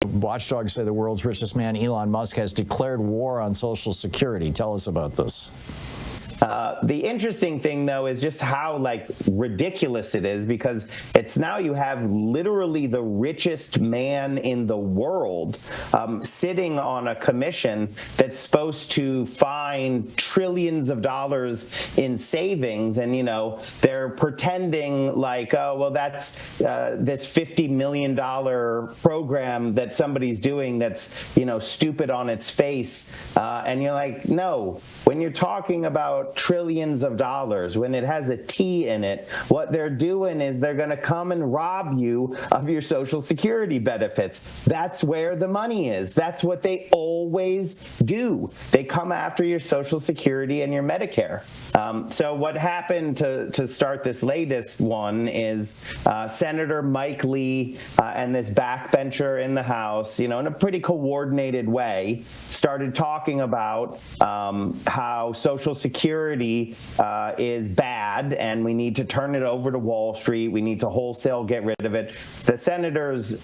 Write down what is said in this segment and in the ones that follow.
Watchdogs say the world's richest man, Elon Musk, has declared war on Social Security. Tell us about this. The interesting thing, though, is just how ridiculous it is, because it's now you have literally the richest man in the world sitting on a commission that's supposed to find trillions of dollars in savings. And, they're pretending like, oh, well, that's this $50 million program that somebody's doing that's, stupid on its face. And you're like, no, when you're talking about trillions of dollars, when it has a T in it, what they're doing is they're going to come and rob you of your Social Security benefits. That's where the money is. That's what they always do. They come after your Social Security and your Medicare. So what happened to start this latest one is Senator Mike Lee and this backbencher in the House, in a pretty coordinated way, started talking about how Social Security is bad and we need to turn it over to Wall Street. We need to wholesale get rid of it. The senator's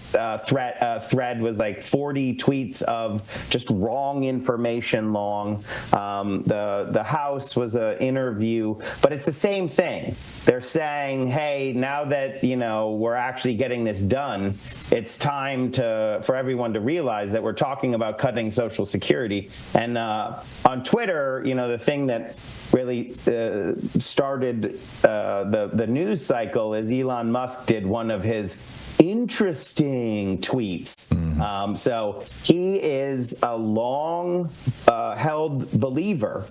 thread was 40 tweets of just wrong information long. The House was an interview, but it's the same thing. They're saying, hey, now that, we're actually getting this done, it's time for everyone to realize that we're talking about cutting Social Security. And on Twitter, the thing that really started the news cycle is Elon Musk did one of his interesting tweets. So he is a long held believer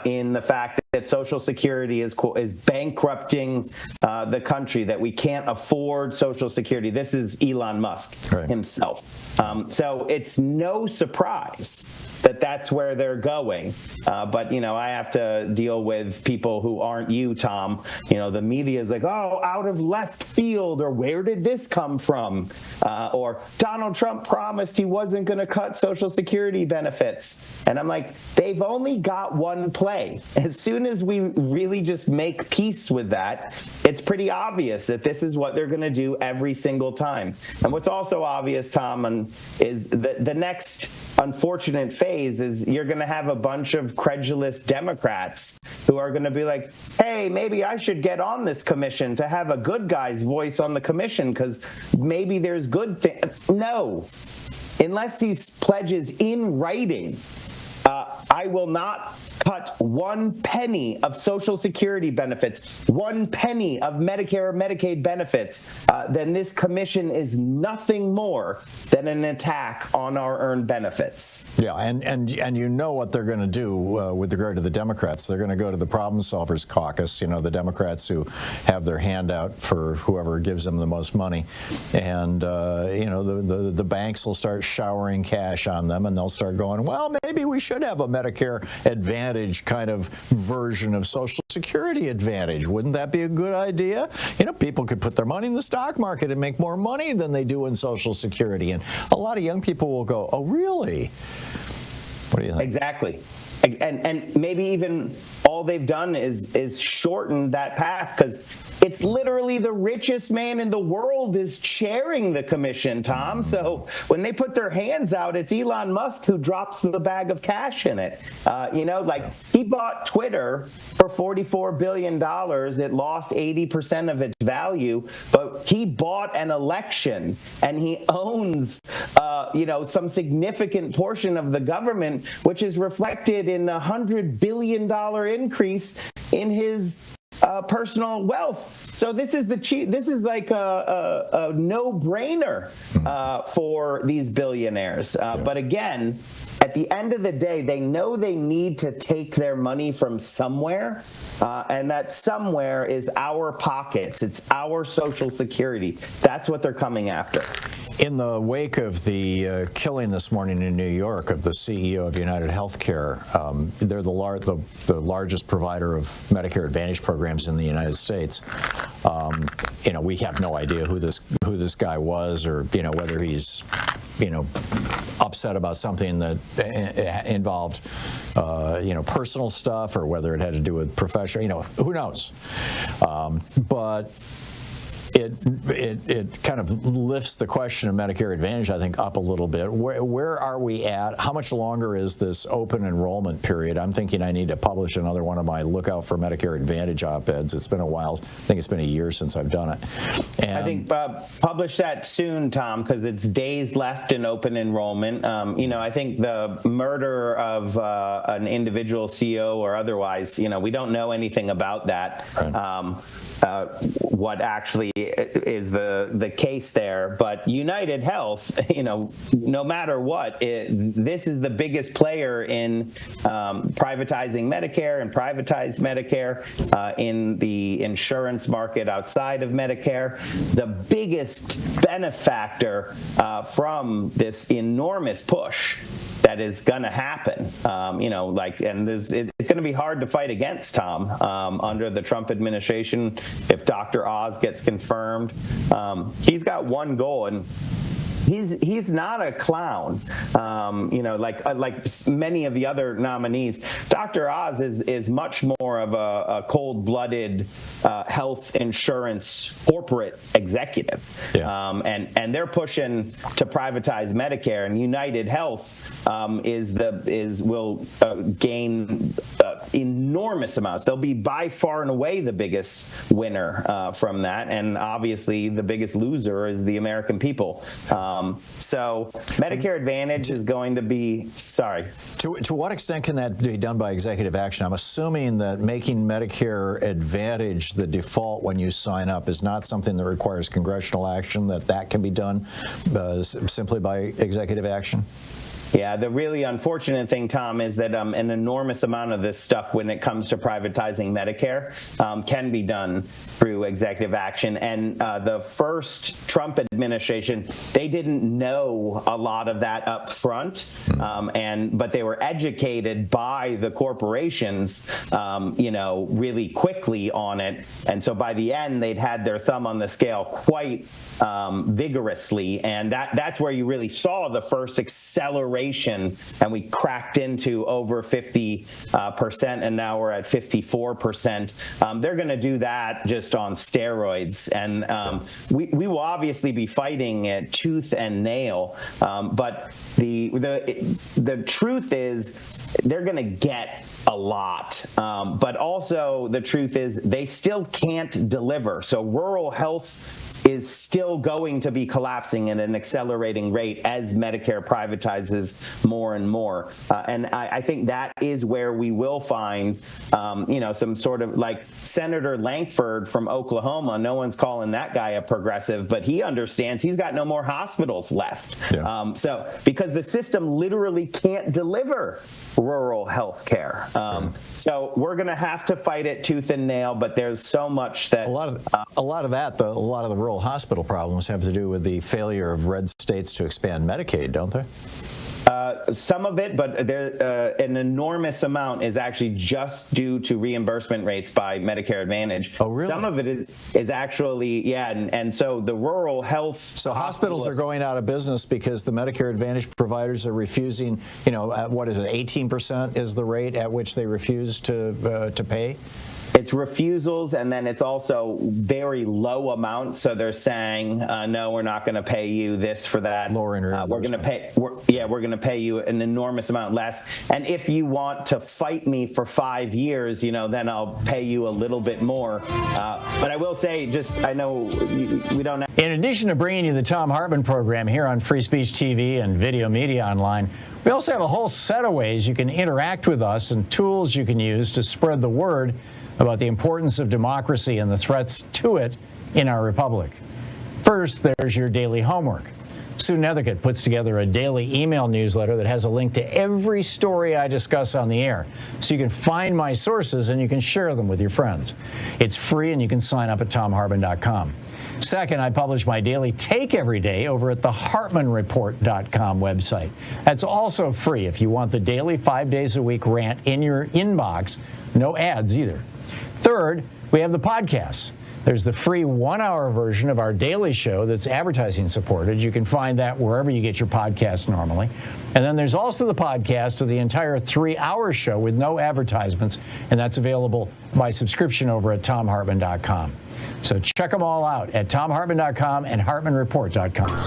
in the fact that Social Security is bankrupting the country, that we can't afford Social Security. This is Elon Musk himself. So it's no surprise that that's where they're going. But, I have to deal with people who aren't you, Tom. The media is like, oh, out of left field, or where did this come from? Or Donald Trump promised he wasn't going to cut Social Security benefits. And I'm like, they've only got one play. As soon as we really just make peace with that, it's pretty obvious that this is what they're going to do every single time. And what's also obvious, Tom, is that the next unfortunate phase is you're going to have a bunch of credulous Democrats who are going to be like, hey, maybe I should get on this commission to have a good guy's voice on the commission because maybe there's good things. No, unless these pledges in writing, I will not cut one penny of Social Security benefits, one penny of Medicare or Medicaid benefits, then this commission is nothing more than an attack on our earned benefits. Yeah, and you know what they're going to do with regard to the Democrats. They're going to go to the Problem Solvers Caucus, the Democrats who have their hand out for whoever gives them the most money. And, the banks will start showering cash on them, and they'll start going, well, maybe we should have a Medicare Advantage kind of version of Social Security Advantage. Wouldn't that be a good idea? People could put their money in the stock market and make more money than they do in Social Security. And a lot of young people will go, oh, really? What do you think? Exactly. And maybe even all they've done is shorten that path, because it's literally the richest man in the world is chairing the commission, Tom. So when they put their hands out, it's Elon Musk who drops the bag of cash in it. He bought Twitter for $44 billion. It lost 80% of its value, but he bought an election and he owns, some significant portion of the government, which is reflected in a $100 billion increase in his personal wealth. So this is like a no-brainer for these billionaires. But again, at the end of the day, they know they need to take their money from somewhere, and that somewhere is our pockets. It's our Social Security. That's what they're coming after. In the wake of the killing this morning in New York of the CEO of United Healthcare, they're the largest provider of Medicare Advantage programs in the United States. We have no idea who this guy was, or whether he's upset about something that involved personal stuff, or whether it had to do with professional. Who knows? But it kind of lifts the question of Medicare Advantage, I think, up a little bit. Where are we at? How much longer is this open enrollment period? I'm thinking I need to publish another one of my Look Out for Medicare Advantage op-eds. It's been a while. I think it's been a year since I've done it. And I think publish that soon, Tom, because it's days left in open enrollment. I think the murder of an individual CEO or otherwise, we don't know anything about that. Right. What actually is the case there, but United Health, no matter what, this is the biggest player in privatizing Medicare and privatized Medicare in the insurance market outside of Medicare. The biggest benefactor from this enormous push that is going to happen, and it's going to be hard to fight against, Tom, under the Trump administration. If Dr. Oz gets confirmed, he's got one goal, and he's not a clown, like many of the other nominees. Dr. Oz is much more of a cold-blooded health insurance corporate executive, and they're pushing to privatize Medicare. And United Health will gain enormous amounts. They'll be by far and away the biggest winner from that, and obviously the biggest loser is the American people. So Medicare Advantage is going to be, To what extent can that be done by executive action? I'm assuming that making Medicare Advantage the default when you sign up is not something that requires congressional action, that can be done simply by executive action? Yeah, the really unfortunate thing, Tom, is that an enormous amount of this stuff, when it comes to privatizing Medicare, can be done through executive action. And the first Trump administration, they didn't know a lot of that up front, but they were educated by the corporations, really quickly on it. And so by the end, they'd had their thumb on the scale quite vigorously, and that's where you really saw the first acceleration, and we cracked into over 50%, and now we're at 54%. They're going to do that just on steroids, and we will obviously be fighting it tooth and nail. But the truth is, they're going to get a lot, but also the truth is they still can't deliver. So rural health is still going to be collapsing at an accelerating rate as Medicare privatizes more and more. And I think that is where we will find, some sort of, like Senator Lankford from Oklahoma. No one's calling that guy a progressive, but he understands he's got no more hospitals left. Yeah. So because the system literally can't deliver rural health care. So we're going to have to fight it tooth and nail, but there's so much that... A lot of the rural hospital problems have to do with the failure of red states to expand Medicaid, don't they? Some of it, but an enormous amount is actually just due to reimbursement rates by Medicare Advantage. Oh, really? Some of it is actually, and so the rural health... So hospitals are going out of business because the Medicare Advantage providers are refusing, what is it, 18% is the rate at which they refuse to pay? It's refusals, and then it's also very low amounts. So they're saying, no, we're not going to pay you this for that. Lower we're going to pay you an enormous amount less. And if you want to fight me for 5 years, then I'll pay you a little bit more. But I will say, I know we don't. In addition to bringing you the Thom Hartmann Program here on Free Speech TV and Video Media Online, we also have a whole set of ways you can interact with us and tools you can use to spread the word about the importance of democracy and the threats to it in our republic. First, there's your daily homework. Sue Nethercutt puts together a daily email newsletter that has a link to every story I discuss on the air, so you can find my sources and you can share them with your friends. It's free, and you can sign up at thomhartmann.com. Second, I publish my daily take every day over at the hartmannreport.com website. That's also free if you want the daily 5 days a week rant in your inbox. No ads either. Third, we have the podcasts. There's the free 1-hour version of our daily show that's advertising supported. You can find that wherever you get your podcasts normally. And then there's also the podcast of the entire 3-hour show with no advertisements, and that's available by subscription over at thomhartmann.com. So check them all out at ThomHartmann.com and HartmannReport.com.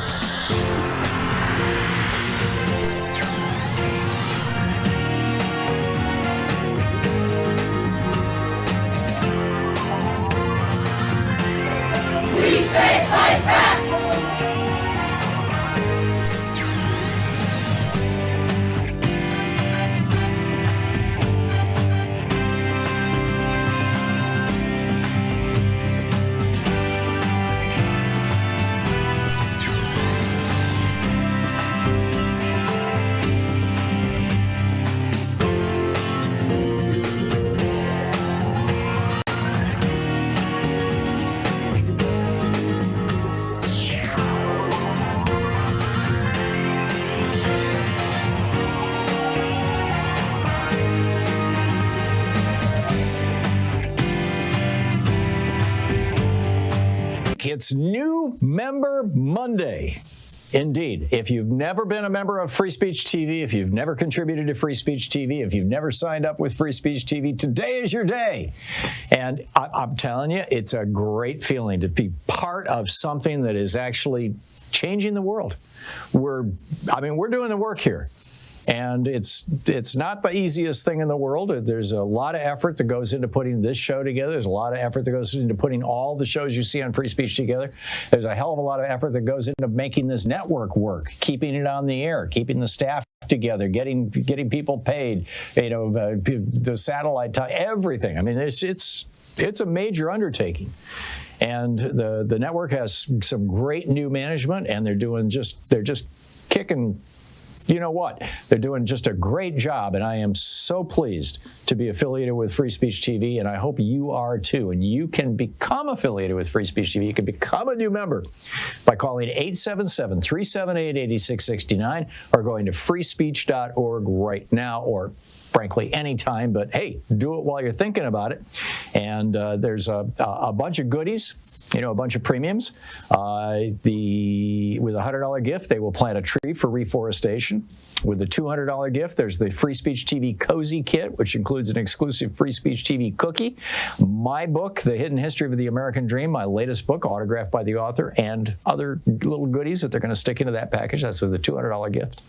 It's New Member Monday. Indeed. If you've never been a member of Free Speech TV, if you've never contributed to Free Speech TV, if you've never signed up with Free Speech TV, today is your day. And I'm telling you, it's a great feeling to be part of something that is actually changing the world. We're doing the work here. And it's not the easiest thing in the world. There's a lot of effort that goes into putting this show together. There's a lot of effort that goes into putting all the shows you see on Free Speech together. There's a hell of a lot of effort that goes into making this network work, keeping it on the air, keeping the staff together, getting people paid, the satellite time, everything. I mean, it's a major undertaking. And the network has some great new management, and they're just kicking. You know what? They're doing just a great job, and I am so pleased to be affiliated with Free Speech TV, and I hope you are too. And you can become affiliated with Free Speech TV. You can become a new member by calling 877-378-8669 or going to freespeech.org right now, or frankly anytime. But hey, do it while you're thinking about it. And there's a bunch of goodies. A bunch of premiums. With a $100 gift, they will plant a tree for reforestation. With a $200 gift, there's the Free Speech TV Cozy Kit, which includes an exclusive Free Speech TV cookie, my book, The Hidden History of the American Dream, my latest book, autographed by the author, and other little goodies that they're going to stick into that package. That's with a $200 gift.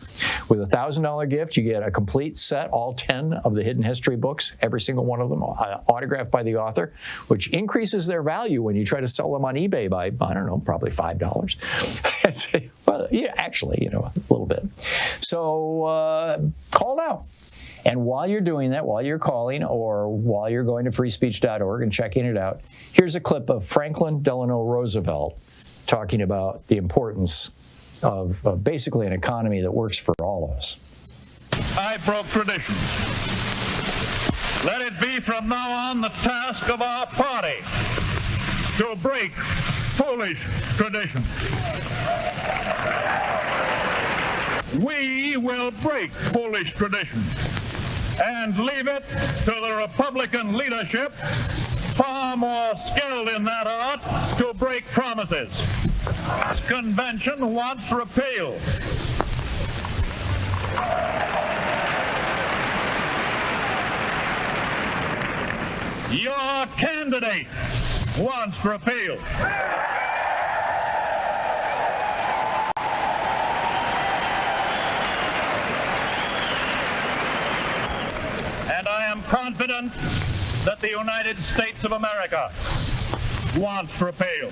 With a $1,000 gift, you get a complete set, all 10 of the Hidden History books, every single one of them autographed by the author, which increases their value when you try to sell them on eBay by, I don't know, probably $5. Well, yeah, actually, a little bit. So call now. And while you're doing that, while you're calling or while you're going to freespeech.org and checking it out, here's a clip of Franklin Delano Roosevelt talking about the importance of basically an economy that works for all of us. I broke traditions. Let it be from now on the task of our party to break foolish traditions. We will break foolish traditions and leave it to the Republican leadership, far more skilled in that art, to break promises. This convention wants repeal. Your candidate wants repeal. And I am confident that the United States of America wants repeal.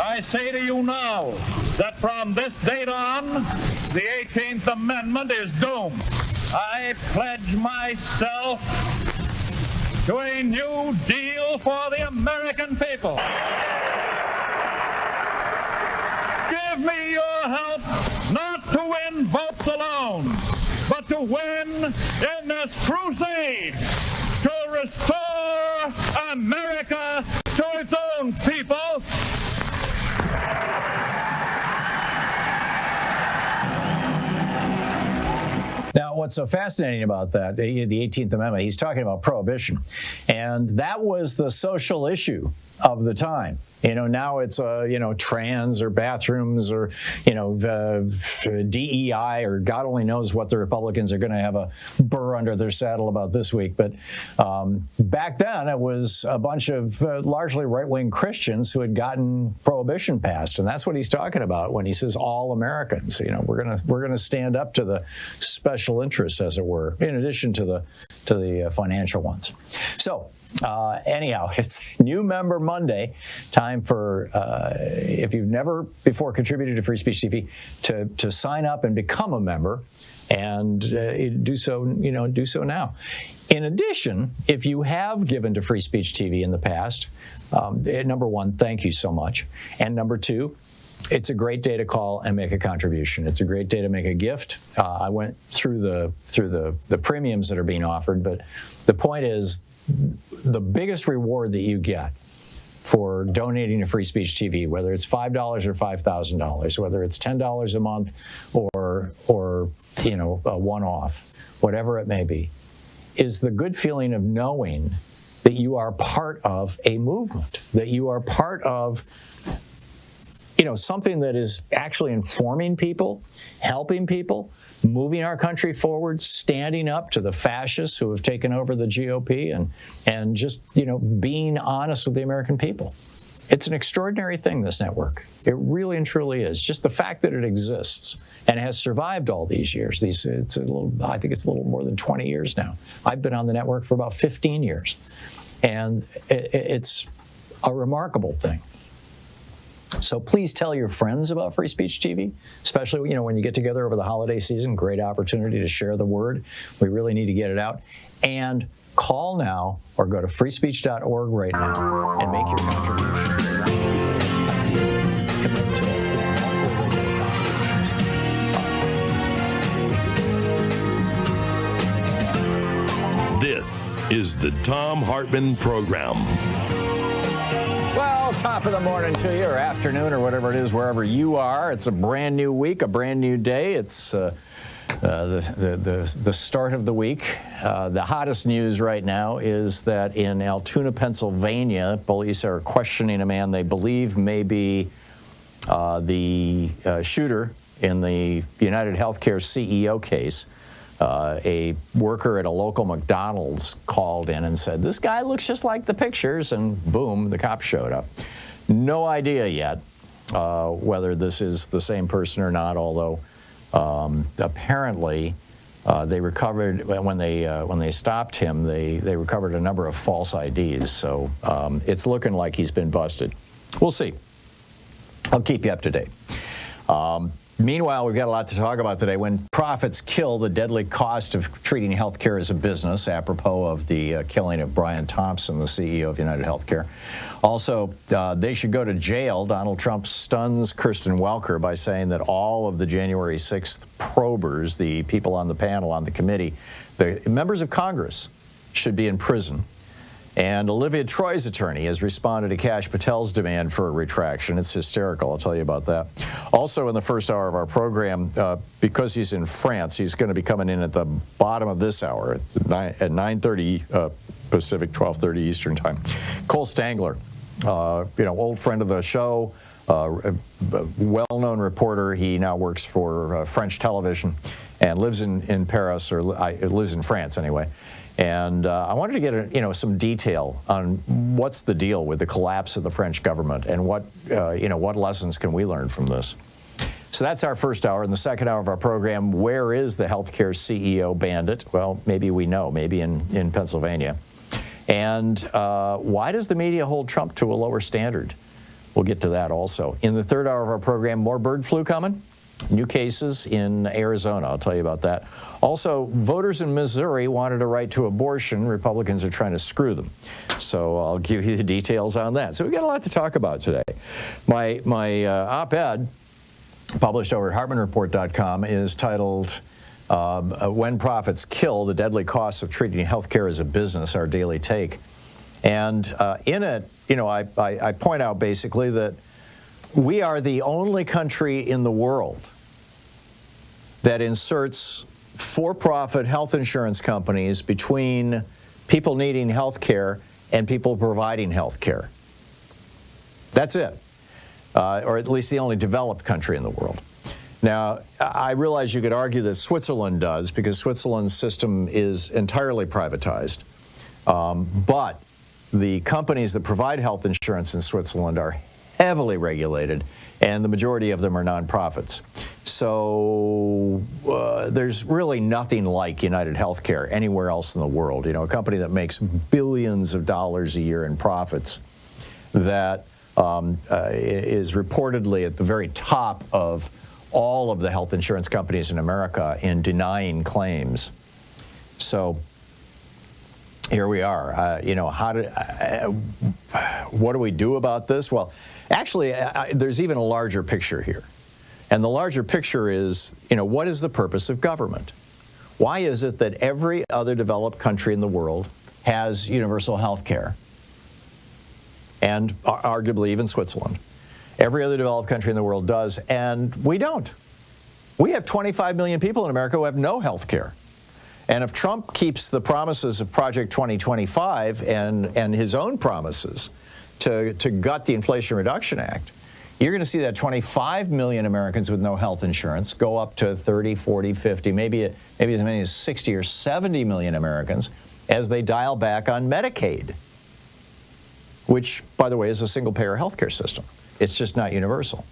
I say to you now that from this date on, the 18th Amendment is doomed. I pledge myself to a new deal for the American people. Give me your help not to win votes alone, but to win in this crusade to restore America to its own people. Now, what's so fascinating about that, the 18th Amendment, he's talking about prohibition. And that was the social issue of the time. Now it's, trans or bathrooms or, DEI or God only knows what the Republicans are going to have a burr under their saddle about this week. But back then, it was a bunch of largely right-wing Christians who had gotten prohibition passed. And that's what he's talking about when he says all Americans. We're going to stand up to the special interests, as it were, in addition to the financial ones. So anyhow, it's New Member Monday. Time for, if you've never before contributed to Free Speech TV, to sign up and become a member, and do so now. In addition, if you have given to Free Speech TV in the past, number one, thank you so much, and number two, it's a great day to call and make a contribution. It's a great day to make a gift. I went through the premiums that are being offered, but the point is, the biggest reward that you get for donating to Free Speech TV, whether it's $5 or $5,000, whether it's $10 a month or a one-off, whatever it may be, is the good feeling of knowing that you are part of a movement, that you are part of something that is actually informing people, helping people, moving our country forward, standing up to the fascists who have taken over the GOP, and just, being honest with the American people. It's an extraordinary thing, this network. It really and truly is. Just the fact that it exists and has survived all these years. I think it's a little more than 20 years now. I've been on the network for about 15 years. And it's a remarkable thing. So please tell your friends about Free Speech TV, especially when you get together over the holiday season. Great opportunity to share the word. We really need to get it out. And call now or go to freespeech.org right now and make your contribution. This is the Thom Hartmann Program. Well, top of the morning to you, or afternoon, or whatever it is, wherever you are. It's a brand new week, a brand new day. It's the start of the week. The hottest news right now is that in Altoona, Pennsylvania, police are questioning a man they believe may be the shooter in the United Healthcare CEO case. A worker at a local McDonald's called in and said, "This guy looks just like the pictures," and boom, the cops showed up. No idea yet whether this is the same person or not, although apparently they recovered, when they stopped him, they recovered a number of false IDs. So it's looking like he's been busted. We'll see. I'll keep you up to date. Meanwhile, we've got a lot to talk about today. When profits kill, the deadly cost of treating healthcare as a business, apropos of the killing of Brian Thompson, the CEO of United Healthcare. Also, they should go to jail. Donald Trump stuns Kirsten Welker by saying that all of the January 6th probers, the people on the panel, on the committee, the members of Congress, should be in prison. And Olivia Troye's attorney has responded to Kash Patel's demand for a retraction. It's hysterical. I'll tell you about that. Also, in the first hour of our program, because he's in France, he's going to be coming in at the bottom of this hour at 9:30 Pacific, 12:30 Eastern time. Cole Stangler, old friend of the show, well-known reporter. He now works for French television and lives in Paris, or lives in France anyway. And I wanted to get some detail on what's the deal with the collapse of the French government, and what lessons can we learn from this. So that's our first hour. In the second hour of our program, where is the healthcare CEO bandit? Well, maybe we know, maybe in Pennsylvania. And why does the media hold Trump to a lower standard? We'll get to that also. In the third hour of our program, more bird flu coming. New cases in Arizona. I'll tell you about that. Also, voters in Missouri wanted a right to abortion. Republicans are trying to screw them. So I'll give you the details on that. So we've got a lot to talk about today. My op-ed, published over at HartmannReport.com, is titled When Profits Kill, the Deadly Costs of Treating Healthcare as a Business, Our Daily Take. And in it, I point out basically that we are the only country in the world that inserts for-profit health insurance companies between people needing health care and people providing health care. That's it, or at least the only developed country in the world. Now, I realize you could argue that Switzerland does, because Switzerland's system is entirely privatized. But the companies that provide health insurance in Switzerland are heavily regulated, and the majority of them are nonprofits. So there's really nothing like United Healthcare anywhere else in the world. You know, a company that makes billions of dollars a year in profits, that is reportedly at the very top of all of the health insurance companies in America in denying claims. So here we are. You know, what do we do about this? Well, actually, there's even a larger picture here. And the larger picture is, you know, what is the purpose of government? Why is it that every other developed country in the world has universal health care? And arguably even Switzerland. Every other developed country in the world does, and we don't. We have 25 million people in America who have no health care. And if Trump keeps the promises of Project 2025 and his own promises to gut the Inflation Reduction Act, you're going to see that 25 million Americans with no health insurance go up to 30, 40, 50, maybe as many as 60 or 70 million Americans as they dial back on Medicaid, which, by the way, is a single-payer health care system. It's just not universal.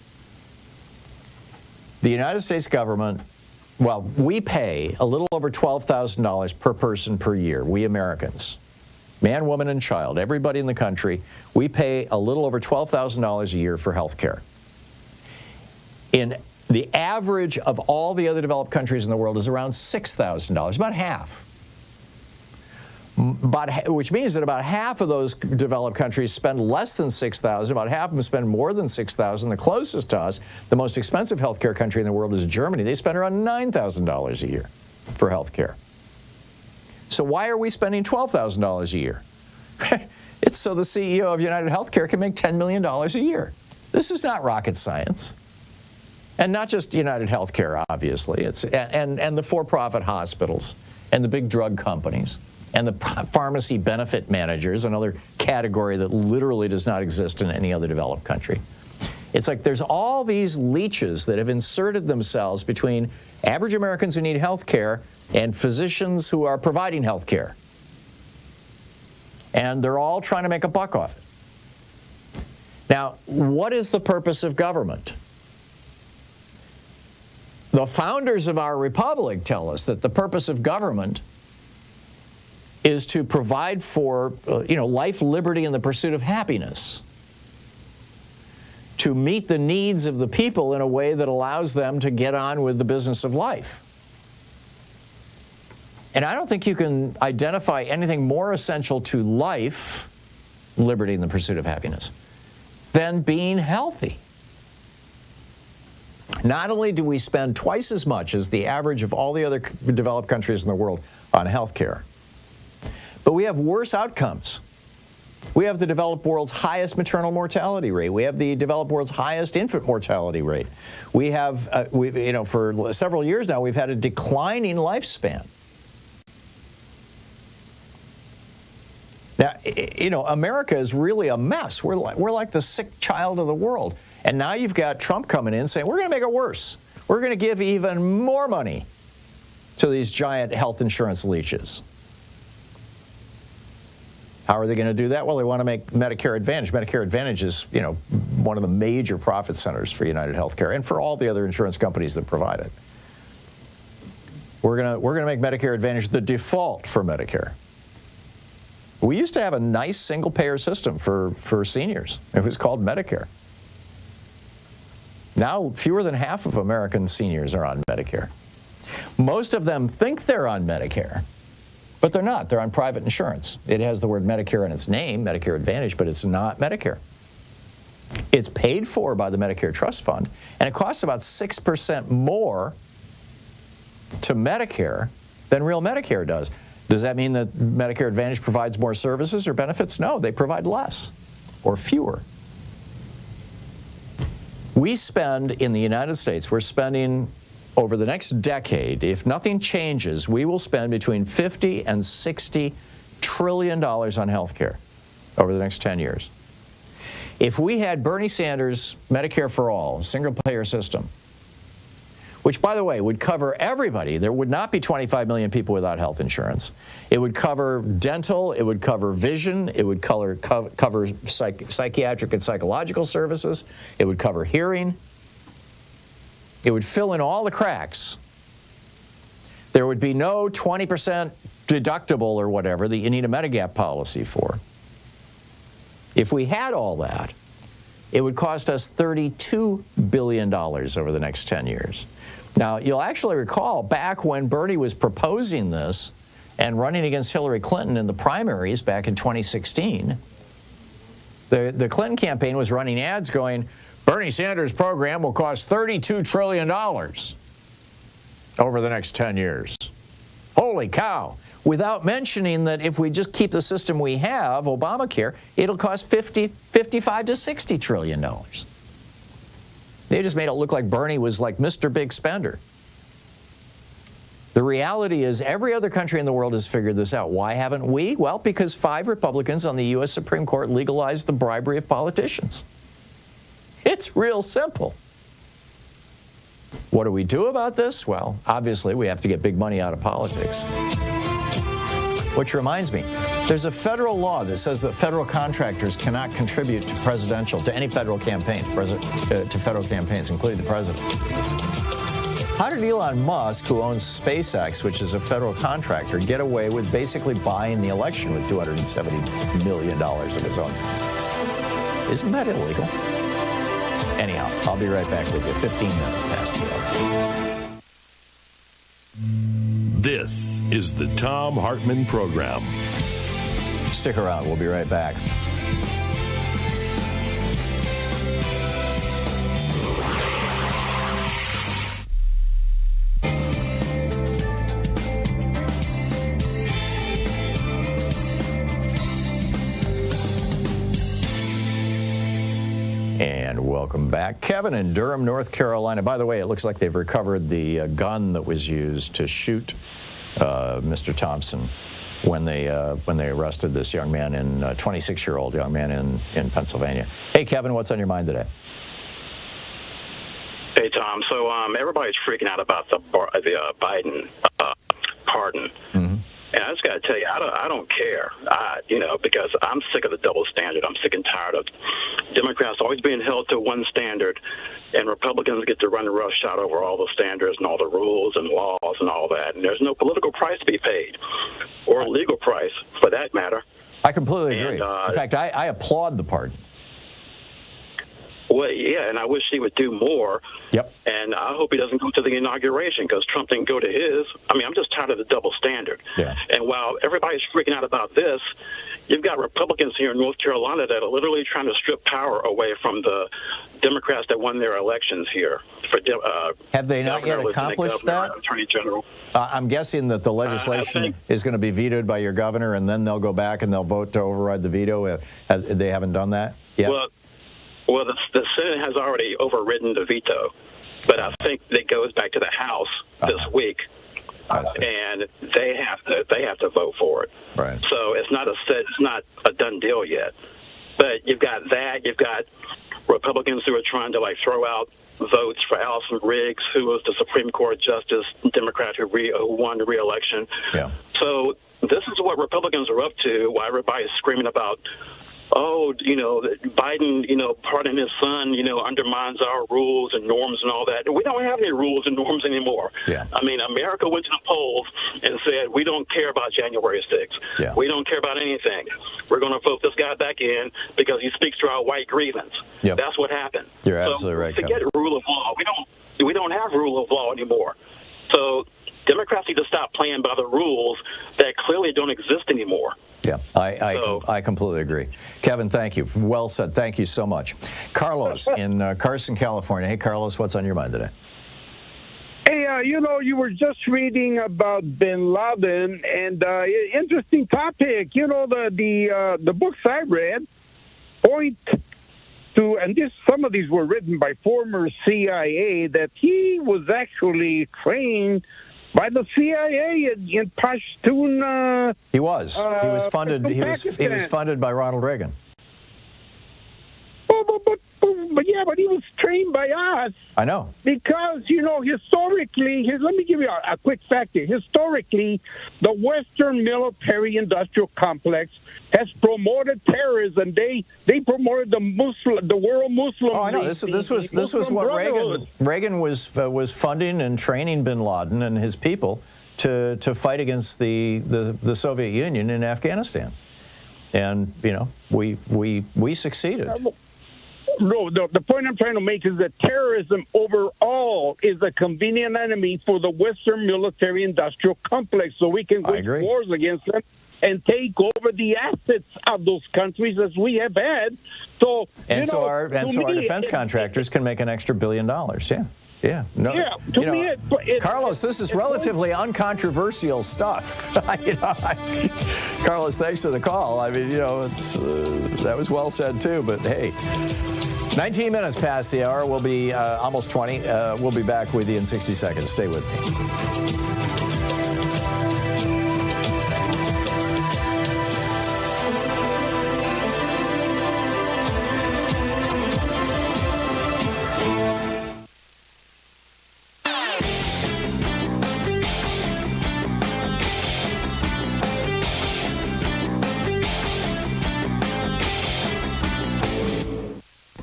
The United States government, well, we pay a little over $12,000 per person per year, we Americans. Man, woman, and child, everybody in the country, we pay a little over $12,000 a year for health care. In the average of all the other developed countries in the world is around $6,000, about half. Which means that about half of those developed countries spend less than $6,000. About half of them spend more than $6,000. The closest to us, the most expensive healthcare country in the world, is Germany. They spend around $9,000 a year for healthcare. So why are we spending $12,000 a year? It's so the CEO of United Healthcare can make $10 million a year. This is not rocket science. And not just United Healthcare, obviously. It's and the for-profit hospitals and the big drug companies and the pharmacy benefit managers, another category that literally does not exist in any other developed country. It's like there's all these leeches that have inserted themselves between average Americans who need health care and physicians who are providing health care. And they're all trying to make a buck off it. Now, what is the purpose of government? The founders of our republic tell us that the purpose of government is to provide for, life, liberty, and the pursuit of happiness, to meet the needs of the people in a way that allows them to get on with the business of life. And I don't think you can identify anything more essential to life, liberty, and the pursuit of happiness than being healthy. Not only do we spend twice as much as the average of all the other developed countries in the world on health care, but we have worse outcomes. We have the developed world's highest maternal mortality rate. We have the developed world's highest infant mortality rate. We have, for several years now, we've had a declining lifespan. Now, America is really a mess. We're like the sick child of the world. And now you've got Trump coming in saying, we're going to make it worse. We're going to give even more money to these giant health insurance leeches. How are they going to do that? Well, they want to make Medicare Advantage. Medicare Advantage is, one of the major profit centers for United Healthcare and for all the other insurance companies that provide it. We're going to make Medicare Advantage the default for Medicare. We used to have a nice single-payer system for seniors. It was called Medicare. Now, fewer than half of American seniors are on Medicare. Most of them think they're on Medicare, but they're not. They're on private insurance. It has the word Medicare in its name, Medicare Advantage, but it's not Medicare. It's paid for by the Medicare Trust Fund, and it costs about 6% more to Medicare than real Medicare does. Does that mean that Medicare Advantage provides more services or benefits? No, they provide less or fewer. We spend, in the United States, we're spending over the next decade, if nothing changes, we will spend between $50 and $60 trillion on health care over the next 10 years. If we had Bernie Sanders' Medicare for All, single-payer system, which, by the way, would cover everybody. There would not be 25 million people without health insurance. It would cover dental. It would cover vision. It would cover psychiatric and psychological services. It would cover hearing. It would fill in all the cracks. There would be no 20% deductible or whatever that you need a Medigap policy for. If we had all that, it would cost us $32 billion over the next 10 years. Now, you'll actually recall back when Bernie was proposing this and running against Hillary Clinton in the primaries back in 2016, the Clinton campaign was running ads going, Bernie Sanders' program will cost $32 trillion over the next 10 years. Holy cow. Without mentioning that if we just keep the system we have, Obamacare, it'll cost 55 to $60 trillion. They just made it look like Bernie was like Mr. Big Spender. The reality is every other country in the world has figured this out. Why haven't we? Well, because 5 Republicans on the U.S. Supreme Court legalized the bribery of politicians. It's real simple. What do we do about this? Well, obviously, we have to get big money out of politics. Which reminds me, there's a federal law that says that federal contractors cannot contribute to any federal campaign, to federal campaigns, including the president. How did Elon Musk, who owns SpaceX, which is a federal contractor, get away with basically buying the election with $270 million of his own? Isn't that illegal? Anyhow, I'll be right back with you 15 minutes past the hour. This is the Thom Hartmann Program. Stick around. We'll be right back. And welcome back. Kevin in Durham, North Carolina. By the way, it looks like they've recovered the gun that was used to shoot Mr. Thompson when they arrested this young man, 26-year-old young man in Pennsylvania. Hey, Kevin, what's on your mind today? Hey, Tom. So everybody's freaking out about the Biden pardon. Mm-hmm. And I just got to tell you, I don't care, because I'm sick of the double standard. I'm sick and tired of Democrats always being held to one standard, and Republicans get to run roughshod over all the standards and all the rules and laws and all that. And there's no political price to be paid, or legal price, for that matter. I completely agree. In fact, I applaud the pardon. Well, yeah, and I wish he would do more. Yep. And I hope he doesn't go to the inauguration because Trump didn't go to his. I mean, I'm just tired of the double standard. Yeah. And while everybody's freaking out about this, you've got Republicans here in North Carolina that are literally trying to strip power away from the Democrats that won their elections here. Have they not yet accomplished that? Attorney General. I'm guessing that the legislation is going to be vetoed by your governor, and then they'll go back and they'll vote to override the veto. They haven't done that yet? Well, the Senate has already overridden the veto, but I think it goes back to the House this week, and they have to vote for it. Right. So it's not a done deal yet. But you've got Republicans who are trying to throw out votes for Allison Riggs, who was the Supreme Court justice, Democrat who won the re-election. Yeah. So this is what Republicans are up to. While everybody's screaming about, Biden, pardoning his son, undermines our rules and norms and all that. We don't have any rules and norms anymore. Yeah. I mean, America went to the polls and said, we don't care about January 6th. Yeah. We don't care about anything. We're going to vote this guy back in because he speaks to our white grievance. Yep. That's what happened. You're absolutely right, Forget rule of law. We don't have rule of law anymore. So Democrats need to stop playing by the rules that clearly don't exist anymore. Yeah, I completely agree. Kevin, thank you. Well said. Thank you so much. Carlos in Carson, California. Hey, Carlos, what's on your mind today? Hey, you were just reading about bin Laden, and interesting topic. The books I read point to, and some of these were written by former CIA, that he was actually trained by the CIA in Pashtun. He was. He was funded. from He was Pakistan. funded by Ronald Reagan. But he was trained by us. I know. Because, historically, let me give you a quick fact here. Historically, the Western military-industrial complex has promoted terrorism. They promoted the world Muslim. Oh, I know. League, This was what Reagan was funding and training Bin Laden and his people to fight against the Soviet Union in Afghanistan, and we succeeded. No, the point I'm trying to make is that terrorism overall is a convenient enemy for the Western military-industrial complex, so we can wage wars against them and take over the assets of those countries as we have had. So our defense contractors can make an extra $1 billion. Yeah. No. Yeah. Carlos, this is relatively uncontroversial stuff. Carlos, thanks for the call. I mean, that was well said too. But hey, 19 minutes past the hour. We'll be almost 20. We'll be back with you in 60 seconds. Stay with me.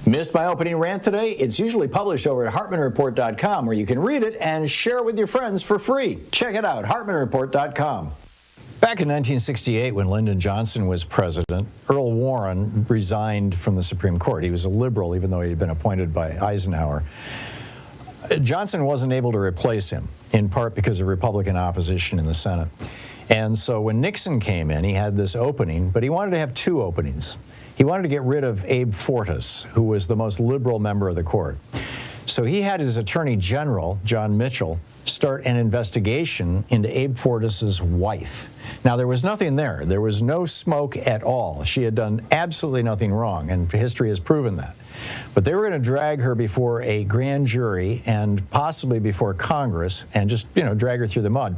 Missed my opening rant today? It's usually published over at HartmannReport.com, where you can read it and share it with your friends for free. Check it out, HartmannReport.com. Back in 1968, when Lyndon Johnson was president, Earl Warren resigned from the Supreme Court. He was a liberal, even though he had been appointed by Eisenhower. Johnson wasn't able to replace him, in part because of Republican opposition in the Senate. And so when Nixon came in, he had this opening, but he wanted to have two openings. He wanted to get rid of Abe Fortas, who was the most liberal member of the court. So he had his Attorney General, John Mitchell, start an investigation into Abe Fortas's wife. Now, there was nothing there. There was no smoke at all. She had done absolutely nothing wrong, and history has proven that. But they were going to drag her before a grand jury and possibly before Congress and just, drag her through the mud.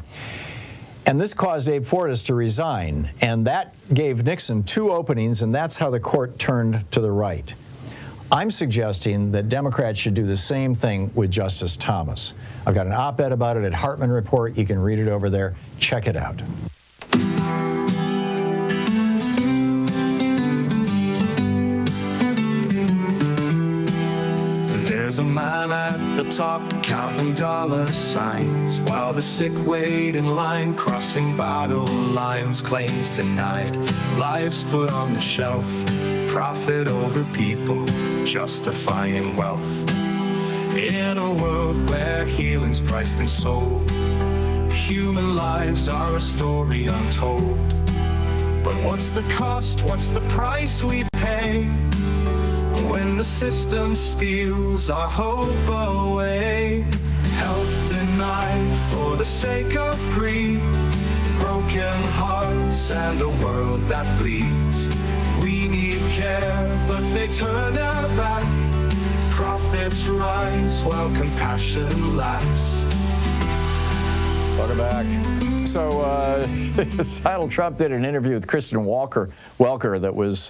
And this caused Abe Fortas to resign, and that gave Nixon two openings, and that's how the court turned to the right. I'm suggesting that Democrats should do the same thing with Justice Thomas. I've got an op-ed about it at Hartmann Report. You can read it over there. Check it out. There's a man at the top counting dollar signs, while the sick wait in line, crossing battle lines, claims denied, lives put on the shelf, profit over people, justifying wealth. In a world where healing's priced and sold, human lives are a story untold. But what's the cost, what's the price we pay when the system steals our hope away? Health denied for the sake of greed, broken hearts and a world that bleeds. We need care, but they turn our back. Profits rise while compassion lacks. Welcome back. So, Donald Trump did an interview with Kristen Welker that was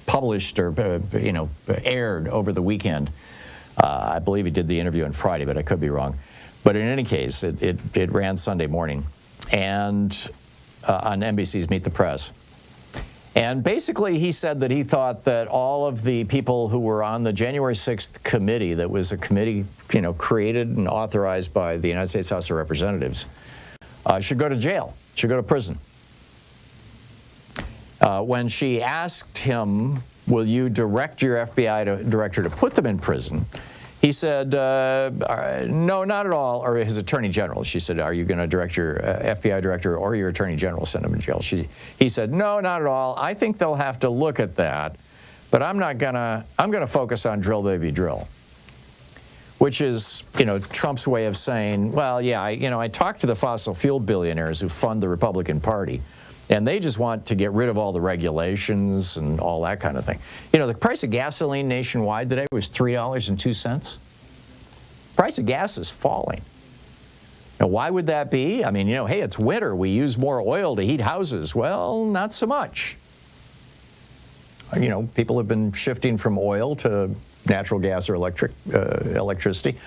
published or aired over the weekend. I believe he did the interview on Friday, but I could be wrong. But in any case, it ran Sunday morning, and on NBC's Meet the Press. And basically, he said that he thought that all of the people who were on the January 6th committee, that was a committee, created and authorized by the United States House of Representatives, should go to jail, should go to prison. When she asked him, will you direct your FBI director to put them in prison? He said, no, not at all. Or his attorney general. She said, are you going to direct your FBI director or your attorney general send them in jail? He said, no, not at all. I think they'll have to look at that, but I'm going to focus on drill, baby, drill. Which is, Trump's way of saying, well, yeah, I talked to the fossil fuel billionaires who fund the Republican Party, And they just want to get rid of all the regulations and all that kind of thing. You know, the price of gasoline nationwide today was $3.02. Price of gas is falling. Now, why would that be? I mean, you know, hey, it's winter. We use more oil to heat houses. Well, not so much. You know, people have been shifting from oil to natural gas or electricity.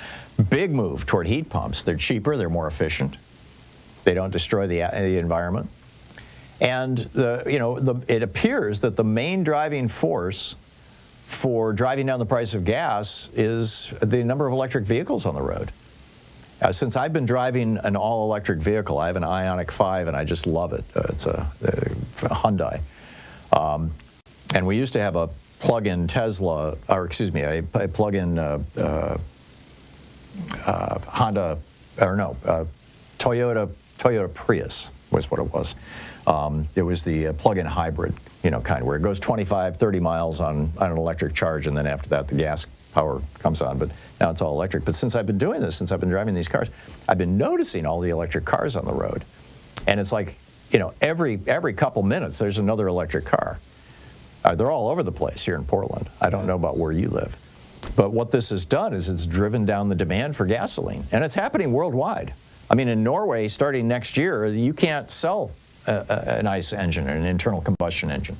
Big move toward heat pumps. They're cheaper. They're more efficient. They don't destroy the environment. And it appears that the main driving force for driving down the price of gas is the number of electric vehicles on the road. Since I've been driving an all-electric vehicle, I have an Ioniq 5, and I just love it. It's a Hyundai. And we used to have a plug-in Tesla, or excuse me, a plug-in Toyota Prius was what it was. It was the plug-in hybrid, kind where it goes 25, 30 miles on an electric charge, and then after that the gas power comes on. But now it's all electric. But since I've been doing this, since I've been driving these cars, I've been noticing all the electric cars on the road. And it's like, every couple minutes there's another electric car. They're all over the place here in Portland. I don't know about where you live. But what this has done is it's driven down the demand for gasoline. And it's happening worldwide. I mean, in Norway, starting next year, you can't sell an ICE engine, an internal combustion engine.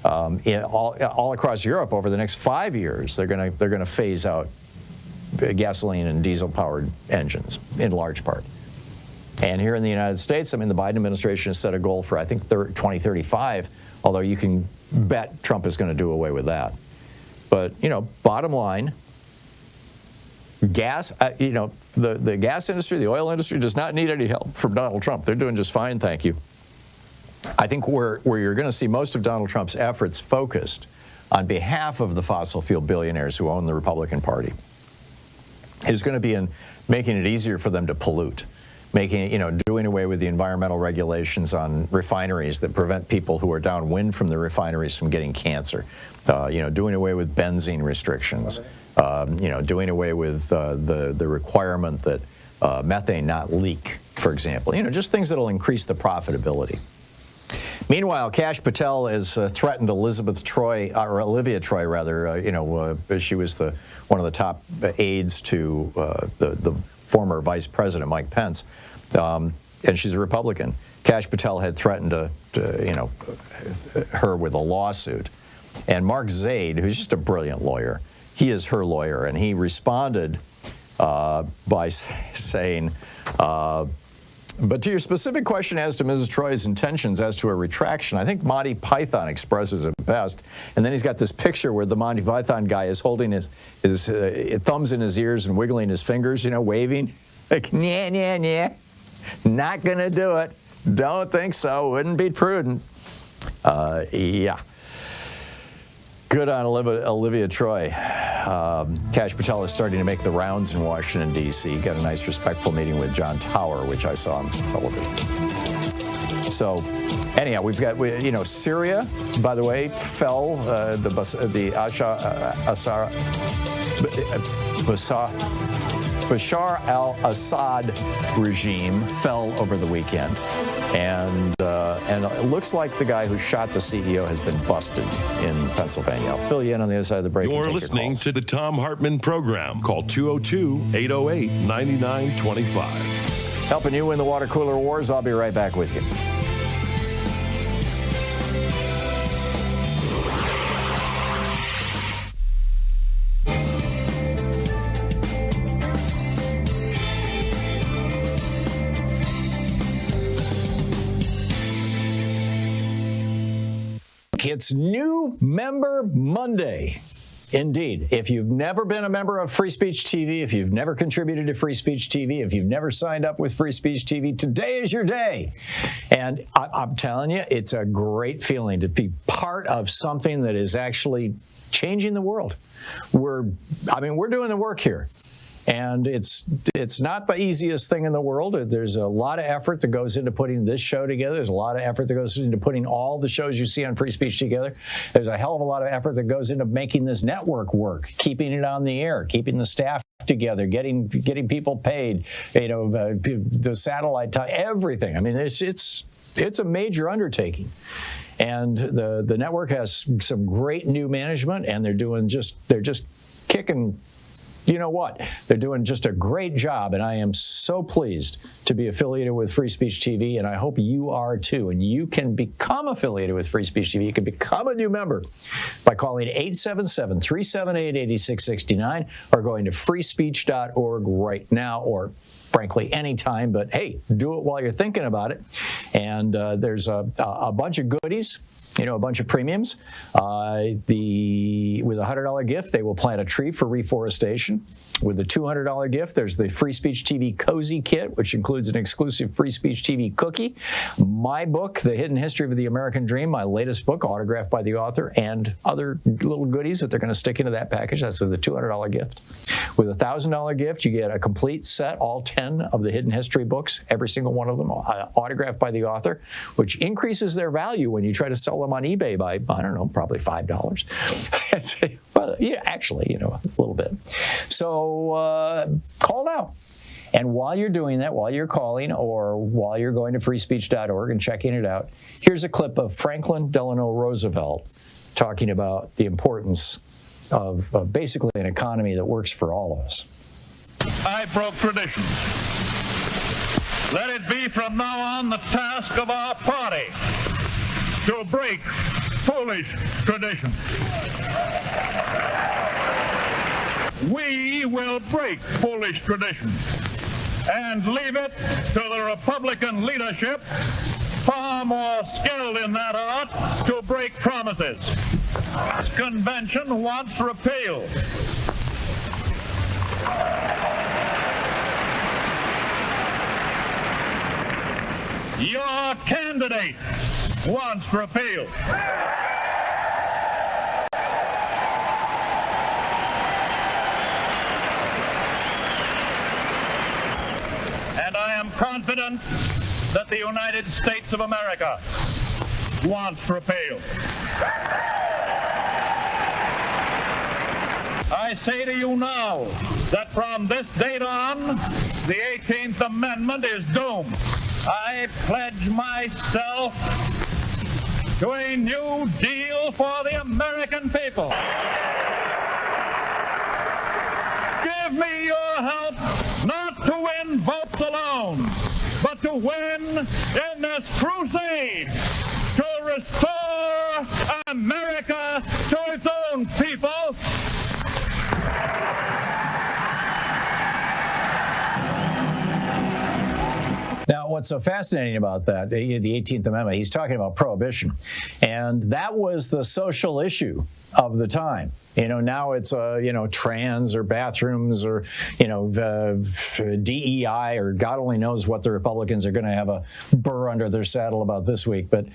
All across Europe, over the next 5 years, they're going to phase out gasoline and diesel-powered engines in large part. And here in the United States, I mean, the Biden administration has set a goal for, I think, 2035, although you can bet Trump is going to do away with that. But, bottom line, gas, the gas industry, the oil industry does not need any help from Donald Trump. They're doing just fine, thank you. I think where you're going to see most of Donald Trump's efforts focused on behalf of the fossil fuel billionaires who own the Republican Party is going to be in making it easier for them to pollute, doing away with the environmental regulations on refineries that prevent people who are downwind from the refineries from getting cancer, doing away with benzene restrictions, doing away with the requirement that methane not leak, for example, just things that will increase the profitability. Meanwhile, Kash Patel has threatened Olivia Troye, rather. She was one of the top aides to the former Vice President Mike Pence, and she's a Republican. Kash Patel had threatened her with a lawsuit, and Mark Zaid, who's just a brilliant lawyer, he is her lawyer, and he responded by saying. But to your specific question as to Mrs. Troye's intentions as to a retraction, I think Monty Python expresses it best. And then he's got this picture where the Monty Python guy is holding his thumbs in his ears and wiggling his fingers, waving. Like, yeah, yeah, yeah. Not going to do it. Don't think so. Wouldn't be prudent. Yeah. Good on Olivia Troye. Kash Patel is starting to make the rounds in Washington, D.C. Got a nice, respectful meeting with John Tower, which I saw on television. So, anyhow, we've got, Syria, by the way, fell. Bashar al-Assad regime fell over the weekend. And it looks like the guy who shot the CEO has been busted in Pennsylvania. I'll fill you in on the other side of the break. You're listening to the Thom Hartmann Program. Call 202-808-9925. Helping you win the water cooler wars. I'll be right back with you. It's New Member Monday. Indeed. If you've never been a member of Free Speech TV, if you've never contributed to Free Speech TV, if you've never signed up with Free Speech TV, today is your day. And I'm telling you, it's a great feeling to be part of something that is actually changing the world. We're doing the work here. And it's not the easiest thing in the world. There's a lot of effort that goes into putting this show together. There's a lot of effort that goes into putting all the shows you see on Free Speech together. There's a hell of a lot of effort that goes into making this network work, keeping it on the air, keeping the staff together, getting people paid, the satellite time, everything. I mean, it's a major undertaking. And the network has some great new management, and they're just kicking. You know what? They're doing just a great job, and I am so pleased to be affiliated with Free Speech TV, and I hope you are too. And you can become affiliated with Free Speech TV. You can become a new member by calling 877-378-8669 or going to freespeech.org right now, or frankly anytime. But hey, do it while you're thinking about it. And there's a bunch of goodies. A bunch of premiums. With a $100 gift, they will plant a tree for reforestation. With the $200 gift, there's the Free Speech TV Cozy Kit, which includes an exclusive Free Speech TV cookie, my book, The Hidden History of the American Dream, my latest book, autographed by the author, and other little goodies that they're going to stick into that package. That's with the $200 gift. With a $1,000 gift, you get a complete set, all 10 of the Hidden History books, every single one of them autographed by the author, which increases their value when you try to sell them on eBay by, I don't know, probably $5. Well, yeah, actually, a little bit. So call now. And while you're doing that, while you're calling or while you're going to freespeech.org and checking it out, here's a clip of Franklin Delano Roosevelt talking about the importance of basically an economy that works for all of us. I broke traditions. Let it be from now on the task of our party to break foolish traditions. We will break foolish traditions and leave it to the Republican leadership, far more skilled in that art, to break promises. This convention wants repeal. Your candidate wants repeal. And I am confident that the United States of America wants repeal. I say to you now that from this date on, the 18th Amendment is doomed. I pledge myself to a new deal for the American people. Give me your help not to win votes alone, but to win in this crusade to restore America to its own people. Now, what's so fascinating about that, the 18th Amendment, he's talking about prohibition. And that was the social issue of the time. Now it's, trans or bathrooms or, DEI or God only knows what the Republicans are going to have a burr under their saddle about this week. But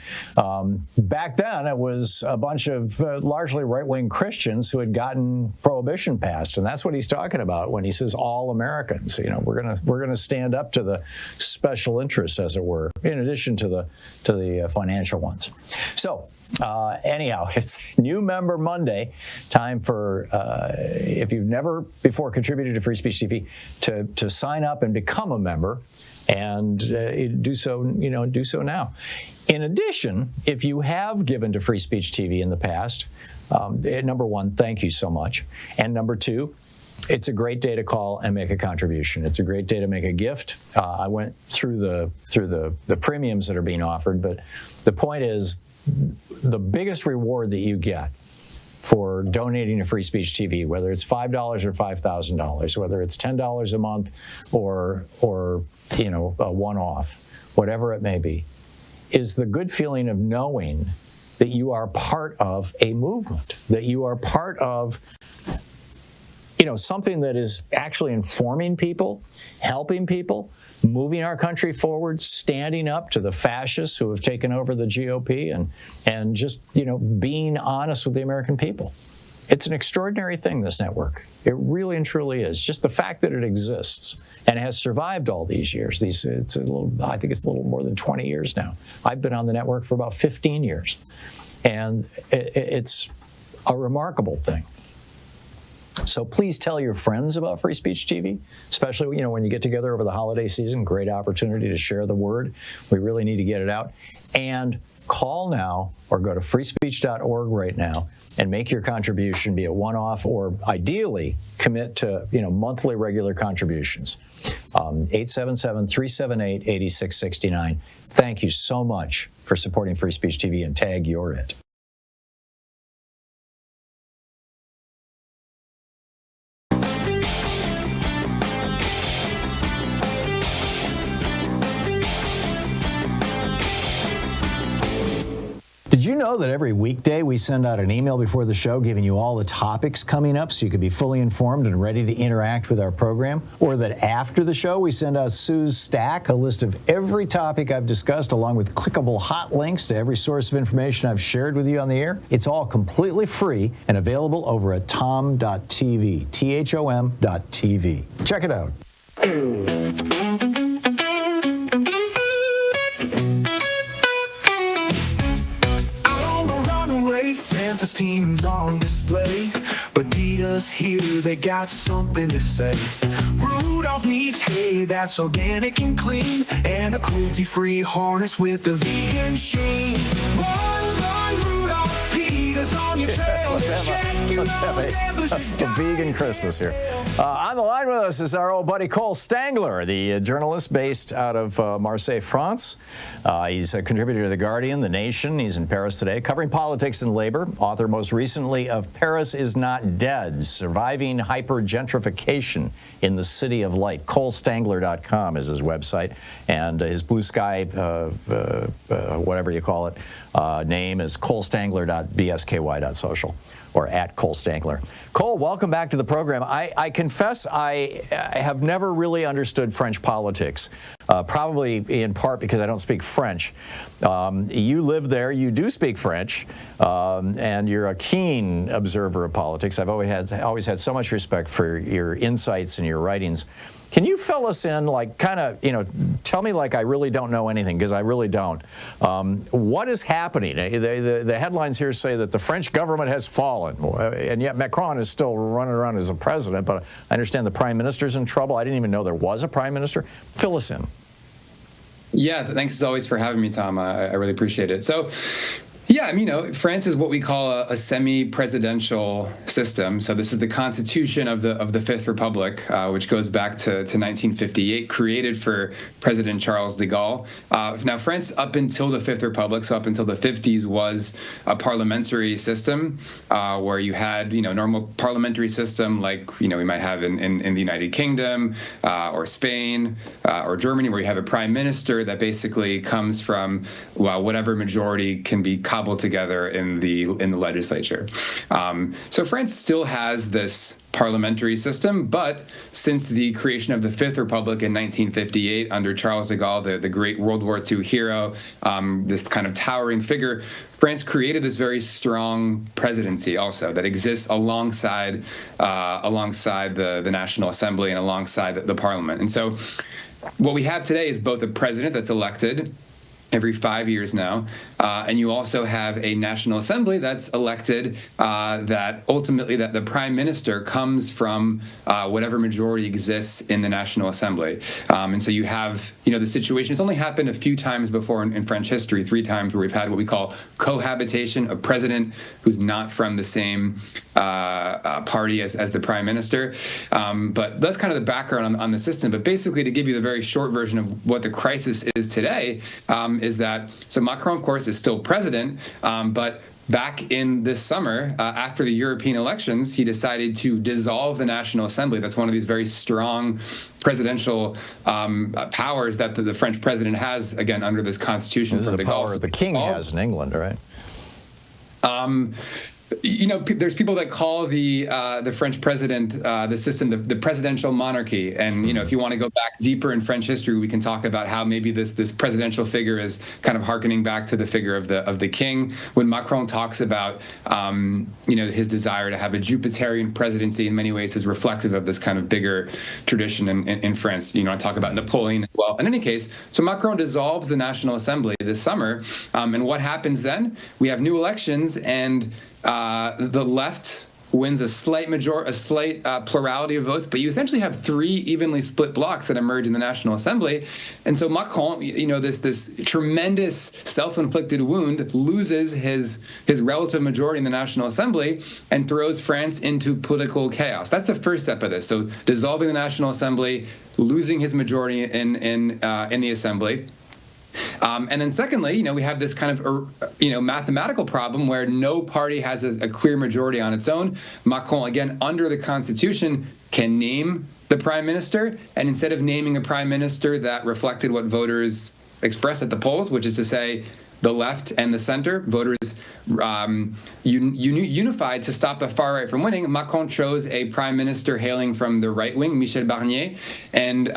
back then, it was a bunch of largely right-wing Christians who had gotten prohibition passed. And that's what he's talking about when he says all Americans. We're going to stand up to the special interests, as it were, in addition to the financial ones. So anyhow, it's New Member Monday. Time for, if you've never before contributed to Free Speech TV, to sign up and become a member, and do so now. In addition, if you have given to Free Speech TV in the past, number one, thank you so much, and number two, it's a great day to call and make a contribution. It's a great day to make a gift. I went through the premiums that are being offered, but the point is, the biggest reward that you get for donating to Free Speech TV, whether it's $5 or $5,000, whether it's $10 a month or a one-off, whatever it may be, is the good feeling of knowing that you are part of a movement, that you are part of something that is actually informing people, helping people, moving our country forward, standing up to the fascists who have taken over the GOP, and just, being honest with the American people. It's an extraordinary thing, this network. It really and truly is. Just the fact that it exists and has survived all these years. I think it's a little more than 20 years now. I've been on the network for about 15 years. And it's a remarkable thing. So please tell your friends about Free Speech TV, especially when you get together over the holiday season. Great opportunity to share the word. We really need to get it out. And call now or go to freespeech.org right now and make your contribution, be a one-off or ideally commit to monthly regular contributions. 877-378-8669. Thank you so much for supporting Free Speech TV, and tag you're it. Did you know that every weekday we send out an email before the show giving you all the topics coming up so you can be fully informed and ready to interact with our program? Or that after the show we send out Sue's Stack, a list of every topic I've discussed along with clickable hot links to every source of information I've shared with you on the air? It's all completely free and available over at thom.tv, THOM.tv. Check it out. Santa's team's on display, but Dita's here, they got something to say. Rudolph needs hay that's organic and clean, and a cruelty-free harness with a vegan sheen. Run, Rudolph, Peter's on your trail. Let's have a vegan Christmas here. On the line with us is our old buddy Cole Stangler, the journalist based out of Marseille, France. He's a contributor to The Guardian, The Nation. He's in Paris today, covering politics and labor. Author most recently of Paris is Not Dead, Surviving Hyper-Gentrification in the City of Light. ColeStangler.com is his website, and his Blue Sky, whatever you call it, name is colestangler.bsky.social. Or at Cole Stangler. Cole, welcome back to the program. I confess I have never really understood French politics, probably in part because I don't speak French. You live there, you do speak French, and you're a keen observer of politics. I've always had so much respect for your insights and your writings. Can you fill us in, tell me like I really don't know anything, because I really don't. What is happening? The headlines here say that the French government has fallen, and yet Macron is still running around as a president, but I understand the prime minister's in trouble. I didn't even know there was a prime minister. Fill us in. Yeah, thanks as always for having me, Tom. I really appreciate it. So, yeah, France is what we call a semi-presidential system. So this is the constitution of the Fifth Republic, which goes back to 1958, created for President Charles de Gaulle. Now, France, up until the Fifth Republic, so up until the 50s, was a parliamentary system where you had, normal parliamentary system like, we might have in the United Kingdom or Spain or Germany, where you have a prime minister that basically comes from whatever majority can be cobbled together in the legislature. So France still has this parliamentary system, but since the creation of the Fifth Republic in 1958 under Charles de Gaulle, the great World War II hero, this kind of towering figure, France created this very strong presidency also that exists alongside the National Assembly and alongside the Parliament. And so what we have today is both a president that's elected every 5 years now, and you also have a National Assembly that's elected that ultimately that the Prime Minister comes from whatever majority exists in the National Assembly. And so you have, the situation. It's only happened a few times before in French history, 3 times where we've had what we call cohabitation, a president who's not from the same party as the Prime Minister. But that's kind of the background on the system. But basically, to give you the very short version of what the crisis is today, is that, so Macron, of course, is still president, but back in this summer, after the European elections, he decided to dissolve the National Assembly. That's one of these very strong presidential powers that the French president has, again, under this constitution. This is a power the king has in England, right? there's people that call the French president, the system, the presidential monarchy. And, if you want to go back deeper in French history, we can talk about how maybe this presidential figure is kind of hearkening back to the figure of the king. When Macron talks about, his desire to have a Jupiterian presidency, in many ways is reflective of this kind of bigger tradition in France. I talk about Napoleon as well. In any case, so Macron dissolves the National Assembly this summer. And what happens then? We have new elections, and the left wins a slight plurality of votes, but you essentially have three evenly split blocs that emerge in the National Assembly. And so Macron, this tremendous self-inflicted wound, loses his relative majority in the National Assembly and throws France into political chaos. That's the first step of this. So dissolving the National Assembly, losing his majority in the Assembly. And then secondly, we have this kind of, mathematical problem where no party has a clear majority on its own. Macron, again, under the Constitution, can name the prime minister. And instead of naming a prime minister that reflected what voters expressed at the polls, which is to say the left and the center, voters unified to stop the far right from winning, Macron chose a prime minister hailing from the right wing, Michel Barnier, and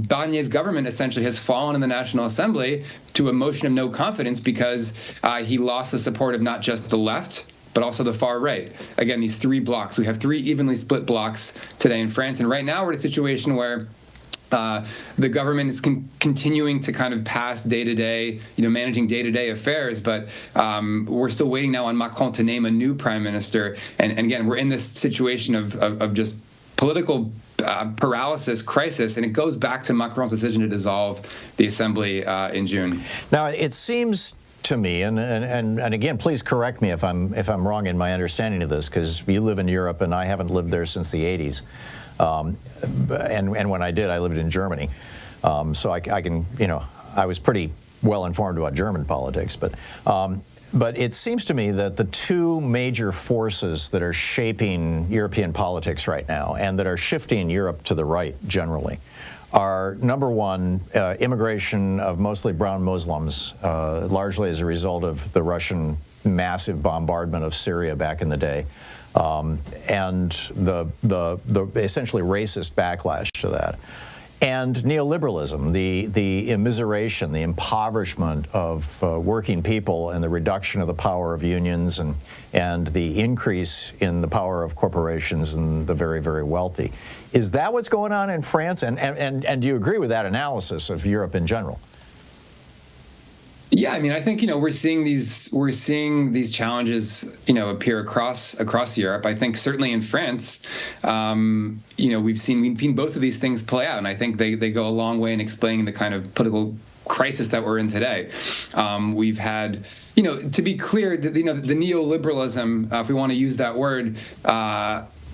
Barnier's government essentially has fallen in the National Assembly to a motion of no confidence because he lost the support of not just the left, but also the far right. Again, these three blocks. We have three evenly split blocks today in France, and right now we're in a situation where the government is continuing to kind of pass day-to-day, managing day-to-day affairs, but we're still waiting now on Macron to name a new prime minister. And again, we're in this situation of just political paralysis, crisis, and it goes back to Macron's decision to dissolve the assembly in June. Now, it seems to me, and again, please correct me if I'm wrong in my understanding of this, because you live in Europe and I haven't lived there since the 80s. And when I did, I lived in Germany. So I can, I was pretty well informed about German politics. But it seems to me that the two major forces that are shaping European politics right now and that are shifting Europe to the right generally are, number one, immigration of mostly brown Muslims, largely as a result of the Russian massive bombardment of Syria back in the day. And the essentially racist backlash to that, and neoliberalism, the immiseration, the impoverishment of working people, and the reduction of the power of unions, and the increase in the power of corporations and the very, very wealthy. Is that what's going on in France? And do you agree with that analysis of Europe in general? Yeah, I mean, I think we're seeing these challenges appear across Europe. I think certainly in France, we've seen both of these things play out, and I think they go a long way in explaining the kind of political crisis that we're in today. We've had, to be clear, the neoliberalism, if we want to use that word,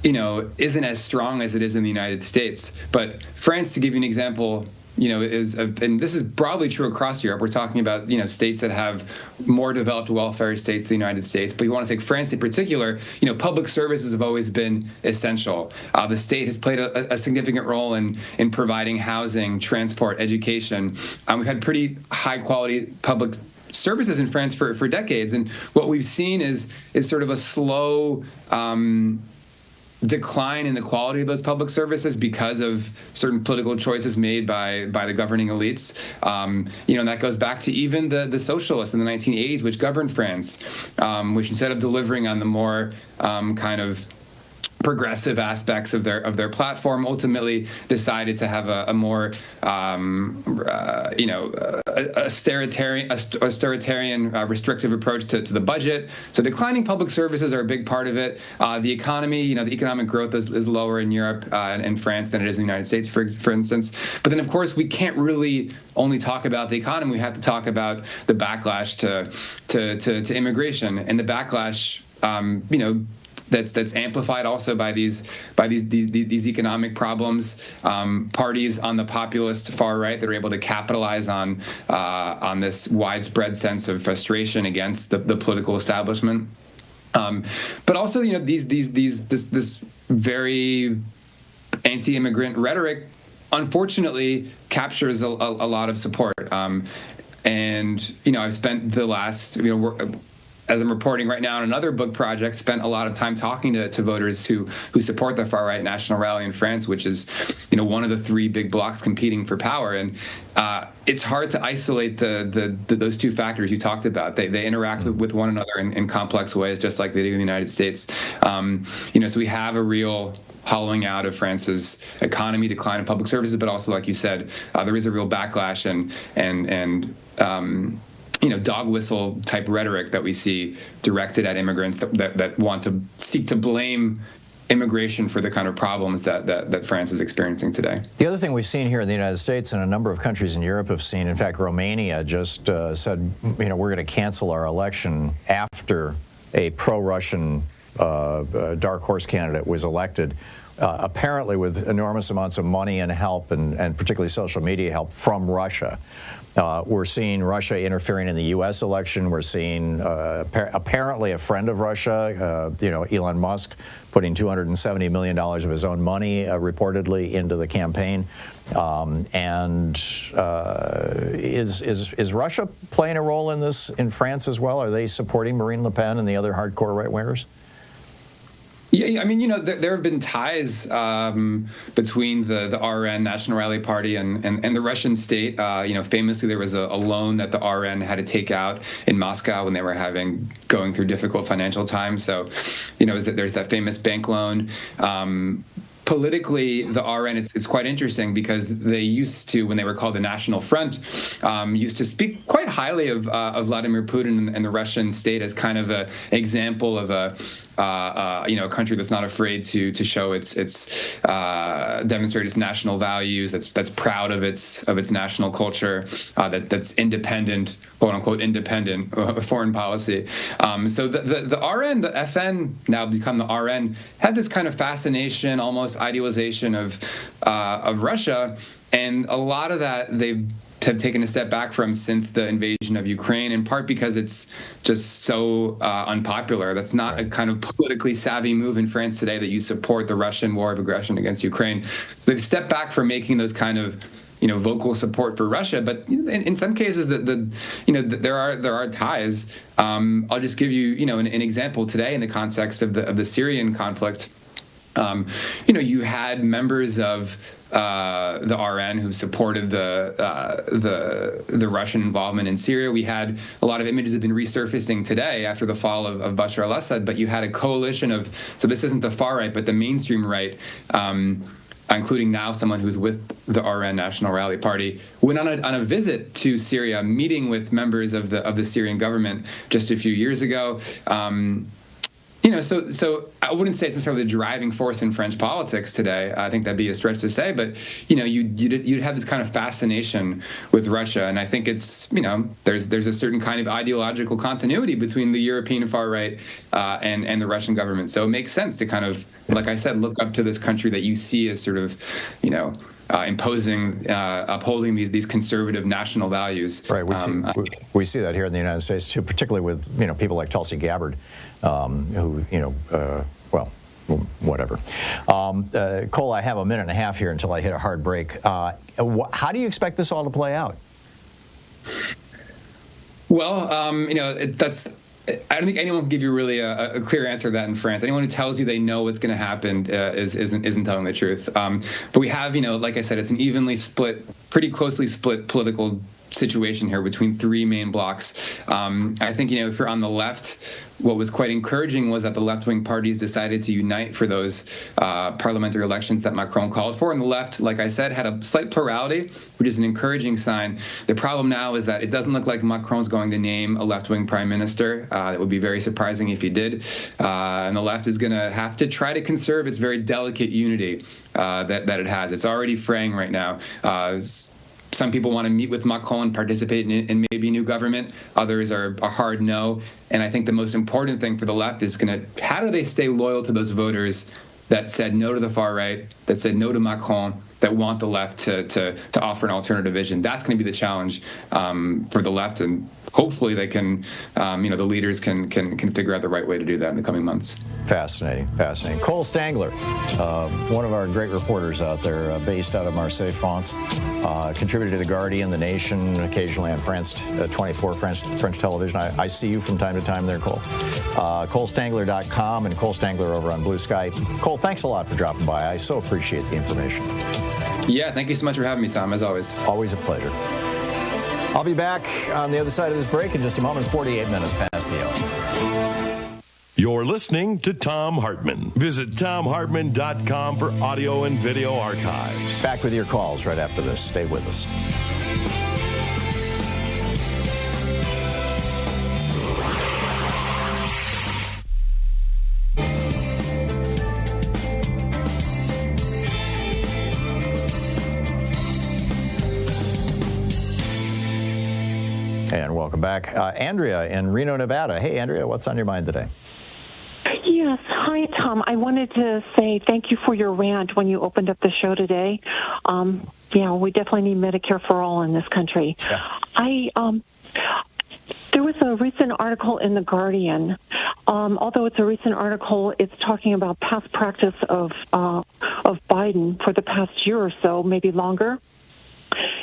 isn't as strong as it is in the United States. But France, to give you an example, and this is broadly true across Europe. We're talking about, states that have more developed welfare states than the United States. But you want to take France in particular, public services have always been essential. The state has played a significant role in providing housing, transport, education. We've had pretty high quality public services in France for decades. And what we've seen is sort of a slow decline in the quality of those public services because of certain political choices made by the governing elites. And that goes back to even the socialists in the 1980s, which governed France, which instead of delivering on the more kind of progressive aspects of their platform, ultimately decided to have a more authoritarian restrictive approach to the budget. So declining public services are a big part of it. The economy, the economic growth is lower in Europe and France than it is in the United States, for instance. But then, of course, we can't really only talk about the economy. We have to talk about the backlash to immigration, and the backlash, that's amplified also by these economic problems. Parties on the populist far right that are able to capitalize on this widespread sense of frustration against the political establishment. But also, this very anti-immigrant rhetoric, unfortunately, captures a lot of support. And I've spent the last as I'm reporting right now on another book project, spent a lot of time talking to voters who support the far right National Rally in France, which is, one of the three big blocs competing for power. And it's hard to isolate those two factors you talked about. They interact with one another in complex ways, just like they do in the United States. So we have a real hollowing out of France's economy, decline in public services, but also, like you said, there is a real backlash and dog whistle type rhetoric that we see directed at immigrants that want to seek to blame immigration for the kind of problems that France is experiencing today. The other thing we've seen here in the United States and a number of countries in Europe have seen, in fact, Romania just said, we're going to cancel our election after a pro-Russian dark horse candidate was elected, apparently with enormous amounts of money and help, and particularly social media help from Russia. We're seeing Russia interfering in the U.S. election. We're seeing apparently a friend of Russia, Elon Musk, putting $270 million of his own money reportedly into the campaign. Is Russia playing a role in this in France as well? Are they supporting Marine Le Pen and the other hardcore right-wingers? Yeah, I mean, there have been ties between the RN, National Rally Party, and the Russian state. Famously, there was a loan that the RN had to take out in Moscow when they were going through difficult financial times. So, there's that famous bank loan. Politically, the RN, it's quite interesting because they used to, when they were called the National Front, used to speak quite highly of Vladimir Putin and the Russian state as kind of an example of a country that's not afraid to show its demonstrate its national values, that's proud of its national culture, that's independent, quote unquote independent foreign policy. So the RN, the FN, now become the RN, had this kind of fascination, almost idealization of Russia, and a lot of that they've have taken a step back from since the invasion of Ukraine, in part because it's just so unpopular. That's not a kind of politically savvy move in France today, that you support the Russian war of aggression against Ukraine. So they've stepped back from making those kind of vocal support for Russia, but in some cases there are ties. I'll just give you an example today in the context of the Syrian conflict. You had members of the RN who supported the Russian involvement in Syria. We had a lot of images that have been resurfacing today after the fall of Bashar al-Assad, but you had a coalition of, so this isn't the far right, but the mainstream right, including now someone who's with the RN, National Rally Party, went on a visit to Syria, meeting with members of the Syrian government just a few years ago. So I wouldn't say it's necessarily the driving force in French politics today. I think that'd be a stretch to say, but you'd have this kind of fascination with Russia, and I think it's there's a certain kind of ideological continuity between the European far right and the Russian government. So it makes sense to kind of, like I said, look up to this country that you see as sort of upholding these conservative national values. Right. We see that here in the United States too, particularly with people like Tulsi Gabbard, who whatever. Cole, I have a minute and a half here until I hit a hard break. How do you expect this all to play out? Well, that's. I don't think anyone can give you really a clear answer to that in France. Anyone who tells you they know what's going to happen isn't telling the truth. But we have, like I said, it's an evenly split, pretty closely split political situation here between three main blocs. I think, if you're on the left, what was quite encouraging was that the left-wing parties decided to unite for those parliamentary elections that Macron called for. And the left, like I said, had a slight plurality, which is an encouraging sign. The problem now is that it doesn't look like Macron's going to name a left-wing prime minister. That would be very surprising if he did. And the left is going to have to try to conserve its very delicate unity that it has. It's already fraying right now. Some people want to meet with Macron, participate in maybe new government. Others are a hard no. And I think the most important thing for the left is how do they stay loyal to those voters that said no to the far right, that said no to Macron, that want the left to offer an alternative vision? That's going to be the challenge for the left. And hopefully they can, the leaders can figure out the right way to do that in the coming months. Fascinating, fascinating. Cole Stangler, one of our great reporters out there, based out of Marseille, France, contributed to The Guardian, The Nation, occasionally on France 24, French television. I see you from time to time there, Cole. ColeStangler.com and Cole Stangler over on Blue Sky. Cole, thanks a lot for dropping by. I so appreciate the information. Yeah, thank you so much for having me, Tom, as always. Always a pleasure. I'll be back on the other side of this break in just a moment, 48 minutes past the hour. You're listening to Thom Hartmann. Visit ThomHartmann.com for audio and video archives. Back with your calls right after this. Stay with us. And welcome back. Andrea in Reno, Nevada. Hey, Andrea, what's on your mind today? Yes. Hi, Tom. I wanted to say thank you for your rant when you opened up the show today. We definitely need Medicare for all in this country. Yeah. There was a recent article in The Guardian. Although it's a recent article, it's talking about past practice of Biden for the past year or so, maybe longer.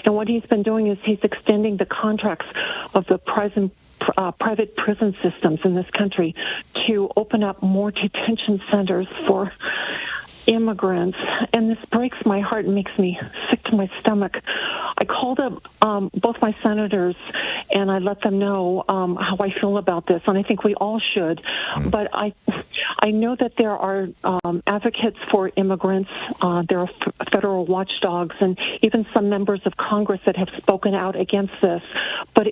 And what he's been doing is he's extending the contracts of the private prison systems in this country to open up more detention centers for immigrants. And this breaks my heart and makes me sick to my stomach. I called up both my senators and I let them know how I feel about this, and I think we all should. But I know that there are advocates for immigrants. There are federal watchdogs and even some members of Congress that have spoken out against this. But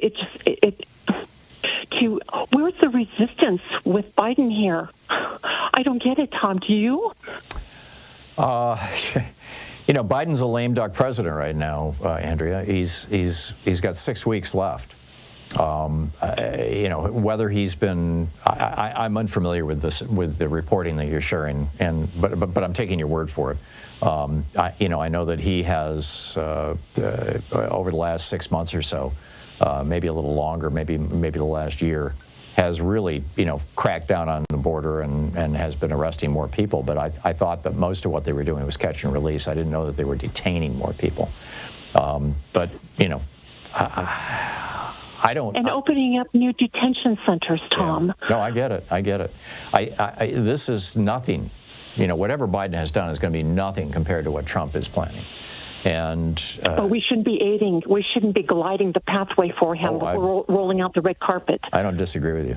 where's the resistance with Biden here? I don't get it, Tom. Do you? Biden's a lame duck president right now, Andrea. He's got 6 weeks left. Whether he's been, I'm unfamiliar with this, with the reporting that you're sharing, but I'm taking your word for it. I know that he has over the last 6 months or so, maybe a little longer, maybe the last year, has really, cracked down on the border and has been arresting more people. But I thought that most of what they were doing was catch and release. I didn't know that they were detaining more people. I don't. And opening up new detention centers, Tom. Yeah. No, I get it. This is nothing. Whatever Biden has done is going to be nothing compared to what Trump is planning. But we shouldn't be aiding. We shouldn't be gliding the pathway for him, rolling out the red carpet. I don't disagree with you.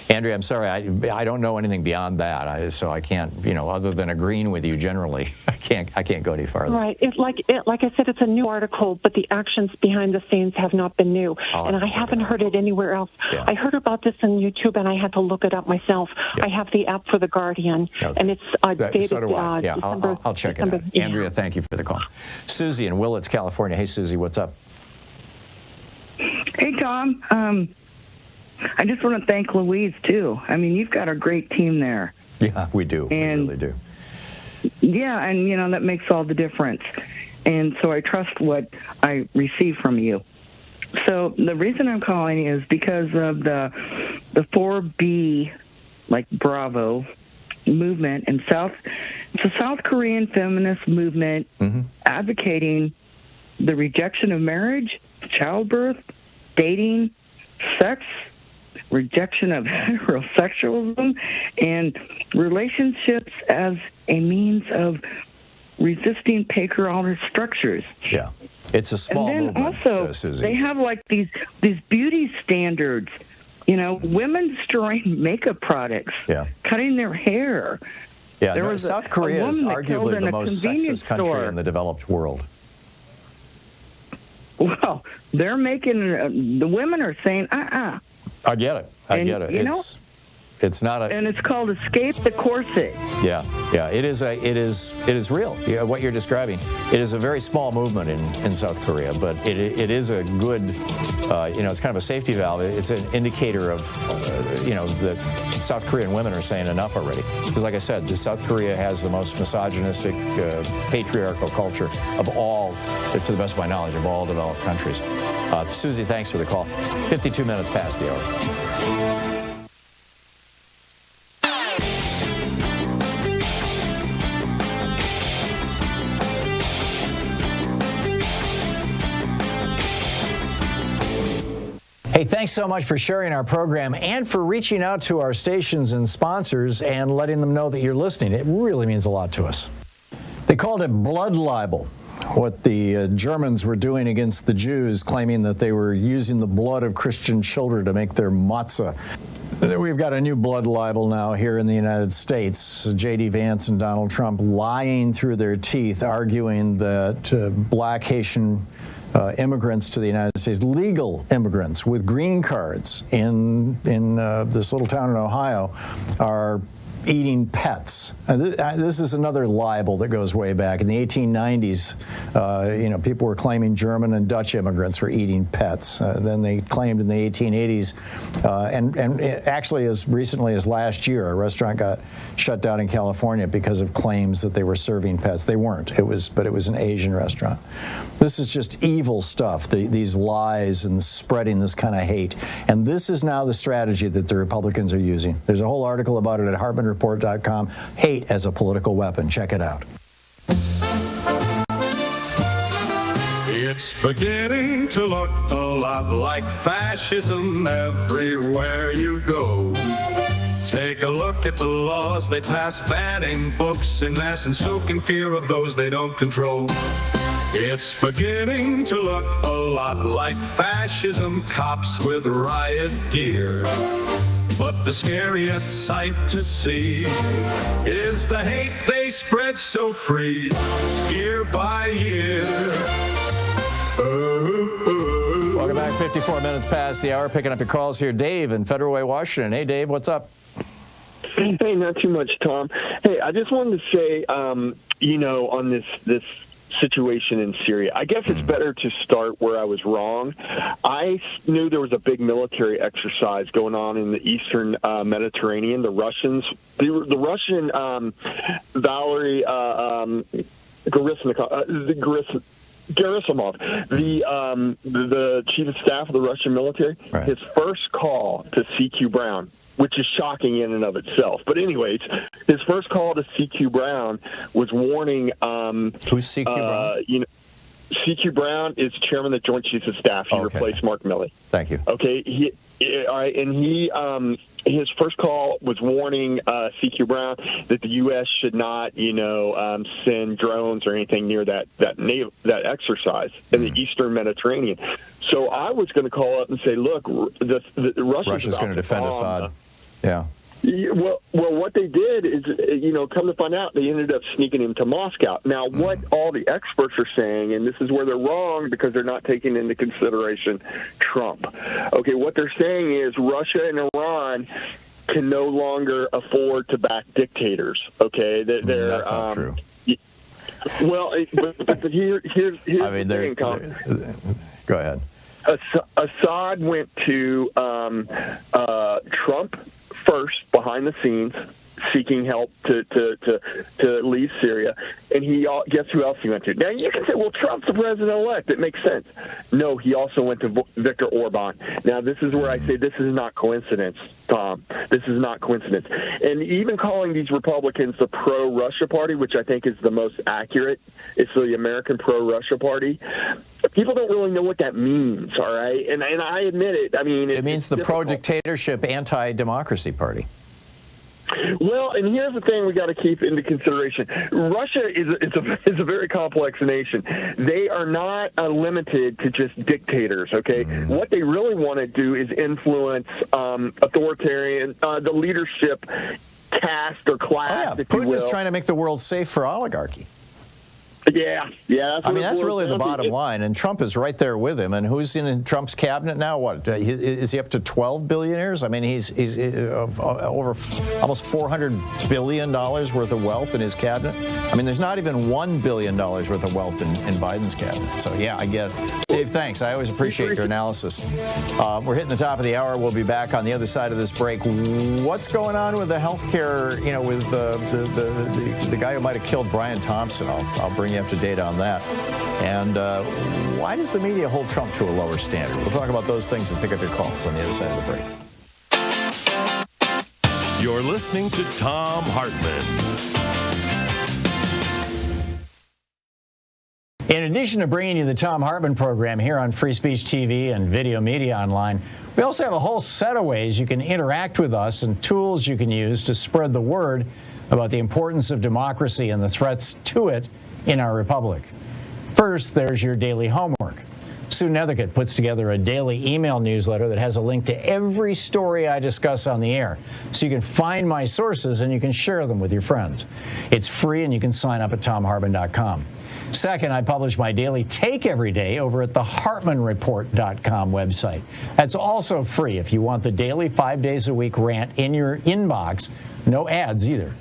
Andrea, I'm sorry. I don't know anything beyond that. So I can't, other than agreeing with you generally, I can't go any farther. Right. It's like I said, it's a new article, but the actions behind the scenes have not been new, and I haven't heard it anywhere else. Yeah. I heard about this on YouTube, and I had to look it up myself. Yeah. I have the app for The Guardian, and it's dated. So do I. Yeah, I'll check it out. Yeah. Andrea, thank you for the call. Susie in Willits, California. Hey, Susie, what's up? Hey, Tom. I just want to thank Louise, too. I mean, you've got a great team there. Yeah, we do. We really do. Yeah, and, that makes all the difference. And so I trust what I receive from you. So the reason I'm calling is because of the 4B, like Bravo, movement in it's a South Korean feminist movement advocating the rejection of marriage, childbirth, dating, sex, rejection of heterosexualism, and relationships as a means of resisting patriarchal structures. Yeah, it's a small movement. And then also, Susie, they have like these beauty standards. Women destroying makeup products, cutting their hair. Yeah, South Korea is arguably the most sexist country in the developed world. Well, they're making the women are saying, I get it. It's not a. And it's called Escape the Corset. Yeah. It is real. Yeah, what you're describing. It is a very small movement in South Korea, but it is a good. It's kind of a safety valve. It's an indicator of, that South Korean women are saying enough already. Because, like I said, South Korea has the most misogynistic, patriarchal culture of all, to the best of my knowledge, of all developed countries. Susie, thanks for the call. 52 minutes past the hour. Hey, thanks so much for sharing our program and for reaching out to our stations and sponsors and letting them know that you're listening. It really means a lot to us. They called it blood libel, what the Germans were doing against the Jews, claiming that they were using the blood of Christian children to make their matzah. We've got a new blood libel now here in the United States. J.D. Vance and Donald Trump lying through their teeth, arguing that black Haitian immigrants to the United States, legal immigrants with green cards in this little town in Ohio, are eating pets. This is another libel that goes way back. In the 1890s, people were claiming German and Dutch immigrants were eating pets. Then they claimed in the 1880s, and actually as recently as last year, a restaurant got shut down in California because of claims that they were serving pets. They weren't. But it was an Asian restaurant. This is just evil stuff, these lies and spreading this kind of hate. And this is now the strategy that the Republicans are using. There's a whole article about it at HartmannReport.com. Hate as a political weapon. Check it out. It's beginning to look a lot like fascism everywhere you go. Take a look at the laws they pass, banning books en masse and stoking fear of those they don't control. It's beginning to look a lot like fascism, cops with riot gear. But the scariest sight to see is the hate they spread so free, year by year. Welcome back, 54 minutes past the hour. Picking up your calls here. Dave in Federal Way, Washington. Hey, Dave, what's up? Hey, not too much, Tom. Hey, I just wanted to say, on this situation in Syria, I guess it's better to start where I was wrong. I knew there was a big military exercise going on in the eastern Mediterranean. The Russian Valery Gerasimov, the chief of staff of the Russian military, right. His first call to CQ Brown, which is shocking in and of itself. But anyways, his first call to CQ Brown was warning. Who's CQ Brown? CQ Brown is chairman of the Joint Chiefs of Staff. He replaced Mark Milley. Thank you. Okay. All right, and his first call was warning CQ Brown that the U.S. should not, send drones or anything near that exercise in the Eastern Mediterranean. So I was going to call up and say, look, Russia's going to defend Assad. Yeah. Well, what they did is, come to find out, they ended up sneaking him to Moscow. Now, what all the experts are saying, and this is where they're wrong because they're not taking into consideration Trump. Okay, what they're saying is Russia and Iran can no longer afford to back dictators. Okay, that's not true. Well, but here's the thing, Tom. Go ahead. Assad went to Trump first, behind the scenes, seeking help to leave Syria, and guess who else he went to? Now you can say, well, Trump's the president-elect. It makes sense. No, he also went to Viktor Orban. Now this is where I say this is not coincidence, Tom. This is not coincidence. And even calling these Republicans the pro-Russia party, which I think is the most accurate, it's the American pro-Russia party. People don't really know what that means, all right? And I admit it. I mean, it means the pro-dictatorship, anti-democracy party. Well, and here's the thing we got to keep into consideration. Russia is a very complex nation. They are not limited to just dictators, okay? What they really want to do is influence authoritarian, the leadership caste or class, if you will. Putin is trying to make the world safe for oligarchy. Yeah. That's really the bottom line, and Trump is right there with him. And who's in Trump's cabinet now? What is he up to? 12 billionaires? I mean, he's over almost $400 billion worth of wealth in his cabinet. I mean, there's not even $1 billion worth of wealth in Biden's cabinet. So yeah, I get it. Dave, thanks. I always appreciate your analysis. We're hitting the top of the hour. We'll be back on the other side of this break. What's going on with the health care? With the guy who might have killed Brian Thompson? I'll bring bring you up to date on that. And why does the media hold Trump to a lower standard? We'll talk about those things and pick up your calls on the other side of the break. You're listening to Thom Hartmann. In addition to bringing you the Thom Hartmann Program here on Free Speech TV and Video Media Online, we also have a whole set of ways you can interact with us and tools you can use to spread the word about the importance of democracy and the threats to it in our republic. First, there's your daily homework. Sue Nethercutt puts together a daily email newsletter that has a link to every story I discuss on the air, so you can find my sources and you can share them with your friends. It's free and you can sign up at ThomHartmann.com. Second, I publish my daily take every day over at the HartmannReport.com website. That's also free if you want the daily 5 days a week rant in your inbox. No ads either.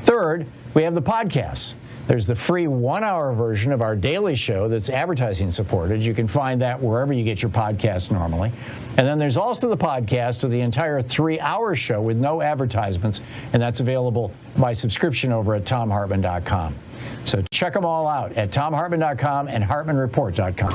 Third, we have the podcasts. There's the free 1-hour version of our daily show that's advertising supported. You can find that wherever you get your podcasts normally. And then there's also the podcast of the entire 3-hour show with no advertisements, and that's available by subscription over at ThomHartmann.com. So check them all out at ThomHartmann.com and HartmannReport.com.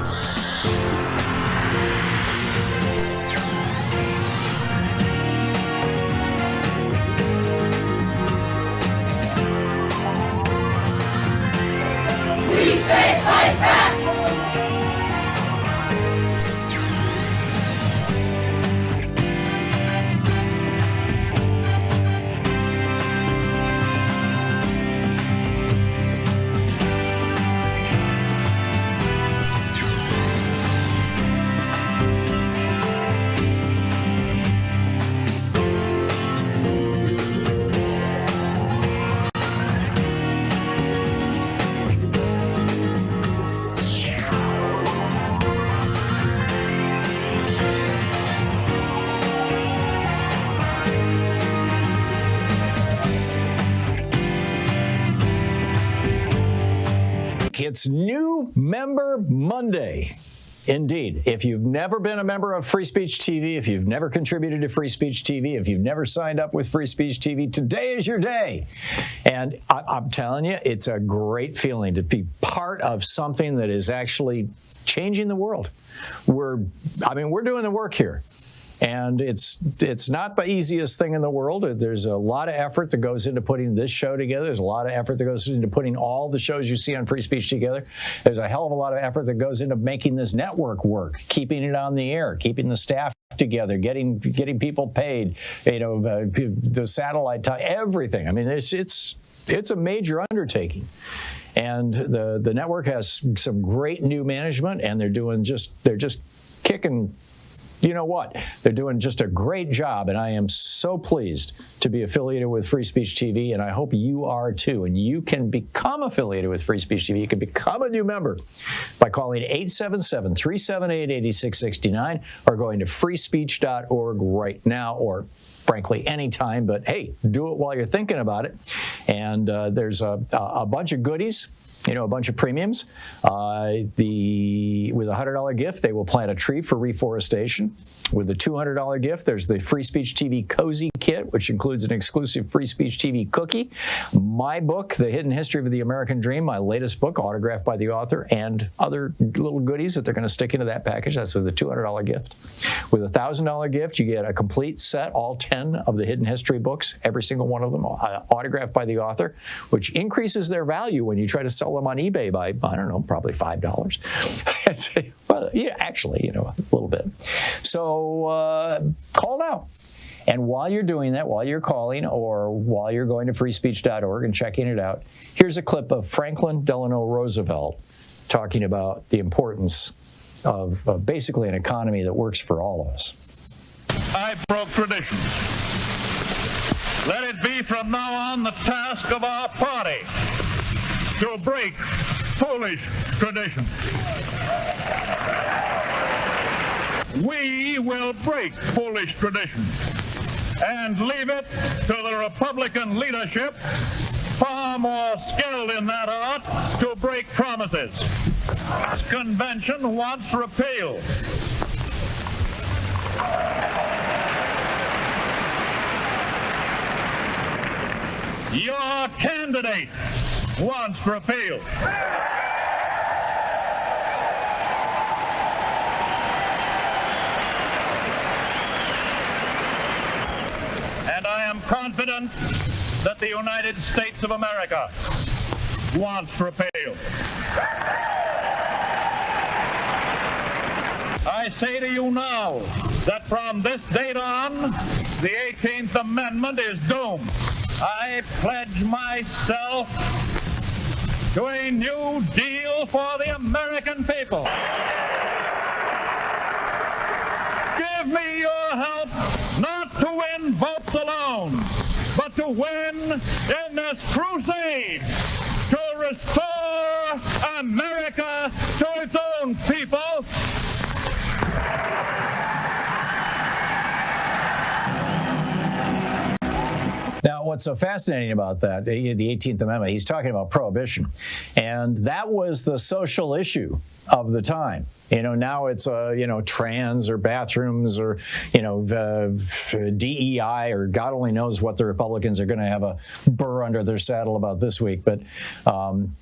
It's New Member Monday. Indeed. If you've never been a member of Free Speech TV, if you've never contributed to Free Speech TV, if you've never signed up with Free Speech TV, today is your day. And I'm telling you, it's a great feeling to be part of something that is actually changing the world. We're doing the work here. And it's not the easiest thing in the world. There's a lot of effort that goes into putting this show together. There's a lot of effort that goes into putting all the shows you see on Free Speech together. There's a hell of a lot of effort that goes into making this network work, keeping it on the air, keeping the staff together, getting people paid, the satellite time, everything. I mean, it's a major undertaking. And the network has some great new management, and they're just kicking. You know what? They're doing just a great job, and I am so pleased to be affiliated with Free Speech TV, and I hope you are too. And you can become affiliated with Free Speech TV. You can become a new member by calling 877-378-8669 or going to freespeech.org right now, or frankly anytime. But hey, do it while you're thinking about it. And there's a bunch of goodies. A bunch of premiums. With a $100 gift, they will plant a tree for reforestation. With a $200 gift, there's the Free Speech TV Cozy Kit, which includes an exclusive Free Speech TV cookie, my book, The Hidden History of the American Dream, my latest book, autographed by the author, and other little goodies that they're going to stick into that package. That's with a $200 gift. With a $1,000 gift, you get a complete set, all 10 of the Hidden History books, every single one of them autographed by the author, which increases their value when you try to sell them on eBay by, I don't know, probably $5. Well, yeah, actually, a little bit. So call now. And while you're doing that, while you're calling or while you're going to freespeech.org and checking it out, here's a clip of Franklin Delano Roosevelt talking about the importance of basically an economy that works for all of us. I broke tradition. Let it be from now on the task of our party to break foolish tradition. We will break foolish tradition and leave it to the Republican leadership, far more skilled in that art, to break promises. This convention wants repeal. Your candidate wants repeal. And I am confident that the United States of America wants repeal. I say to you now that from this date on, the 18th Amendment is doomed. I pledge myself to a new deal for the American people. Give me your help not to win votes alone, but to win in this crusade to restore America to its own people. Now, what's so fascinating about that, the 18th Amendment, he's talking about prohibition. And that was the social issue of the time. You know, now it's, trans or bathrooms or, DEI or God only knows what the Republicans are going to have a burr under their saddle about this week. But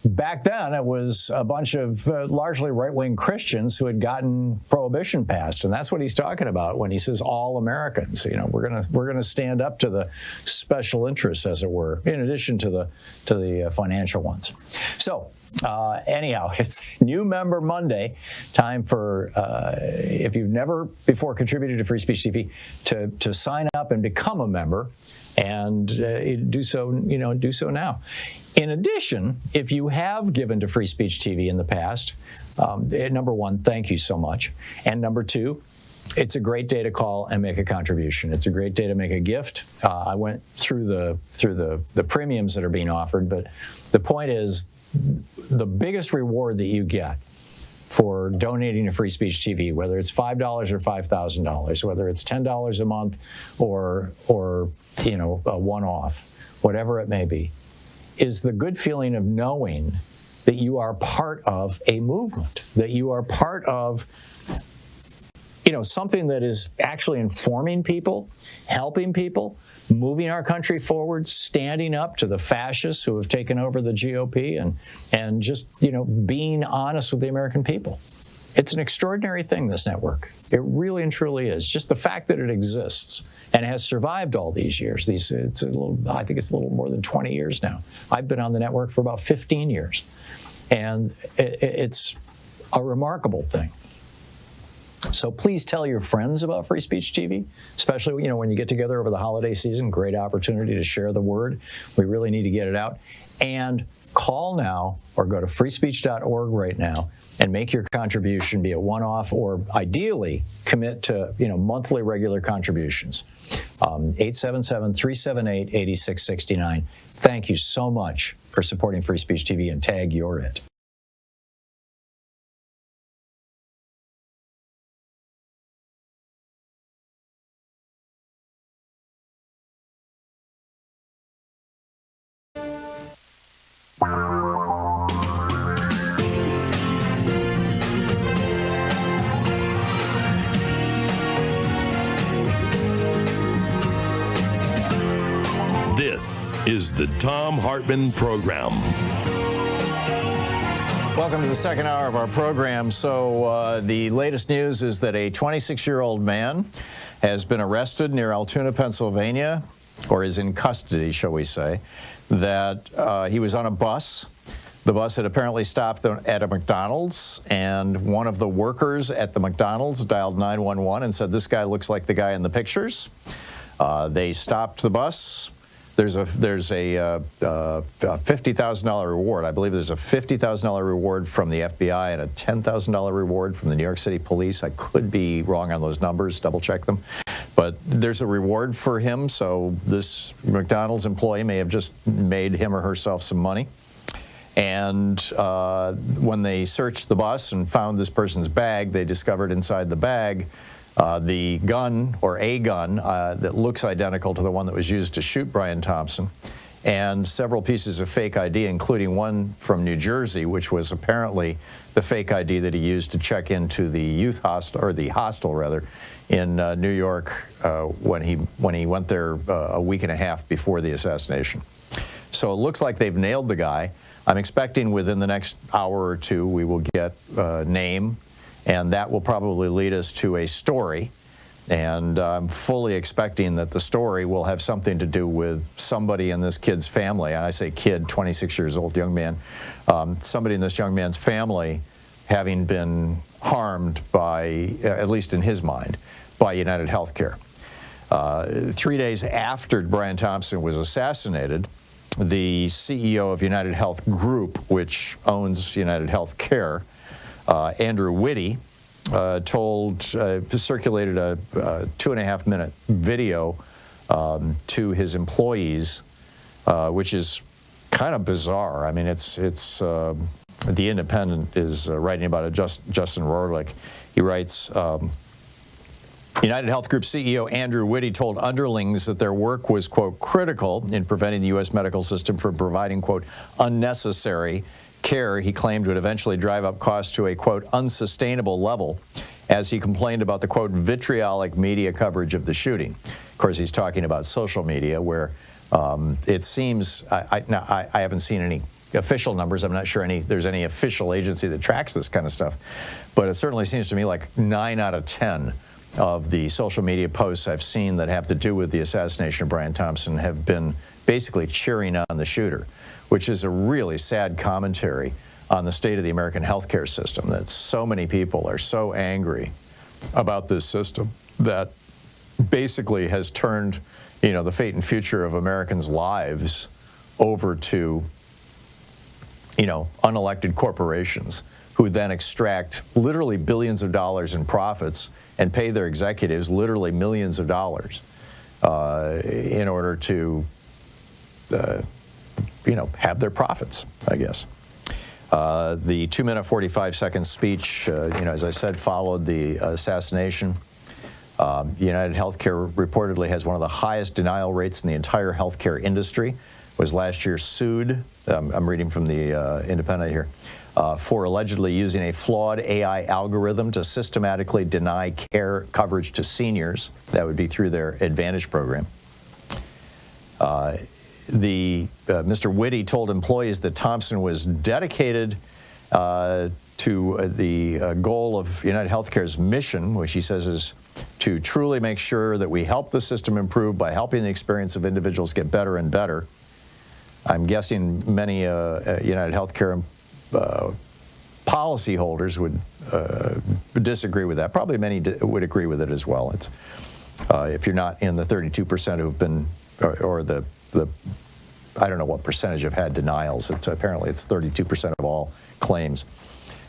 back then, it was a bunch of largely right-wing Christians who had gotten prohibition passed. And that's what he's talking about when he says all Americans. You know, we're going to stand up to the special interests, as it were, in addition to the financial ones. So anyhow, it's New Member Monday. Time for, if you've never before contributed to Free Speech TV, to sign up and become a member, and do so now. In addition, if you have given to Free Speech TV in the past, number one, thank you so much, and number two, it's a great day to call and make a contribution. It's a great day to make a gift. I went through the premiums that are being offered, but the point is, the biggest reward that you get for donating to Free Speech TV, whether it's $5 or $5,000, whether it's $10 a month or a one-off, whatever it may be, is the good feeling of knowing that you are part of a movement, that you are part of something that is actually informing people, helping people, moving our country forward, standing up to the fascists who have taken over the GOP, and just, being honest with the American people. It's an extraordinary thing, this network. It really and truly is. Just the fact that it exists and has survived all these years. I think it's a little more than 20 years now. I've been on the network for about 15 years. And it's a remarkable thing. So please tell your friends about Free Speech TV, especially when you get together over the holiday season. Great opportunity to share the word. We really need to get it out. And call now or go to freespeech.org right now and make your contribution, be a one-off, or ideally commit to monthly regular contributions. 877-378-8669. Thank you so much for supporting Free Speech TV, and tag you're it. This is the Thom Hartmann Program. Welcome to the second hour of our program. So the latest news is that a 26-year-old man has been arrested near Altoona, Pennsylvania, or is in custody, shall we say, that he was on a bus. The bus had apparently stopped at a McDonald's, and one of the workers at the McDonald's dialed 911 and said, "This guy looks like the guy in the pictures." They stopped the bus. There's a $50,000 reward. I believe there's a $50,000 reward from the FBI and a $10,000 reward from the New York City Police. I could be wrong on those numbers. Double check them. But there's a reward for him, so this McDonald's employee may have just made him or herself some money. And when they searched the bus and found this person's bag, they discovered inside the bag the gun, or a gun, that looks identical to the one that was used to shoot Brian Thompson, and several pieces of fake ID, including one from New Jersey, which was apparently the fake ID that he used to check into the youth hostel, or the hostel rather, in New York when he went there a week and a half before the assassination. So it looks like they've nailed the guy. I'm expecting within the next hour or two we will get a name, and that will probably lead us to a story And I'm fully expecting that the story will have something to do with somebody in this kid's family. And I say kid, 26 years old, young man. Somebody in this young man's family having been harmed by, at least in his mind, by United Healthcare. 3 days after Brian Thompson was assassinated, the CEO of United Health Group, which owns United Healthcare, Andrew Whitty, circulated a 2.5-minute video to his employees, which is kind of bizarre. I mean, it's The Independent is writing about it. Justin Rorlick, he writes, United Health Group CEO Andrew Whitty told underlings that their work was, quote, critical in preventing the U.S. medical system from providing, quote, unnecessary care he claimed would eventually drive up costs to a, quote, unsustainable level, as he complained about the, quote, vitriolic media coverage of the shooting. Of course, he's talking about social media, where it seems, I haven't seen any official numbers. I'm not sure there's any official agency that tracks this kind of stuff, but it certainly seems to me like 9 out of 10 of the social media posts I've seen that have to do with the assassination of Brian Thompson have been basically cheering on the shooter, which is a really sad commentary on the state of the American healthcare system, that so many people are so angry about this system that basically has turned, the fate and future of Americans' lives over to, unelected corporations who then extract literally billions of dollars in profits and pay their executives literally millions of dollars in order to, have their profits, I guess. The 2-minute, 45-second speech, as I said, followed the assassination. United Healthcare reportedly has one of the highest denial rates in the entire healthcare industry. Was last year sued, I'm reading from the Independent here, for allegedly using a flawed AI algorithm to systematically deny care coverage to seniors. That would be through their Advantage program. Mr. Whitty told employees that Thompson was dedicated to the goal of United Healthcare's mission, which he says is to truly make sure that we help the system improve by helping the experience of individuals get better and better. I'm guessing many United Healthcare policyholders would disagree with that. Probably many would agree with it as well. It's if you're not in the 32% who've been, or the I don't know what percentage have had denials. Apparently it's 32% of all claims.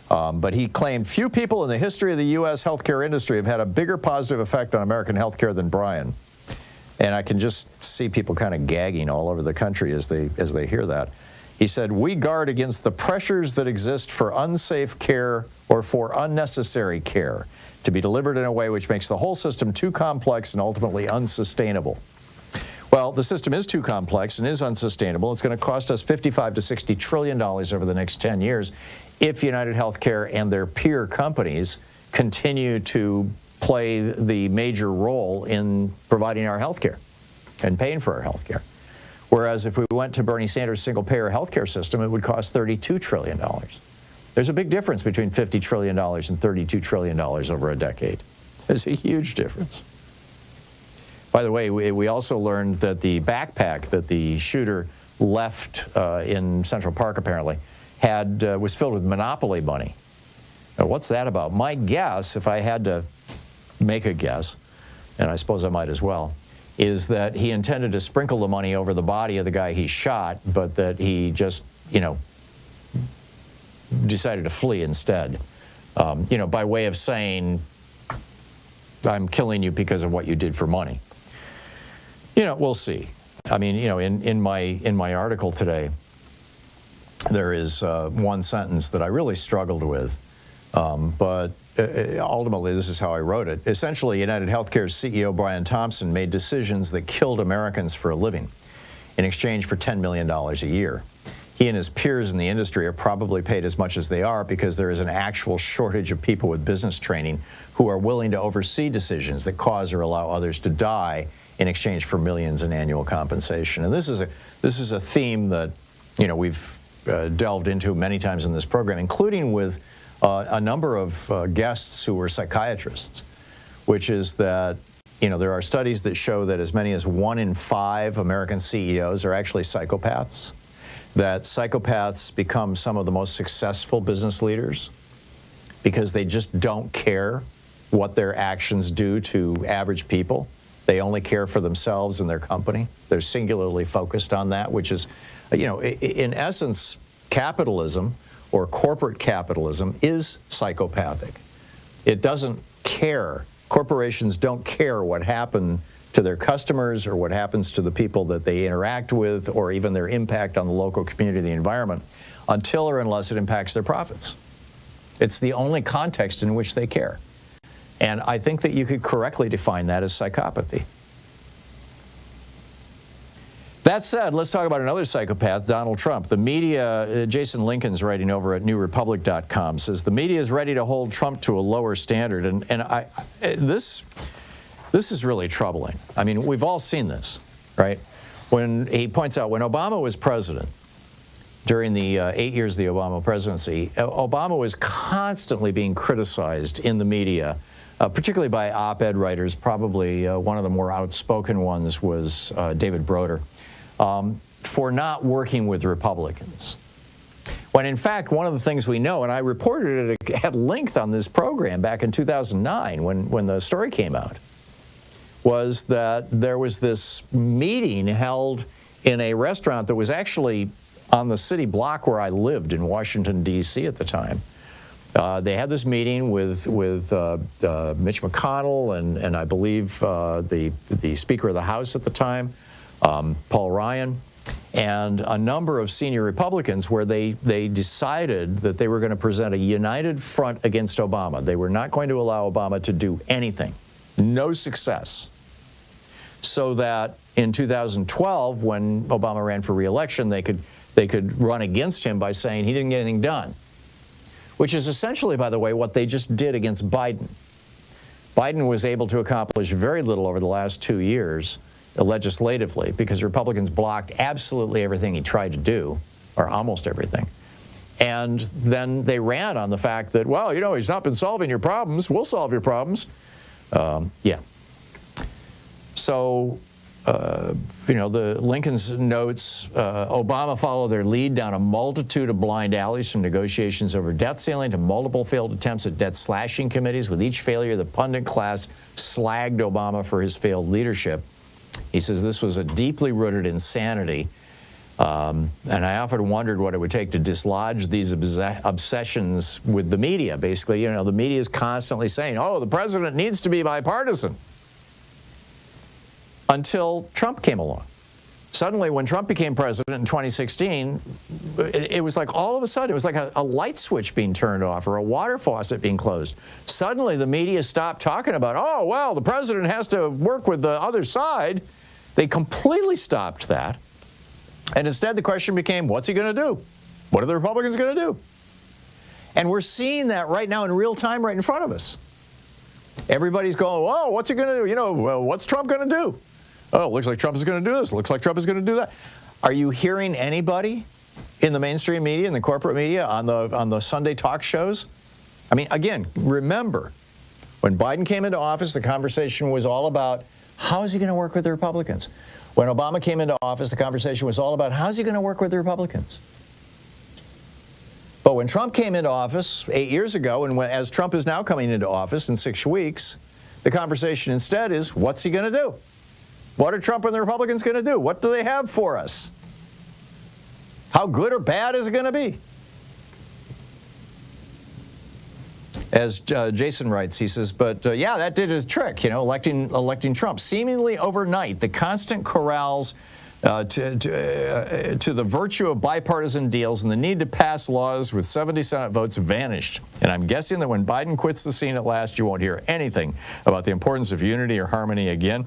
But he claimed few people in the history of the U.S. healthcare industry have had a bigger positive effect on American healthcare than Brian. And I can just see people kind of gagging all over the country as they hear that. He said, "We guard against the pressures that exist for unsafe care or for unnecessary care to be delivered in a way which makes the whole system too complex and ultimately unsustainable." Well, the system is too complex and is unsustainable. It's going to cost us $55 to $60 trillion over the next 10 years if United Healthcare and their peer companies continue to play the major role in providing our health care and paying for our health care. Whereas if we went to Bernie Sanders' single-payer health care system, it would cost $32 trillion. There's a big difference between $50 trillion and $32 trillion over a decade. There's a huge difference. By the way, we also learned that the backpack that the shooter left in Central Park apparently was filled with Monopoly money. Now, what's that about? My guess, if I had to make a guess, and I suppose I might as well, is that he intended to sprinkle the money over the body of the guy he shot, but that he just, decided to flee instead, by way of saying, I'm killing you because of what you did for money. We'll see. I mean, in my article today, there is one sentence that I really struggled with, but ultimately this is how I wrote it. Essentially, United Healthcare's CEO Brian Thompson made decisions that killed Americans for a living in exchange for $10 million a year. He and his peers in the industry are probably paid as much as they are because there is an actual shortage of people with business training who are willing to oversee decisions that cause or allow others to die in exchange for millions in annual compensation. And this is a theme that we've delved into many times in this program, including with a number of guests who were psychiatrists, which is that there are studies that show that as many as 1 in 5 American CEOs are actually psychopaths, that psychopaths become some of the most successful business leaders because they just don't care what their actions do to average people. They only care for themselves and their company. They're singularly focused on that, which is, in essence, capitalism or corporate capitalism is psychopathic. It doesn't care. Corporations don't care what happened to their customers or what happens to the people that they interact with or even their impact on the local community, the environment, until or unless it impacts their profits. It's the only context in which they care. And I think that you could correctly define that as psychopathy. That said, let's talk about another psychopath, Donald Trump. The media, Jason Lincoln's writing over at newrepublic.com, says the media is ready to hold Trump to a lower standard. And this is really troubling. I mean, we've all seen this, right? When he points out when Obama was president, during the 8 years of the Obama presidency, Obama was constantly being criticized in the media, particularly by op-ed writers. Probably one of the more outspoken ones was David Broder, for not working with Republicans. When in fact, one of the things we know, and I reported it at length on this program back in 2009 when the story came out, was that there was this meeting held in a restaurant that was actually on the city block where I lived in Washington, D.C. at the time. They had this meeting with Mitch McConnell and I believe the Speaker of the House at the time, Paul Ryan, and a number of senior Republicans where they decided that they were going to present a united front against Obama. They were not going to allow Obama to do anything. No success. So that in 2012, when Obama ran for re-election, they could run against him by saying he didn't get anything done, which is essentially, by the way, what they just did against Biden. Biden was able to accomplish very little over the last 2 years legislatively because Republicans blocked absolutely everything he tried to do, or almost everything. And then they ran on the fact that, well, he's not been solving your problems. We'll solve your problems. Yeah. So, the Lincoln's notes, Obama followed their lead down a multitude of blind alleys, from negotiations over debt ceiling to multiple failed attempts at debt slashing committees. With each failure, the pundit class slagged Obama for his failed leadership. He says this was a deeply rooted insanity. And I often wondered what it would take to dislodge these obsessions with the media. Basically, the media is constantly saying, oh, the president needs to be bipartisan. Until Trump came along. Suddenly, when Trump became president in 2016, it was like all of a sudden, it was like a light switch being turned off or a water faucet being closed. Suddenly, the media stopped talking about, oh, well, the president has to work with the other side. They completely stopped that. And instead, the question became, what's he going to do? What are the Republicans going to do? And we're seeing that right now in real time right in front of us. Everybody's going, whoa, what's he going to do? Well, what's Trump going to do? Oh, it looks like Trump is going to do this. Looks like Trump is going to do that. Are you hearing anybody in the mainstream media, in the corporate media, on the Sunday talk shows? I mean, again, remember, when Biden came into office, the conversation was all about how is he going to work with the Republicans? When Obama came into office, the conversation was all about how is he going to work with the Republicans? But when Trump came into office 8 years ago, and as Trump is now coming into office in 6 weeks, the conversation instead is, what's he going to do? What are Trump and the Republicans going to do? What do they have for us? How good or bad is it going to be? As Jason writes, he says, but yeah, that did a trick, electing Trump. Seemingly overnight, the constant corrals to the virtue of bipartisan deals and the need to pass laws with 70 Senate votes vanished. And I'm guessing that when Biden quits the scene at last, you won't hear anything about the importance of unity or harmony again.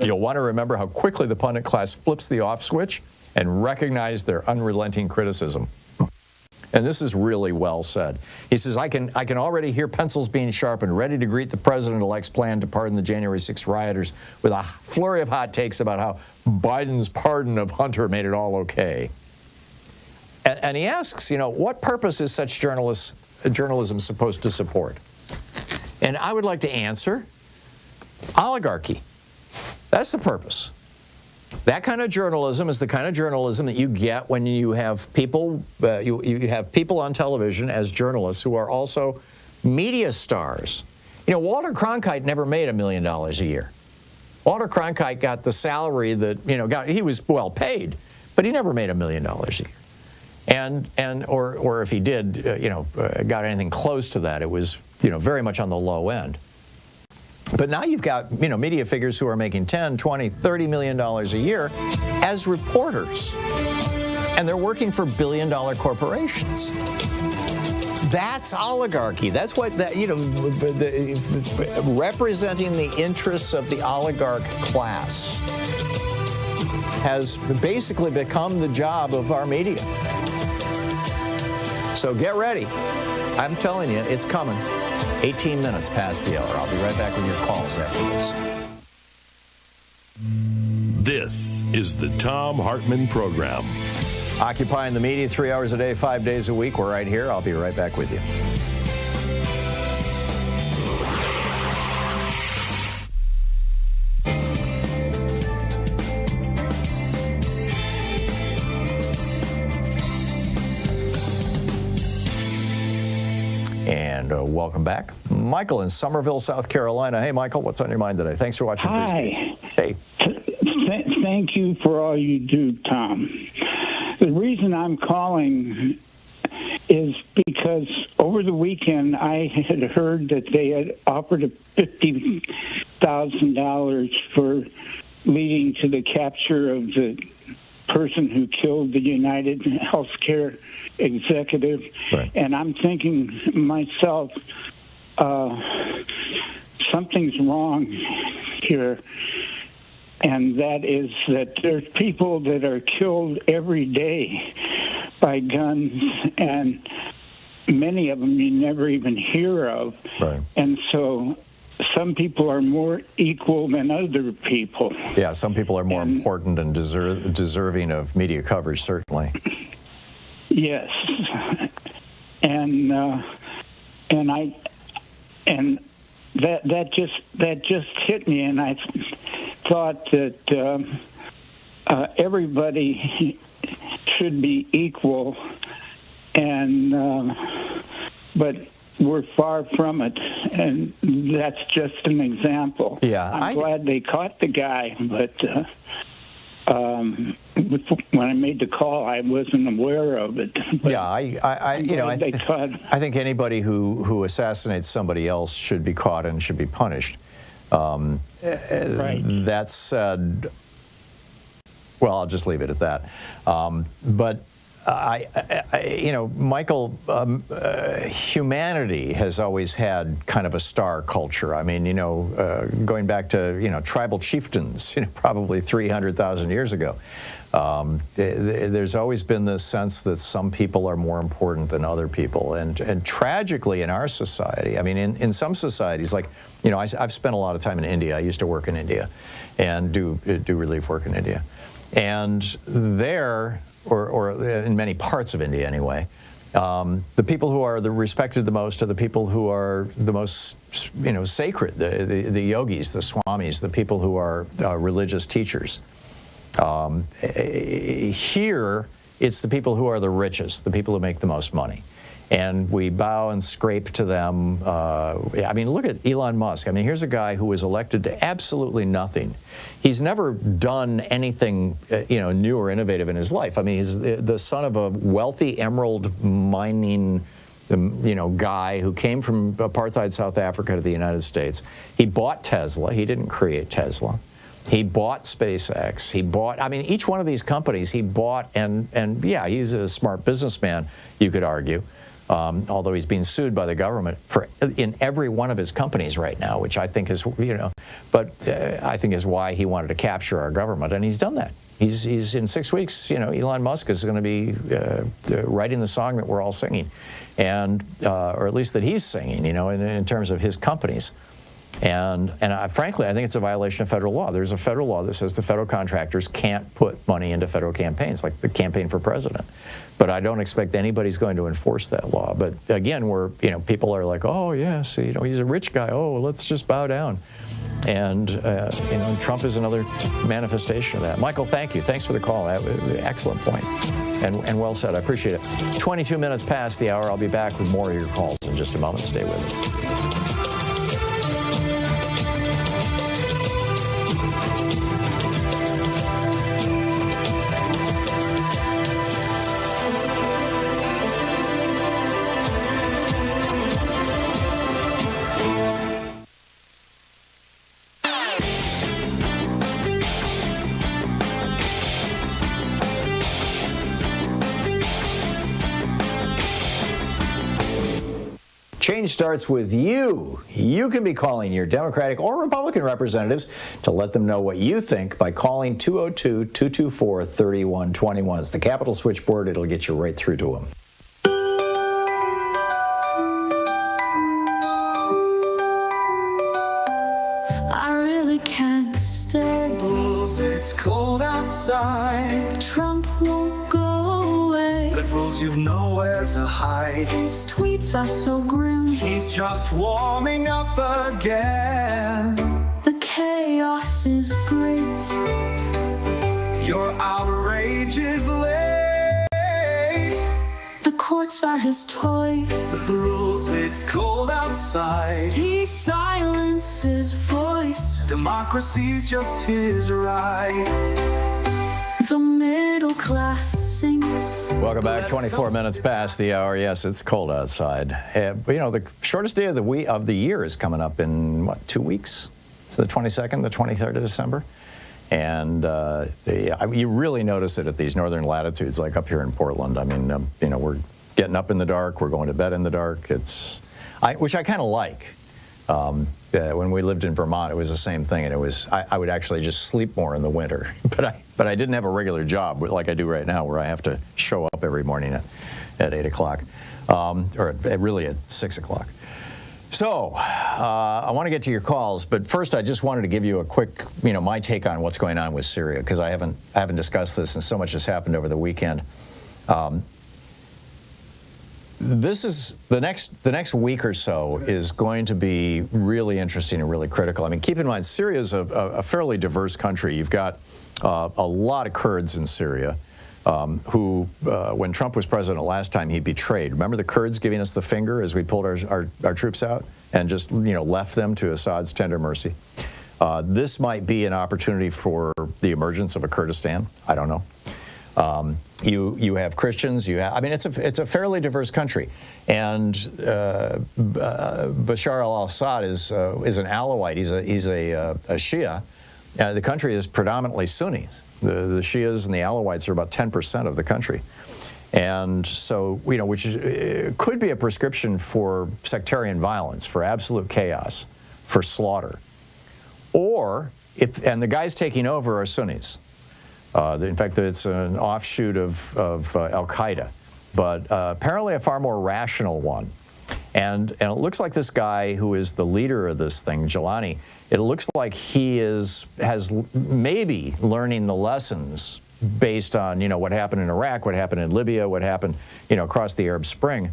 You'll want to remember how quickly the pundit class flips the off switch and recognize their unrelenting criticism. And this is really well said. He says, I can already hear pencils being sharpened, ready to greet the president-elect's plan to pardon the January 6th rioters with a flurry of hot takes about how Biden's pardon of Hunter made it all okay. And he asks, what purpose is such journalism supposed to support? And I would like to answer, oligarchy. That's the purpose. That kind of journalism is the kind of journalism that you get when you have people, you have people on television as journalists who are also media stars. You know, Walter Cronkite never made $1 million a year. Walter Cronkite got the salary that, you know, he was well paid, but he never made $1 million a year. Or if he did, got anything close to that, it was, very much on the low end. But now you've got, media figures who are making $10, $20, $30 million a year as reporters. And they're working for billion-dollar corporations. That's oligarchy. That's what, representing the interests of the oligarch class has basically become the job of our media. So get ready. I'm telling you, it's coming. 18 minutes past the hour. I'll be right back with your calls after this. This is the Thom Hartmann Program. Occupying the media 3 hours a day, 5 days a week. We're right here. I'll be right back with you. And welcome back. Michael in Somerville, South Carolina. Hey, Michael, what's on your mind today? Thanks for watching Free Speech. Hey. Thank you for all you do, Tom. The reason I'm calling is because over the weekend I had heard that they had offered $50,000 for leading to the capture of the person who killed the United Healthcare executive. Right. And I'm thinking myself, something's wrong here. And that is that there's people that are killed every day by guns, and many of them you never even hear of. Right. And so some people are more equal than other people. Yeah, some people are more important and deserving of media coverage, certainly. Yes. That just hit me, and I thought that everybody should be equal, but we're far from it, and that's just an example. Yeah, I'm glad they caught the guy, but when I made the call, I wasn't aware of it. Yeah, I think anybody who assassinates somebody else should be caught and should be punished. Right. That said, well, I'll just leave it at that. But Michael, humanity has always had kind of a star culture. I mean, going back to, tribal chieftains, probably 300,000 years ago. There's always been this sense that some people are more important than other people. And tragically in our society, I mean, in some societies, like, I've spent a lot of time in India. I used to work in India and do relief work in India. And there, or in many parts of India anyway, the people who are respected the most are the people who are the most, sacred, the yogis, the swamis, the people who are religious teachers. Here, it's the people who are the richest, the people who make the most money. And we bow and scrape to them. I mean, look at Elon Musk. I mean, here's a guy who was elected to absolutely nothing. He's never done anything, new or innovative in his life. I mean, he's the son of a wealthy emerald mining, guy who came from apartheid South Africa to the United States. He bought Tesla. He didn't create Tesla. He bought SpaceX. He bought, I mean, each one of these companies he bought, and yeah, he's a smart businessman, you could argue. Although he's being sued by the government in every one of his companies right now, which I think is, I think is why he wanted to capture our government, and he's done that. He's in 6 weeks, Elon Musk is going to be writing the song that we're all singing, and or at least that he's singing, in terms of his companies. And frankly, I think it's a violation of federal law. There's a federal law that says the federal contractors can't put money into federal campaigns, like the campaign for president. But I don't expect anybody's going to enforce that law. But again, people are like, oh, yes, he's a rich guy. Oh, let's just bow down. And Trump is another manifestation of that. Michael, thank you. Thanks for the call. Excellent point. And well said. I appreciate it. 22 minutes past the hour. I'll be back with more of your calls in just a moment. Stay with us. Change starts with you. You can be calling your Democratic or Republican representatives to let them know what you think by calling 202-224-3121. It's the Capitol switchboard. It'll get you right through to them. I really can't stay. It's cold outside. Trump won't go away. Liberals, you've nowhere to hide. His tweets are so grim. He's just warming up again. The chaos is great. Your outrage is late. The courts are his toys. Liberals, it's cold outside. He silences voice. Democracy's just his right. The middle class sings. Welcome back. 24 minutes past the hour. Yes, it's cold outside. The shortest day of the year is coming up in, 2 weeks? It's the 22nd, the 23rd of December. And you really notice it at these northern latitudes, like up here in Portland. I mean, we're getting up in the dark. We're going to bed in the dark. Which I kind of like. When we lived in Vermont, it was the same thing, and I would actually just sleep more in the winter. But I didn't have a regular job like I do right now, where I have to show up every morning at 8 o'clock, or really at 6 o'clock. So I want to get to your calls, but first I just wanted to give you a quick, my take on what's going on with Syria, because I haven't discussed this, and so much has happened over the weekend. This is the next week or so is going to be really interesting and really critical. I mean, keep in mind, Syria is a fairly diverse country. You've got a lot of Kurds in Syria who, when Trump was president last time, he betrayed. Remember the Kurds giving us the finger as we pulled our troops out and just left them to Assad's tender mercy. This might be an opportunity for the emergence of a Kurdistan. I don't know. You have Christians. It's a fairly diverse country, and Bashar al-Assad is an Alawite. He's a Shia. The country is predominantly Sunnis. The Shias and the Alawites are about 10% of the country, and so which could be a prescription for sectarian violence, for absolute chaos, for slaughter, and the guys taking over are Sunnis. In fact, it's an offshoot of Al-Qaeda, but apparently a far more rational one. And it looks like this guy who is the leader of this thing, Jalani, it looks like he has maybe learning the lessons based on, what happened in Iraq, what happened in Libya, what happened, across the Arab Spring,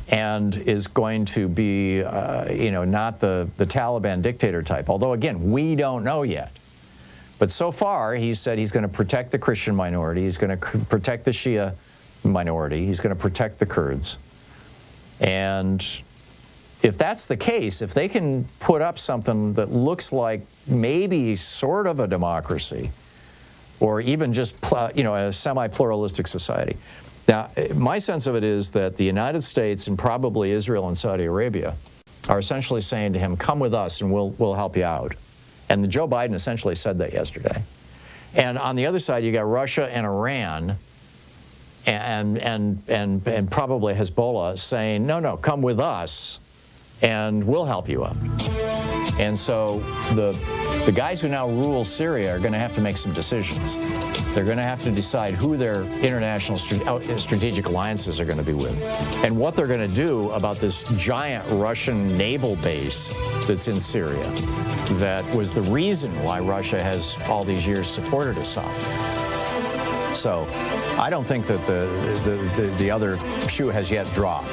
and is going to be, not the Taliban dictator type. Although, again, we don't know yet. But so far, he said he's going to protect the Christian minority. He's going to protect the Shia minority. He's going to protect the Kurds. And if that's the case, if they can put up something that looks like maybe sort of a democracy, or even just a semi-pluralistic society. Now, my sense of it is that the United States and probably Israel and Saudi Arabia are essentially saying to him, come with us and we'll help you out. And Joe Biden essentially said that yesterday. And on the other side, you got Russia and Iran and probably Hezbollah saying, no, come with us and we'll help you out. And so the guys who now rule Syria are going to have to make some decisions. They're going to have to decide who their international strategic alliances are going to be with and what they're going to do about this giant Russian naval base that's in Syria that was the reason why Russia has all these years supported Assad. So I don't think that the other shoe has yet dropped.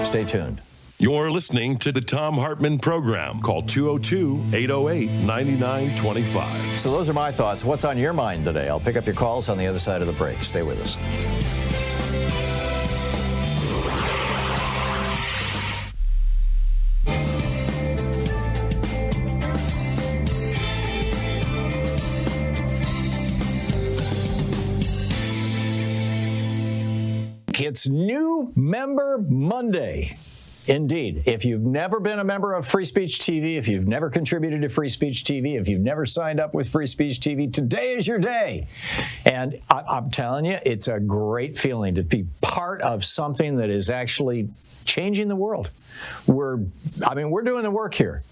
Stay tuned. You're listening to the Thom Hartmann Program. Call 202-808-9925. So those are my thoughts. What's on your mind today? I'll pick up your calls on the other side of the break. Stay with us. It's New Member Monday. Indeed. If you've never been a member of Free Speech TV, if you've never contributed to Free Speech TV, if you've never signed up with Free Speech TV, today is your day. And I'm telling you, it's a great feeling to be part of something that is actually changing the world. We're doing the work here.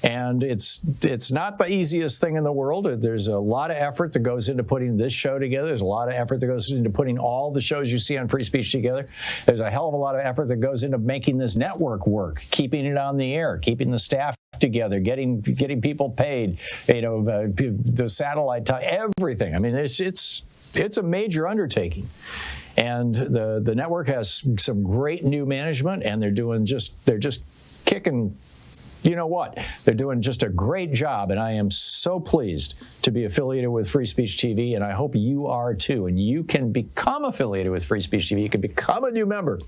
And it's not the easiest thing in the world. There's a lot of effort that goes into putting this show together. There's a lot of effort that goes into putting all the shows you see on Free Speech together. There's a hell of a lot of effort that goes into making this network work, keeping it on the air, keeping the staff together, getting people paid, the satellite time, everything. I mean, it's a major undertaking. And the network has some great new management, and they're just kicking. You know what? They're doing just a great job, and I am so pleased to be affiliated with Free Speech TV, and I hope you are too. And you can become affiliated with Free Speech TV. You can become a new member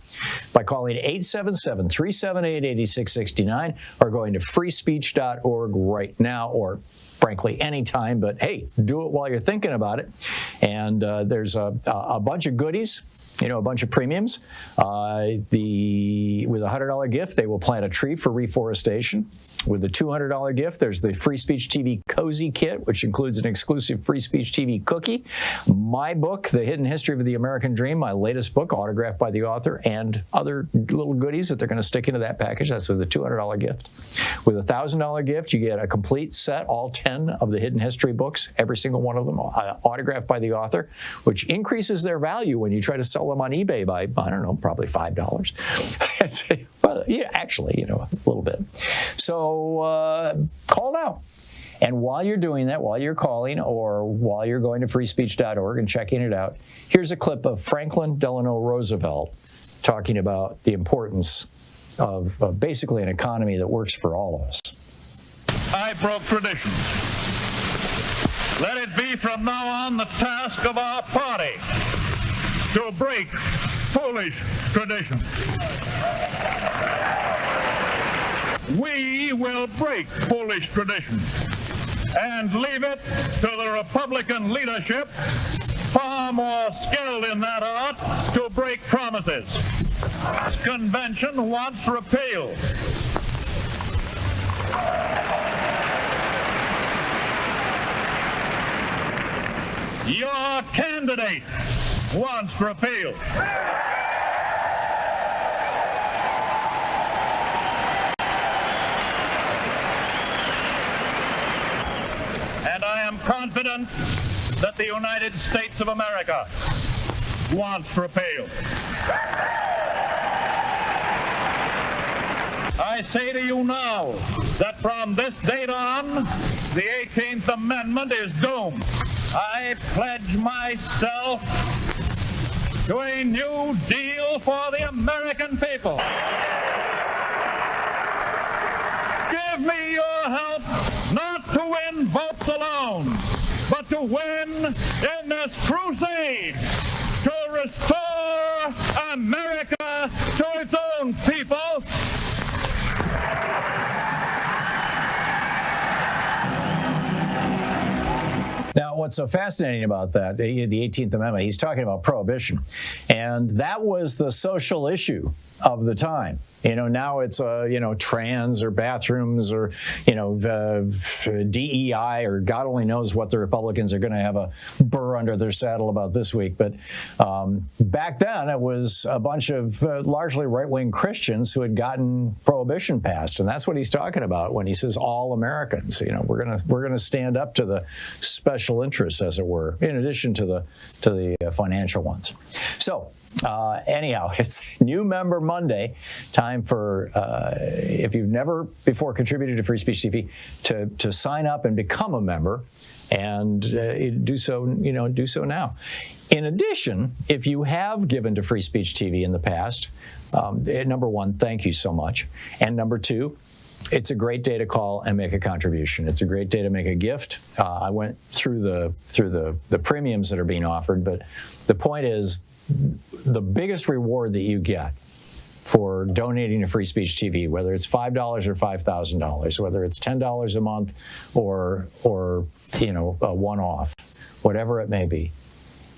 by calling 877-378-8669 or going to freespeech.org right now, or frankly anytime. But hey, do it while you're thinking about it. And there's a bunch of goodies. A bunch of premiums. With a $100 gift, they will plant a tree for reforestation. With a $200 gift, there's the Free Speech TV Cozy Kit, which includes an exclusive Free Speech TV cookie, my book, The Hidden History of the American Dream, my latest book, autographed by the author, and other little goodies that they're going to stick into that package. That's with a $200 gift. With a $1,000 gift, you get a complete set, all 10 of the Hidden History books, every single one of them autographed by the author, which increases their value when you try to sell them on eBay by, I don't know, probably $5. Well, yeah, actually, a little bit. So call now. And while you're doing that, while you're calling or while you're going to freespeech.org and checking it out, here's a clip of Franklin Delano Roosevelt talking about the importance of basically an economy that works for all of us. I broke traditions. Let it be from now on the task of our party to break foolish traditions. We will break foolish traditions and leave it to the Republican leadership, far more skilled in that art, to break promises. This convention wants repeal. Your candidate wants repeal. And I am confident that the United States of America wants repeal. I say to you now that from this date on, the 18th Amendment is doomed. I pledge myself to a new deal for the American people. Give me your help not to win votes alone, but to win in this crusade to restore America to its own people. Now, what's so fascinating about that, the 18th Amendment, he's talking about prohibition. And that was the social issue of the time. Now it's, trans or bathrooms or, DEI or God only knows what the Republicans are going to have a burr under their saddle about this week. But back then, it was a bunch of largely right-wing Christians who had gotten prohibition passed. And that's what he's talking about when he says all Americans. We're going to stand up to the special interest interests, as it were, in addition to the financial ones. So anyhow, it's New Member Monday. Time for, if you've never before contributed to Free Speech TV, to sign up and become a member, and do so now. In addition, if you have given to Free Speech TV in the past, number one, thank you so much. And number two, it's a great day to call and make a contribution. It's a great day to make a gift. I went through the premiums that are being offered, but the point is, the biggest reward that you get for donating to Free Speech TV, whether it's $5 or $5,000, whether it's $10 a month or a one-off, whatever it may be,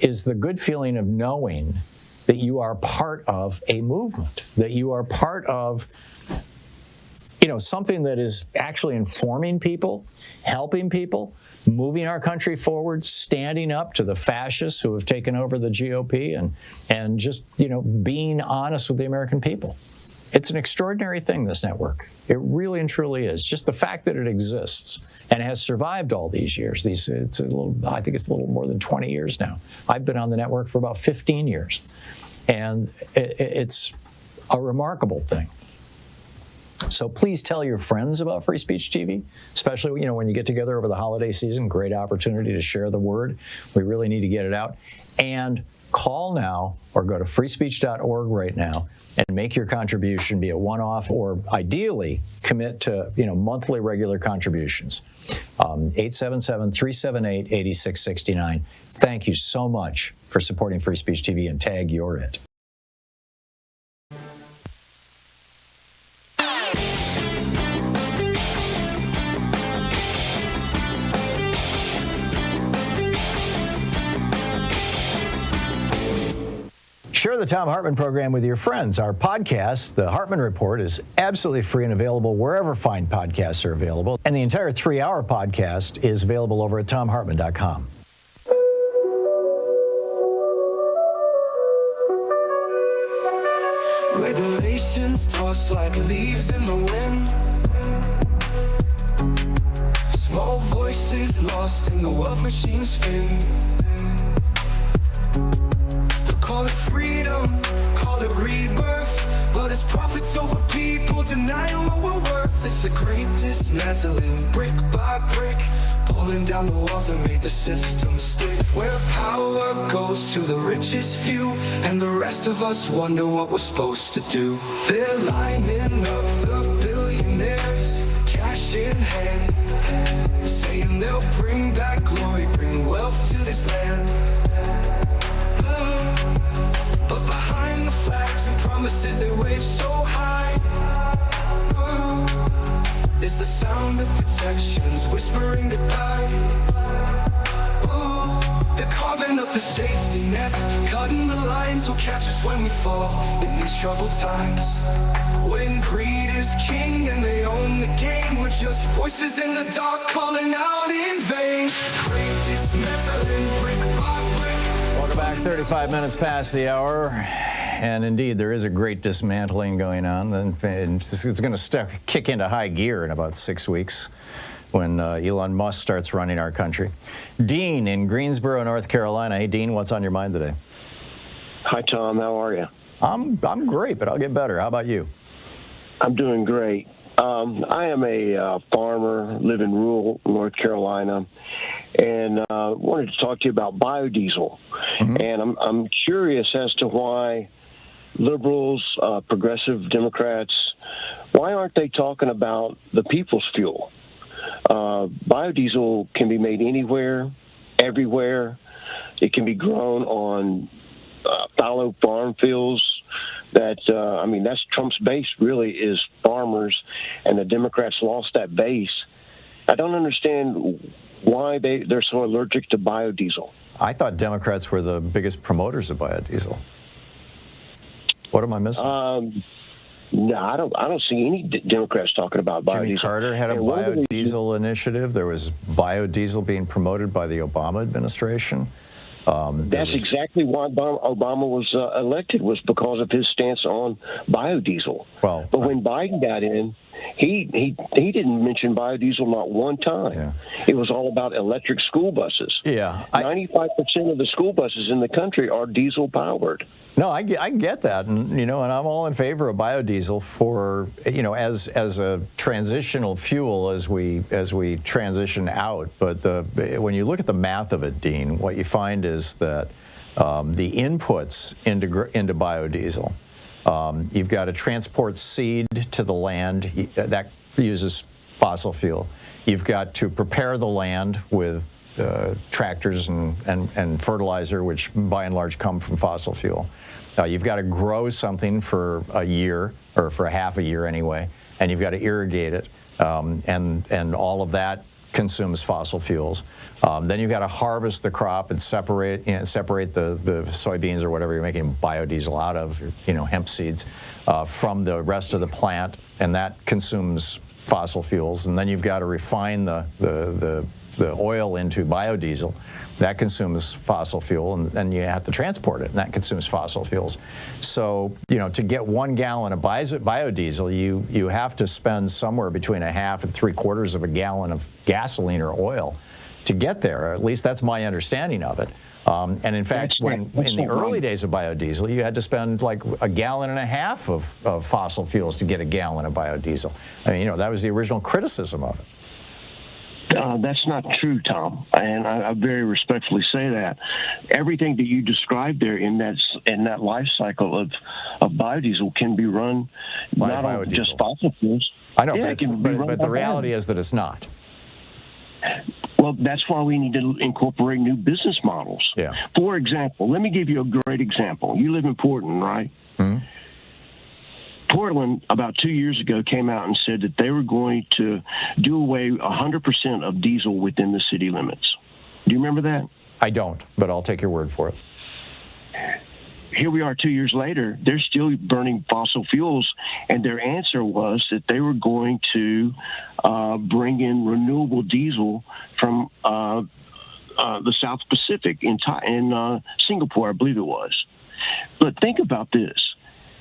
is the good feeling of knowing that you are part of a movement, that you are part of something that is actually informing people, helping people, moving our country forward, standing up to the fascists who have taken over the GOP, and just being honest with the American people. It's an extraordinary thing, this network. It really and truly is. Just the fact that it exists and has survived all these years. I think it's a little more than 20 years now. I've been on the network for about 15 years, and it's a remarkable thing. So please tell your friends about Free Speech TV, especially when you get together over the holiday season. Great opportunity to share the word. We really need to get it out. And call now or go to freespeech.org right now and make your contribution, be a one-off, or ideally commit to monthly regular contributions. 877-378-8669. Thank you so much for supporting Free Speech TV, and tag you're it. Share the Thom Hartmann Program with your friends. Our podcast, The Hartmann Report, is absolutely free and available wherever fine podcasts are available. And the entire 3-hour podcast is available over at thomhartmann.com. Regulations tossed like leaves in the wind. Small voices lost in the wealth machine spin. Call it freedom, call it rebirth, but it's profits over people denying what we're worth. It's the great dismantling, brick by brick, pulling down the walls that made the system stick. Where power goes to the richest few, and the rest of us wonder what we're supposed to do. They're lining up the billionaires, cash in hand, saying they'll bring back glory, bring wealth to this land. But behind the flags and promises they wave so high, is the sound of protections whispering goodbye. They're carving up the safety nets, cutting the lines will catch us when we fall in these troubled times. When greed is king and they own the game, we're just voices in the dark calling out in vain. Great dismantling, brick by brick. Welcome back. 35 minutes past the hour. And indeed, there is a great dismantling going on. And it's going to kick into high gear in about 6 weeks when Elon Musk starts running our country. Dean in Greensboro, North Carolina. Hey, Dean, what's on your mind today? Hi, Tom. How are you? I'm great, but I'll get better. How about you? I'm doing great. I am a farmer, live in rural North Carolina, and wanted to talk to you about biodiesel. Mm-hmm. And I'm curious as to why liberals, progressive Democrats, why aren't they talking about the people's fuel? Biodiesel can be made anywhere, everywhere. It can be grown on fallow farm fields. That's Trump's base really is farmers, and the Democrats lost that base. I don't understand why they're so allergic to biodiesel. I thought Democrats were the biggest promoters of biodiesel. What am I missing? No, I don't see any Democrats talking about biodiesel. Jimmy Carter had a biodiesel initiative. There was biodiesel being promoted by the Obama administration. That's exactly why Obama was elected, was because of his stance on biodiesel. Well, but when Biden got in, he didn't mention biodiesel not one time. Yeah. It was all about electric school buses. Yeah, 95% of the school buses in the country are diesel powered. No, I get that, and and I'm all in favor of biodiesel for as a transitional fuel as we transition out. But when you look at the math of it, Dean, what you find is that the inputs into biodiesel, you've got to transport seed to the land that uses fossil fuel. You've got to prepare the land with tractors and fertilizer, which by and large come from fossil fuel. You've got to grow something for a year, or for a half a year anyway, and you've got to irrigate it, and all of that consumes fossil fuels. Then you've got to harvest the crop and separate the soybeans or whatever you're making biodiesel out of, hemp seeds, from the rest of the plant, and that consumes fossil fuels. And then you've got to refine the oil into biodiesel. That consumes fossil fuel, and then you have to transport it, and that consumes fossil fuels. So, to get 1 gallon of biodiesel, you have to spend somewhere between a half and 3/4 of a gallon of gasoline or oil to get there. At least that's my understanding of it. And in fact, in the early days of biodiesel, you had to spend like 1.5 gallons of fossil fuels to get a gallon of biodiesel. I mean, that was the original criticism of it. That's not true, Tom, and I very respectfully say that. Everything that you described there in that life cycle of biodiesel can be run not on just fossil fuels. I know, but the reality is that it's not. Well, that's why we need to incorporate new business models. Yeah. For example, let me give you a great example. You live in Portland, right? Mm-hmm. Portland, about 2 years ago, came out and said that they were going to do away 100% of diesel within the city limits. Do you remember that? I don't, but I'll take your word for it. Here we are 2 years later, they're still burning fossil fuels, and their answer was that they were going to bring in renewable diesel from the South Pacific in Singapore, I believe it was. But think about this.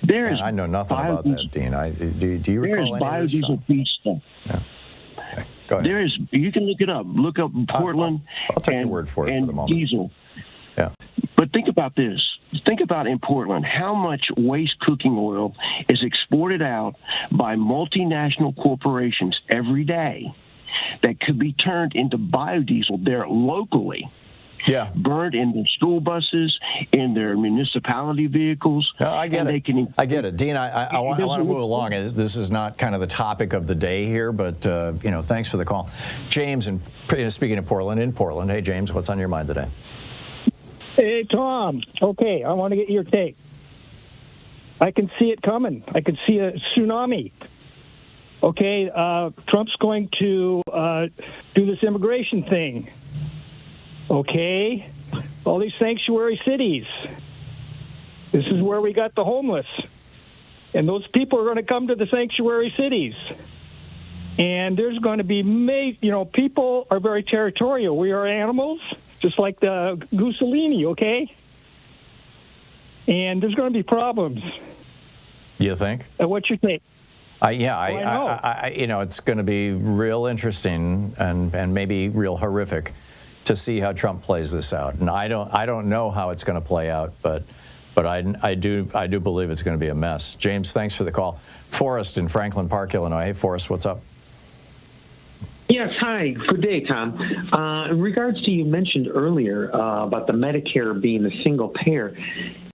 I know nothing about that, Dean. Do you recall any of this stuff? Feedstock. Yeah. Okay. Go ahead. You can look it up. Look up Portland. I'll take your word for it for the moment. Diesel. Yeah. But think about this. Think about in Portland how much waste cooking oil is exported out by multinational corporations every day that could be turned into biodiesel there locally. Yeah, burned in their school buses, in their municipality vehicles. No, I get it. I get it, Dean. I want to move along. This is not kind of the topic of the day here, but thanks for the call, James. And speaking of Portland, hey James, what's on your mind today? Hey Tom. Okay, I want to get your take. I can see it coming. I can see a tsunami. Okay, Trump's going to do this immigration thing. Okay, all these sanctuary cities. This is where we got the homeless. And those people are going to come to the sanctuary cities. And there's going to be, people are very territorial. We are animals, just like the Mussolini, okay? And there's going to be problems. You think? What's your take? It's going to be real interesting and maybe real horrific to see how Trump plays this out. And I don't know how it's going to play out, but I do believe it's going to be a mess. James, thanks for the call. Forrest in Franklin Park, Illinois. Hey, Forrest, what's up? Yes, hi. Good day, Tom. In regards to you mentioned earlier about the Medicare being a single payer,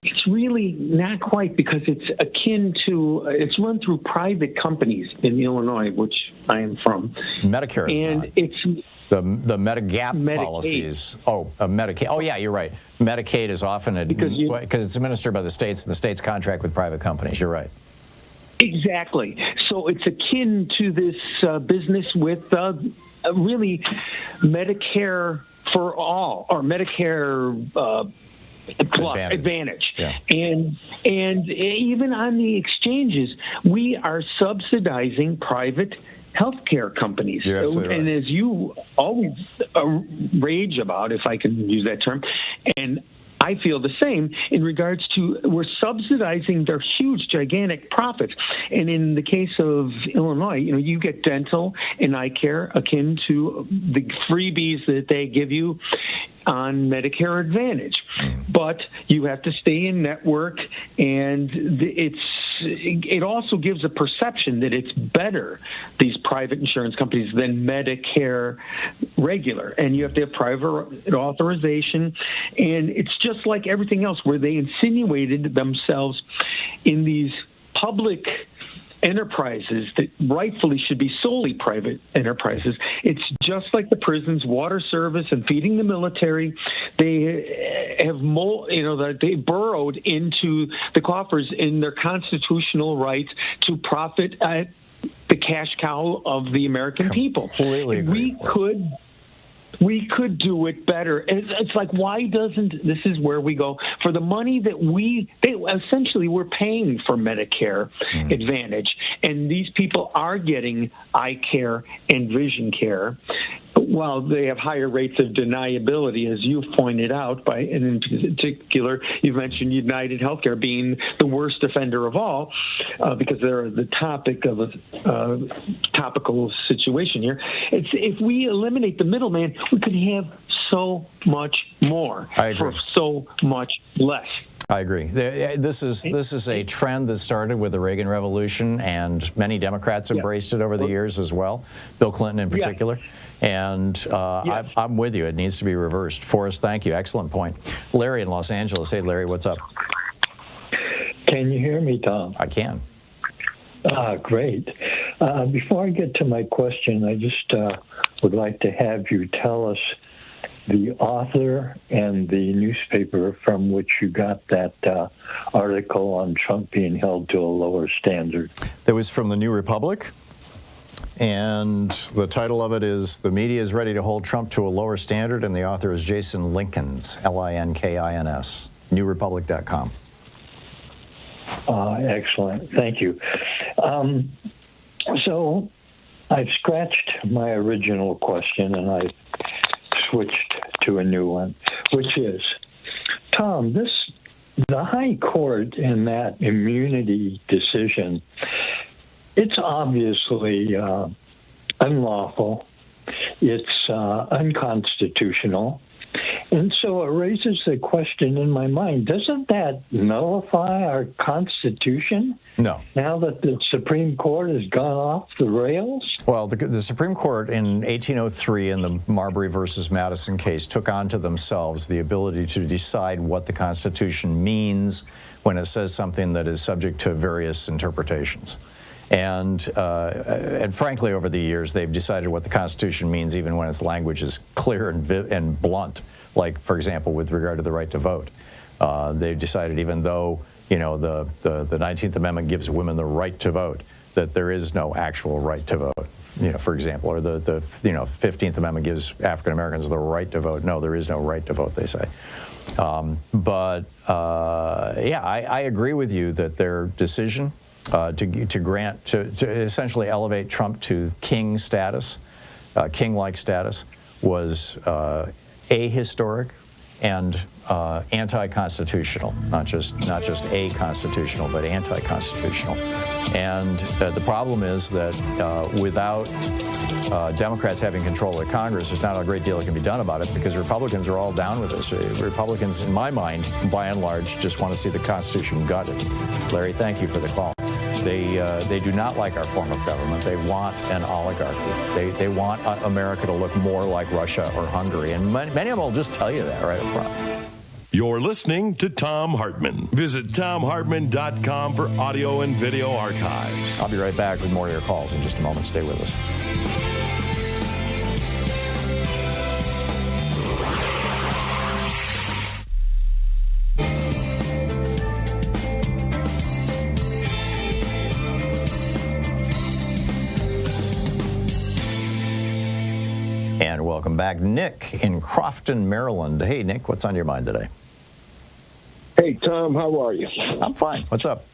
it's really not quite, because it's akin to, it's run through private companies in Illinois, which I am from. Medicare is and not. It's the Medigap policies. Oh, Medicaid. Oh, yeah, you're right. Medicaid is often because it's administered by the states, and the states contract with private companies. You're right. Exactly. So it's akin to this business with really Medicare for all, or Medicare advantage. Yeah. And even on the exchanges, we are subsidizing private healthcare companies. You're absolutely right. And as you always rage about, if I can use that term, and I feel the same in regards to we're subsidizing their huge, gigantic profits. And in the case of Illinois, you get dental and eye care akin to the freebies that they give you on Medicare Advantage. But you have to stay in network, and it also gives a perception that it's better, these private insurance companies, than Medicare regular. And you have to have private authorization. And it's just like everything else where they insinuated themselves in these public enterprises that rightfully should be solely private enterprises. It's just like the prisons, water service, and feeding the military. They have they burrowed into the coffers in their constitutional rights to profit at the cash cow of the American people. Completely agree. We could do it better. It's like, why doesn't, this is where we go, for the money that essentially we're paying for Medicare Advantage, and these people are getting eye care and vision care, while they have higher rates of deniability, as you've pointed out, and in particular, you've mentioned United Healthcare being the worst offender of all, because they're the topic of a topical situation here. If we eliminate the middleman, we could have so much more for so much less. I agree. This is a trend that started with the Reagan Revolution, and many Democrats embraced it over the years as well, Bill Clinton in particular. And I'm with you. It needs to be reversed. Forrest, thank you. Excellent point. Larry in Los Angeles. Hey, Larry, what's up? Can you hear me, Tom? I can. Great. Before I get to my question, I just would like to have you tell us the author and the newspaper from which you got that article on Trump being held to a lower standard. That was from the New Republic, and the title of it is "The Media is Ready to Hold Trump to a Lower Standard," and the author is Jason Linkins, Linkins, newrepublic.com. Excellent. Thank you. So I've scratched my original question, and I've switched to a new one, which is, Tom, the High Court in that immunity decision, it's obviously unlawful, it's unconstitutional, and so it raises the question in my mind, doesn't that nullify our Constitution? No. Now that the Supreme Court has gone off the rails? Well, the Supreme Court in 1803 in the Marbury versus Madison case took onto themselves the ability to decide what the Constitution means when it says something that is subject to various interpretations. And frankly, over the years, they've decided what the Constitution means even when its language is clear and blunt, like, for example, with regard to the right to vote. They've decided, even though, the 19th Amendment gives women the right to vote, that there is no actual right to vote, for example, or the 15th Amendment gives African Americans the right to vote. No, there is no right to vote, they say. I agree with you that their decision to essentially elevate Trump to king status, king-like status, was ahistoric and anti-constitutional, not just a-constitutional, but anti-constitutional. And the problem is that without Democrats having control of Congress, there's not a great deal that can be done about it, because Republicans are all down with this. Republicans, in my mind, by and large, just want to see the Constitution gutted. Larry, thank you for the call. They do not like our form of government. They want an oligarchy. They want America to look more like Russia or Hungary. And many of them will just tell you that right up front. You're listening to Thom Hartmann. Visit ThomHartmann.com for audio and video archives. I'll be right back with more of your calls in just a moment. Stay with us. And welcome back, Nick in Crofton, Maryland. Hey, Nick, what's on your mind today? Hey, Tom, how are you? I'm fine. What's up?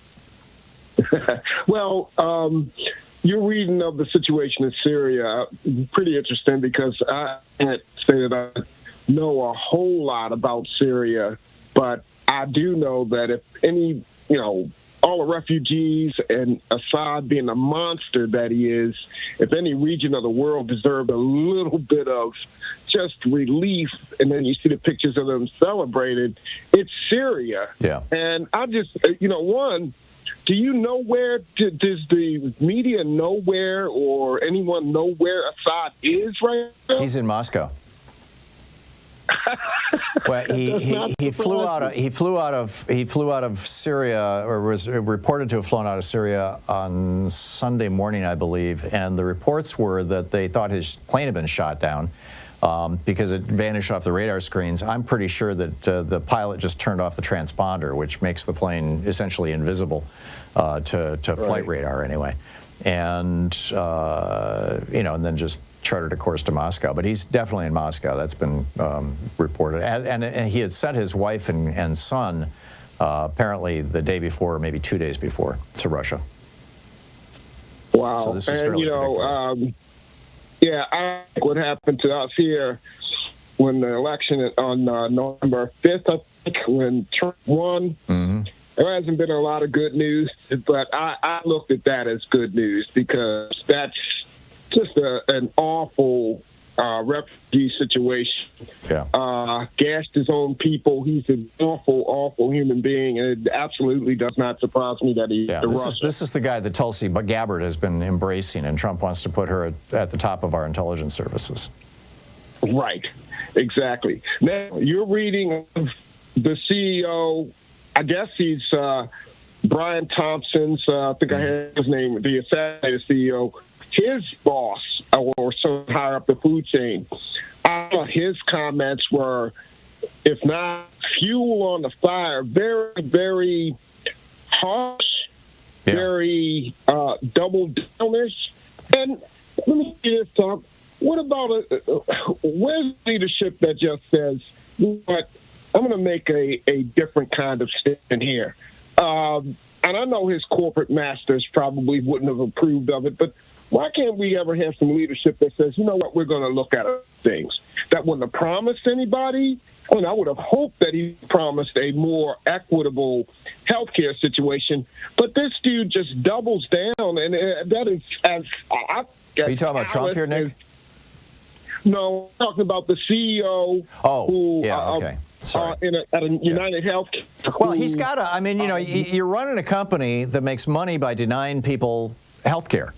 Well, your reading of the situation in Syria, pretty interesting because I can't say that I know a whole lot about Syria, but I do know that if any, all the refugees and Assad being the monster that he is, if any region of the world deserved a little bit of just relief, and then you see the pictures of them celebrated, it's Syria. Yeah. And I just, one, do you know where, does the media know where or anyone know where Assad is right now? He's in Moscow. Well, he flew out of Syria, or was reported to have flown out of Syria on Sunday morning, I believe. And the reports were that they thought his plane had been shot down because it vanished off the radar screens. I'm pretty sure that the pilot just turned off the transponder, which makes the plane essentially invisible to flight radar anyway. And and then just chartered a course to Moscow, but he's definitely in Moscow. That's been reported. And he had sent his wife and son, apparently the day before, or maybe 2 days before, to Russia. Wow. So this was and, fairly I think what happened to us here when the election on November 5th, I think, when Trump won, there hasn't been a lot of good news, but I looked at that as good news because that's just an awful refugee situation. Yeah. Gashed his own people. He's an awful, awful human being, and it absolutely does not surprise me that he's this is the guy that Tulsi Gabbard has been embracing, and Trump wants to put her at the top of our intelligence services. Right. Exactly. Now, you're reading of the CEO, I guess he's Brian Thompson's, I think I had his name, the assassinated CEO, his boss, or so higher up the food chain. I thought his comments were, if not fuel on the fire, very, very harsh, very double-downish. And let me see this, Tom. What about where's leadership that just says, you know what, I'm going to make a different kind of statement here? And I know his corporate masters probably wouldn't have approved of it, but why can't we ever have some leadership that says, you know what, we're going to look at things? That wouldn't have promised anybody. I mean, I would have hoped that he promised a more equitable healthcare situation, but this dude just doubles down, and that is as I guess. Are you talking about Trump here, Nick? No, I'm talking about the CEO. Okay. Sorry. At a United Healthcare. Well, he's got to. I mean, you're running a company that makes money by denying people health care.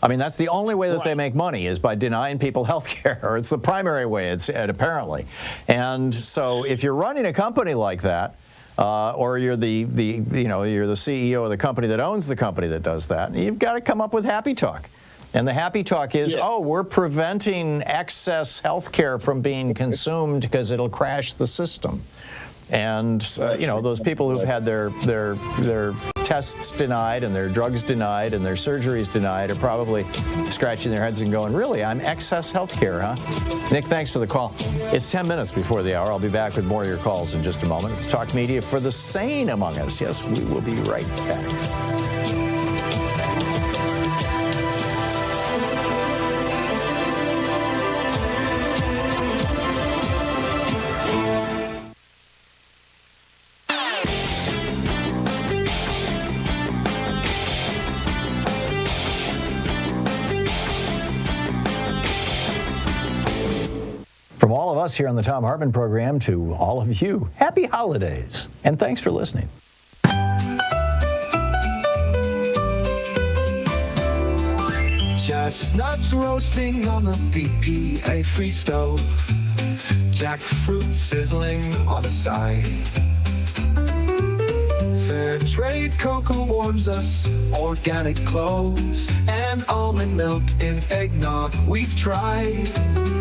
I mean, that's the only way that they make money is by denying people health care, or it's the primary way, apparently. And so if you're running a company like that, or you're the CEO of the company that owns the company that does that, you've got to come up with happy talk. And the happy talk is, we're preventing excess health care from being consumed because it'll crash the system. And, those people who've had their tests denied and their drugs denied and their surgeries denied are probably scratching their heads and going, really, I'm excess health care, huh? Nick, thanks for the call. It's 10 minutes before the hour. I'll be back with more of your calls in just a moment. It's Talk Media for the sane among us. Yes, we will be right back. From all of us here on the Thom Hartmann Program to all of you, happy holidays, and thanks for listening. Chestnuts roasting on a BPA-free stove, jackfruit sizzling on the side. Fair trade cocoa warms us, organic cloves, and almond milk in eggnog we've tried.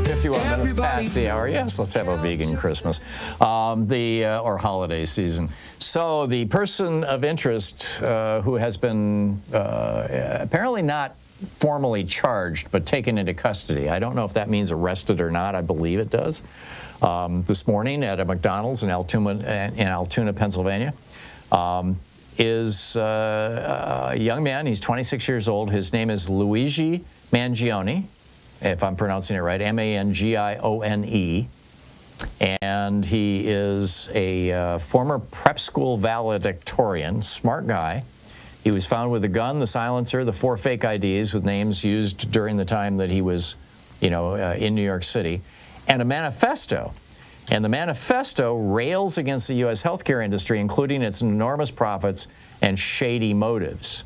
51 minutes past the hour. Yes, let's have a vegan Christmas, or holiday season. So the person of interest who has been apparently not formally charged, but taken into custody. I don't know if that means arrested or not. I believe it does. This morning at a McDonald's in Altoona, Pennsylvania, is a young man. He's 26 years old. His name is Luigi Mangione, if I'm pronouncing it right, Mangione. And he is a former prep school valedictorian, smart guy. He was found with a gun, the silencer, the 4 fake IDs with names used during the time that he was, in New York City, and a manifesto. And the manifesto rails against the U.S. healthcare industry, including its enormous profits and shady motives.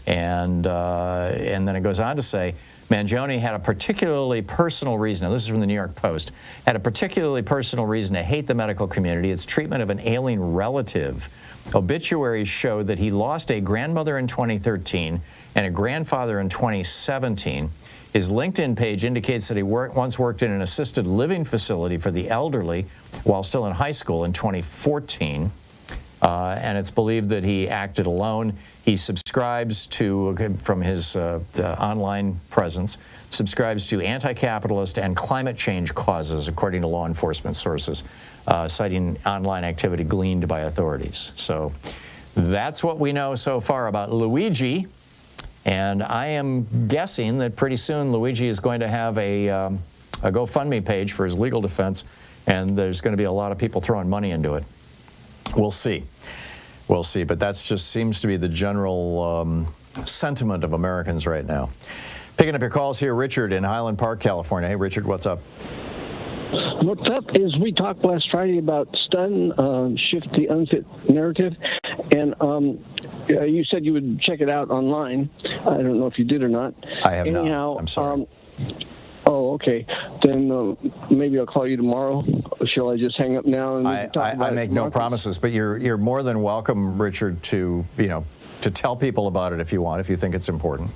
And then it goes on to say, Mangione had a particularly personal reason, now this is from the New York Post, had a particularly personal reason to hate the medical community, its treatment of an ailing relative. Obituaries show that he lost a grandmother in 2013 and a grandfather in 2017. His LinkedIn page indicates that he once worked in an assisted living facility for the elderly while still in high school in 2014. And it's believed that he acted alone. He subscribes to, from his online presence, subscribes to anti-capitalist and climate change causes, according to law enforcement sources, citing online activity gleaned by authorities. So that's what we know so far about Luigi. And I am guessing that pretty soon Luigi is going to have a GoFundMe page for his legal defense, and there's going to be a lot of people throwing money into it. We'll see. We'll see. But that just seems to be the general sentiment of Americans right now. Picking up your calls here, Richard in Highland Park, California. Hey, Richard, what's up? What's up is we talked last Friday about stun, shift the unfit narrative, and you said you would check it out online. I don't know if you did or not. I have not. I'm sorry. Oh, okay. Then maybe I'll call you tomorrow. Shall I just hang up now? And I make no promises, but you're more than welcome, Richard, to to tell people about it if you want, if you think it's important.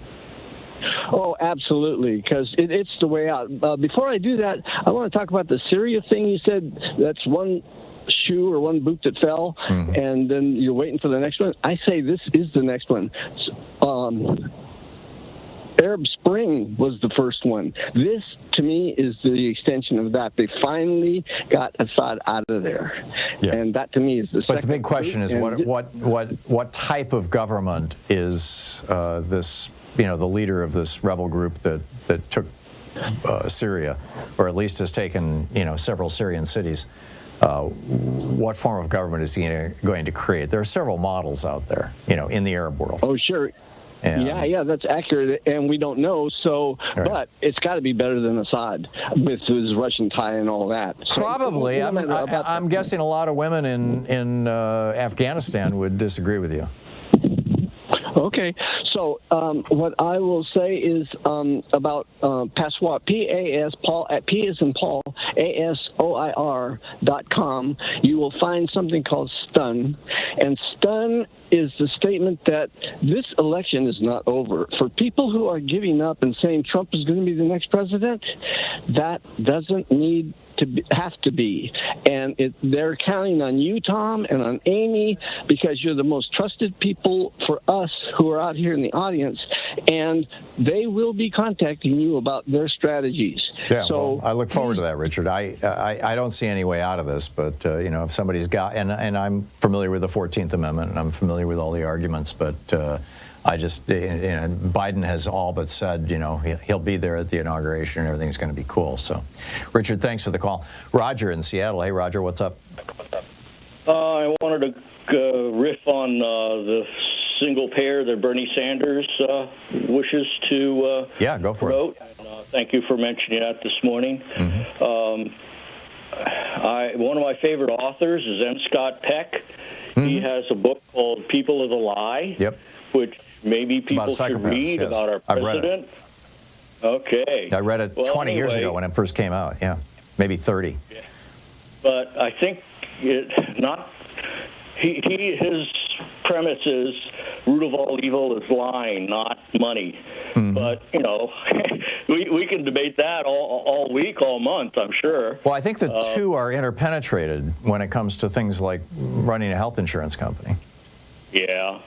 Oh, absolutely, because it's the way out. Before I do that, I want to talk about the Syria thing. You said that's one shoe or one boot that fell, and then you're waiting for the next one. I say this is the next one. Arab Spring was the first one. This, to me, is the extension of that. They finally got Assad out of there, and that to me is the second. But the big question is, what type of government is this? The leader of this rebel group that took Syria, or at least has taken several Syrian cities. What form of government is he going to create? There are several models out there, in the Arab world. Oh, sure. Yeah, that's accurate, and we don't know. So, but it's got to be better than Assad with his Russian tie and all that. So, probably. I'm guessing a lot of women in Afghanistan would disagree with you. Okay, so what I will say is about Passoir, P-A-S, Paul, P as in Paul, ASOIR.com, you will find something called stun. And stun is the statement that this election is not over. For people who are giving up and saying Trump is going to be the next president, that doesn't need to have to be. And they're counting on you, Tom, and on Amy, because you're the most trusted people for us who are out here in the audience, and they will be contacting you about their strategies. Yeah, so well, I look forward to that, Richard. I don't see any way out of this, but if somebody's got, and I'm familiar with the 14th Amendment, and I'm familiar with all the arguments, but I just, Biden has all but said, he'll be there at the inauguration and everything's going to be cool. So, Richard, thanks for the call. Roger in Seattle. Hey, Roger, what's up? I wanted to riff on the single payer that Bernie Sanders wishes to go for promote. it. Thank you for mentioning that this morning. One of my favorite authors is N. Scott Peck. He has a book called People of the Lie, which maybe people should read about our president. Okay. I read it 20 years ago when it first came out, maybe 30. Yeah. But I think his premise is root of all evil is lying, not money. But, we can debate that all week, all month, I'm sure. Well, I think the two are interpenetrated when it comes to things like running a health insurance company. Yeah.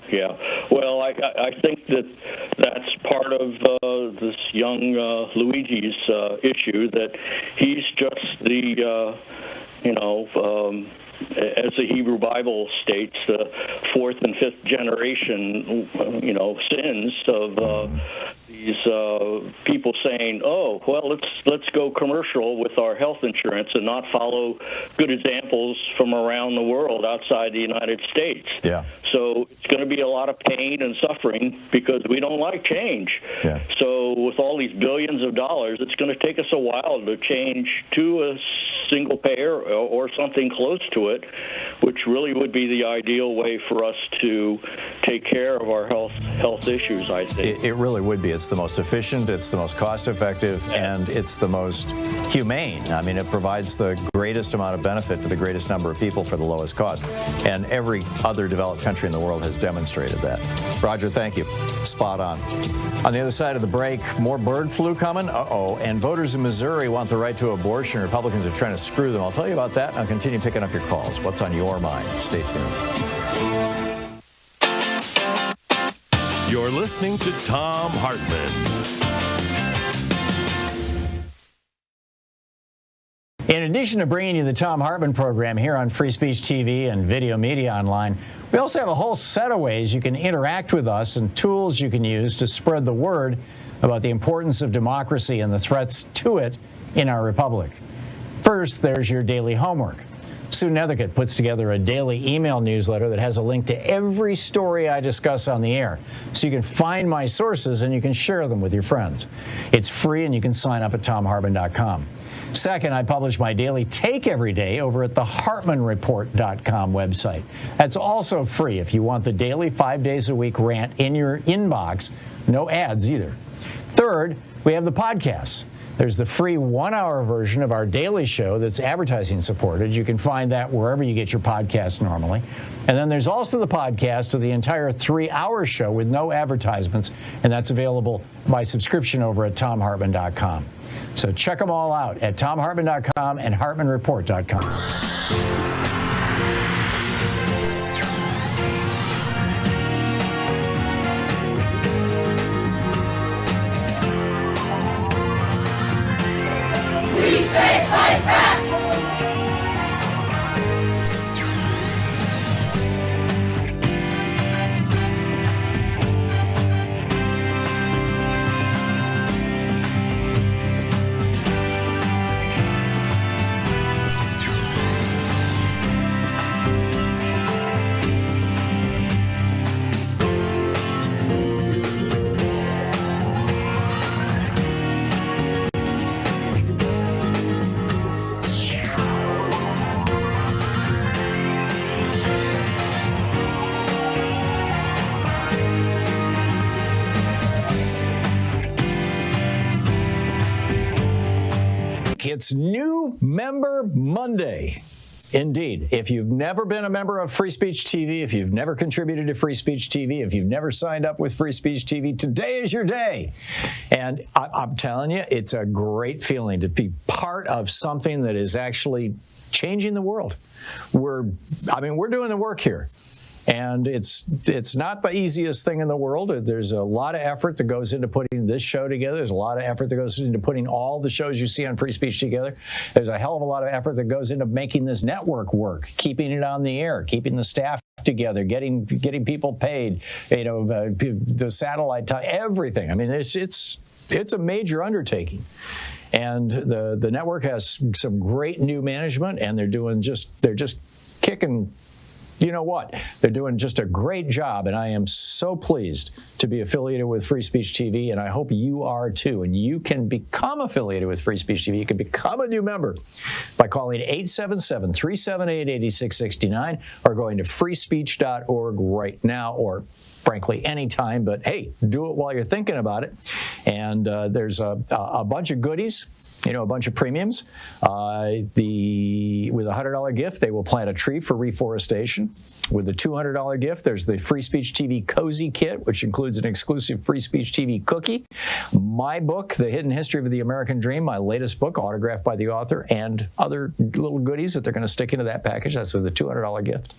Well, I think that's part of this young Luigi's issue, that he's just the, as the Hebrew Bible states, the fourth and fifth generation, sins of these people saying, "Oh, well, let's go commercial with our health insurance and not follow good examples from around the world outside the United States." Yeah. So it's going to be a lot of pain and suffering because we don't like change. Yeah. So with all these billions of dollars, it's going to take us a while to change to a single payer or something close to it, which really would be the ideal way for us to take care of our health issues, I think. It really would be. It's the most efficient, it's the most cost-effective, and it's the most humane. I mean, it provides the greatest amount of benefit to the greatest number of people for the lowest cost. And every other developed country in the world has demonstrated that. Roger, thank you. Spot on. On the other side of the break, more bird flu coming? Uh-oh. And voters in Missouri want the right to abortion. Republicans are trying to screw them. I'll tell you about that, and I'll continue picking up your calls. What's on your mind? Stay tuned. You're listening to Thom Hartmann. In addition to bringing you the Thom Hartmann Program here on Free Speech TV and Video Media Online, we also have a whole set of ways you can interact with us and tools you can use to spread the word about the importance of democracy and the threats to it in our republic. First, there's your daily homework. Sue Nethercutt puts together a daily email newsletter that has a link to every story I discuss on the air, so you can find my sources and you can share them with your friends. It's free and you can sign up at thomhartmann.com. Second, I publish my daily take every day over at the hartmannreport.com website. That's also free if you want the daily 5 days a week rant in your inbox. No ads either. Third, we have the podcasts. There's the free 1-hour version of our daily show that's advertising supported. You can find that wherever you get your podcasts normally. And then there's also the podcast of the entire 3-hour show with no advertisements, and that's available by subscription over at thomhartmann.com. So check them all out at thomhartmann.com and hartmannreport.com. It's New Member Monday. Indeed. If you've never been a member of Free Speech TV, if you've never contributed to Free Speech TV, if you've never signed up with Free Speech TV, today is your day. And I'm telling you, it's a great feeling to be part of something that is actually changing the world. We're doing the work here. And it's not the easiest thing in the world. There's a lot of effort that goes into putting this show together. There's a lot of effort that goes into putting all the shows you see on Free Speech together. There's a hell of a lot of effort that goes into making this network work, keeping it on the air, keeping the staff together, getting people paid, the satellite time, everything. I mean, it's a major undertaking. And the network has some great new management, and they're just kicking. You know what? They're doing just a great job, and I am so pleased to be affiliated with Free Speech TV, and I hope you are too. And you can become affiliated with Free Speech TV. You can become a new member by calling 877-378-8669 or going to freespeech.org right now, or frankly anytime. But hey, do it while you're thinking about it. And there's a bunch of goodies. a bunch of premiums. With a $100 gift, they will plant a tree for reforestation. With the $200 gift, there's the Free Speech TV Cozy Kit, which includes an exclusive Free Speech TV cookie, my book, The Hidden History of the American Dream, my latest book, autographed by the author, and other little goodies that they're going to stick into that package. That's with a $200 gift.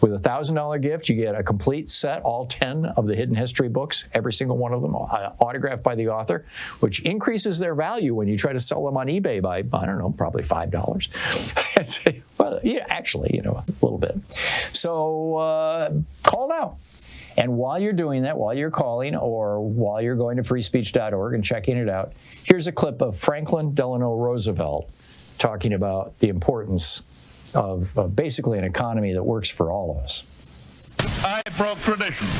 With a $1,000 gift, you get a complete set, all 10 of the Hidden History books, every single one of them autographed by the author, which increases their value when you try to sell them on eBay by, I don't know, probably $5. Well, yeah, actually, a little bit. So call now. And while you're doing that, while you're calling or while you're going to freespeech.org and checking it out, here's a clip of Franklin Delano Roosevelt talking about the importance of basically an economy that works for all of us. I broke traditions.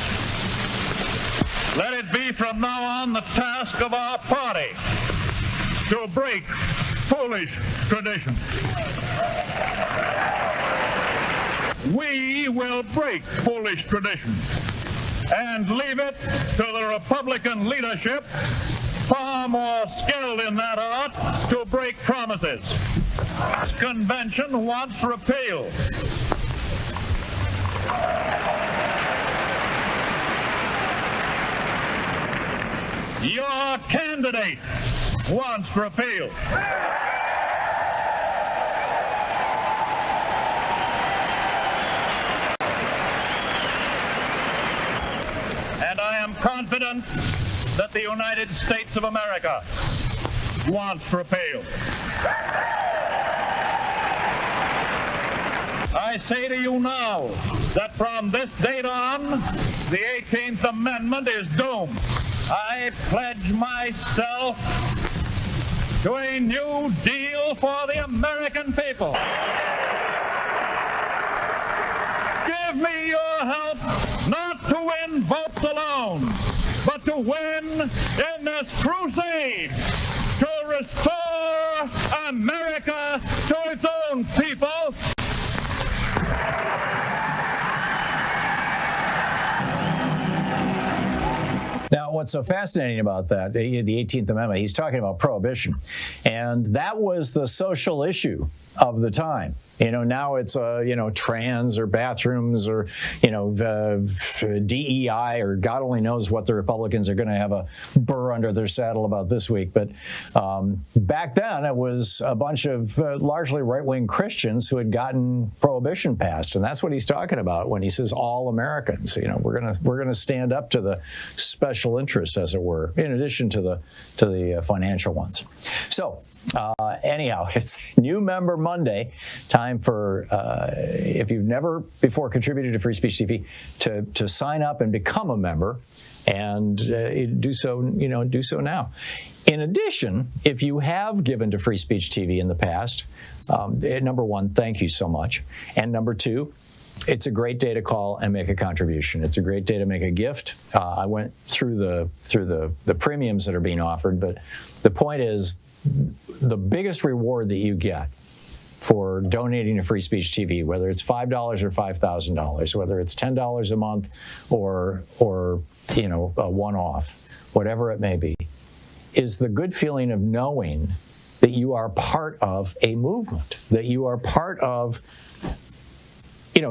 Let it be from now on the task of our party to break foolish traditions. We will break foolish traditions and leave it to the Republican leadership, far more skilled in that art, to break promises. This convention wants repeal. Your candidate wants repeal. And I am confident that the United States of America wants repeal. I say to you now that from this date on, the 18th Amendment is doomed. I pledge myself to a new deal for the American people. Give me your help not to win votes alone, but to win in this crusade to restore America to its own people. Now, what's so fascinating about that, the 18th Amendment, he's talking about prohibition. And that was the social issue of the time. Now it's, trans or bathrooms or, DEI or God only knows what the Republicans are going to have a burr under their saddle about this week. But back then, it was a bunch of largely right-wing Christians who had gotten prohibition passed. And that's what he's talking about when he says all Americans. We're going to stand up to the special interests, as it were, in addition to the financial ones. So anyhow, it's New Member Monday. Time for, if you've never before contributed to Free Speech TV, to sign up and become a member, and do so now. In addition, if you have given to Free Speech TV in the past, number one, thank you so much, and number two, it's a great day to call and make a contribution. It's a great day to make a gift. I went through the premiums that are being offered, but the point is, the biggest reward that you get for donating to Free Speech TV, whether it's $5 or $5,000, whether it's $10 a month or a one-off, whatever it may be, is the good feeling of knowing that you are part of a movement, that you are part of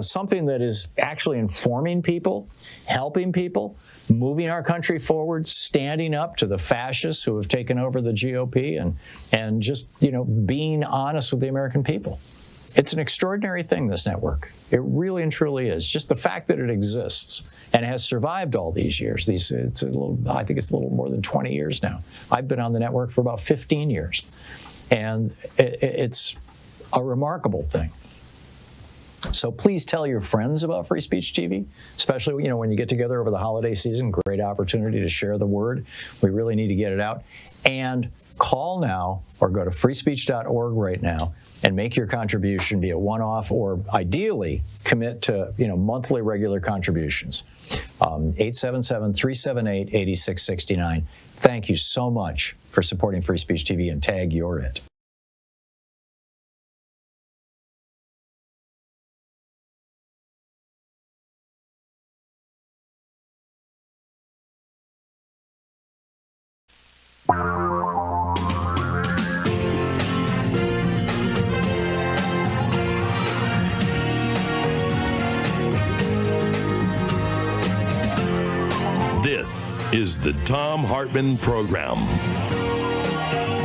something that is actually informing people, helping people, moving our country forward, standing up to the fascists who have taken over the GOP, and just, being honest with the American people. It's an extraordinary thing, this network. It really and truly is. Just the fact that it exists and has survived all these years. I think it's a little more than 20 years now. I've been on the network for about 15 years. And it's a remarkable thing. So please tell your friends about Free Speech TV, especially when you get together over the holiday season. Great opportunity to share the word. We really need to get it out. And call now or go to freespeech.org right now and make your contribution, be a one-off, or ideally commit to monthly regular contributions. 877-378-8669. Thank you so much for supporting Free Speech TV, and tag you're it. is the Thom Hartmann Program.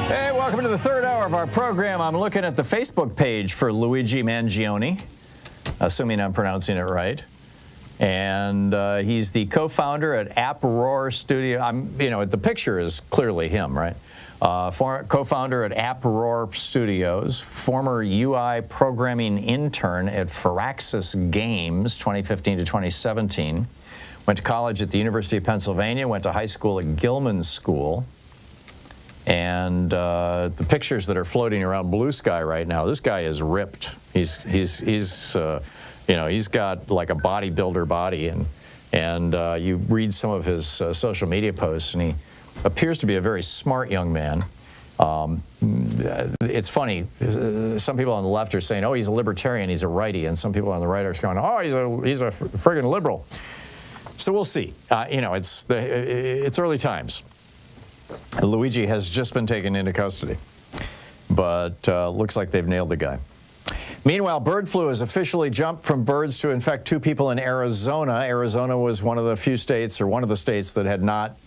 Hey, welcome to the third hour of our program. I'm looking at the Facebook page for Luigi Mangione, assuming I'm pronouncing it right. And he's the co-founder at AppRoar Studio. The picture is clearly him, right? Co-founder at AppRoar Studios, former UI programming intern at Firaxis Games, 2015 to 2017. Went to college at the University of Pennsylvania, went to high school at Gilman School. And the pictures that are floating around Blue Sky right now, this guy is ripped. He's got like a bodybuilder body, and you read some of his social media posts, and he appears to be a very smart young man. It's funny. Some people on the left are saying, "Oh, he's a libertarian, he's a righty," and some people on the right are going, "Oh, he's a friggin' liberal." So we'll see. It's early times. Luigi has just been taken into custody, but looks like they've nailed the guy. Meanwhile, bird flu has officially jumped from birds to infect 2 people in Arizona. Arizona was one of the few states, or one of the states, that had not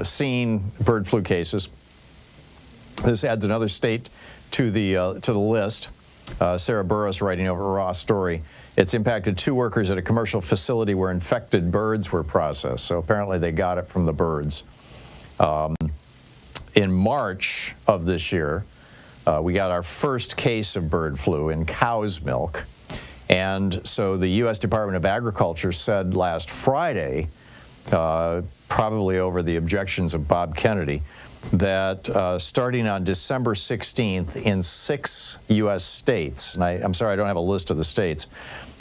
seen bird flu cases. This adds another state to the list. Sarah Burris writing over a raw story. It's impacted 2 workers at a commercial facility where infected birds were processed. So apparently they got it from the birds. In March of this year, we got our first case of bird flu in cow's milk. And so the U.S. Department of Agriculture said last Friday, probably over the objections of Bob Kennedy, that starting on December 16th in 6 U.S. states, and I'm sorry I don't have a list of the states,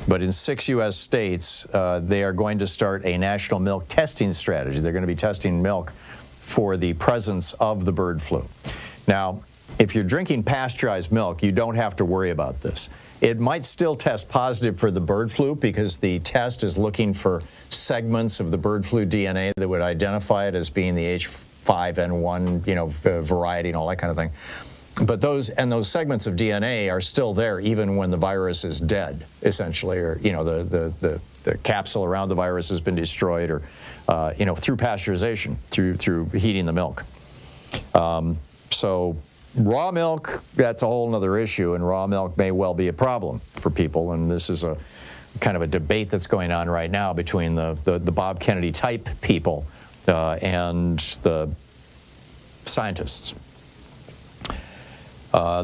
but in 6 U.S. states, they are going to start a national milk testing strategy. They're going to be testing milk for the presence of the bird flu. Now, if you're drinking pasteurized milk, you don't have to worry about this. It might still test positive for the bird flu because the test is looking for segments of the bird flu DNA that would identify it as being the H5N1, variety and all that kind of thing. But those segments of DNA are still there even when the virus is dead, essentially, or the capsule around the virus has been destroyed, or through pasteurization, through heating the milk. So raw milk, that's a whole other issue, and raw milk may well be a problem for people. And this is a kind of a debate that's going on right now between the Bob Kennedy type people and the scientists.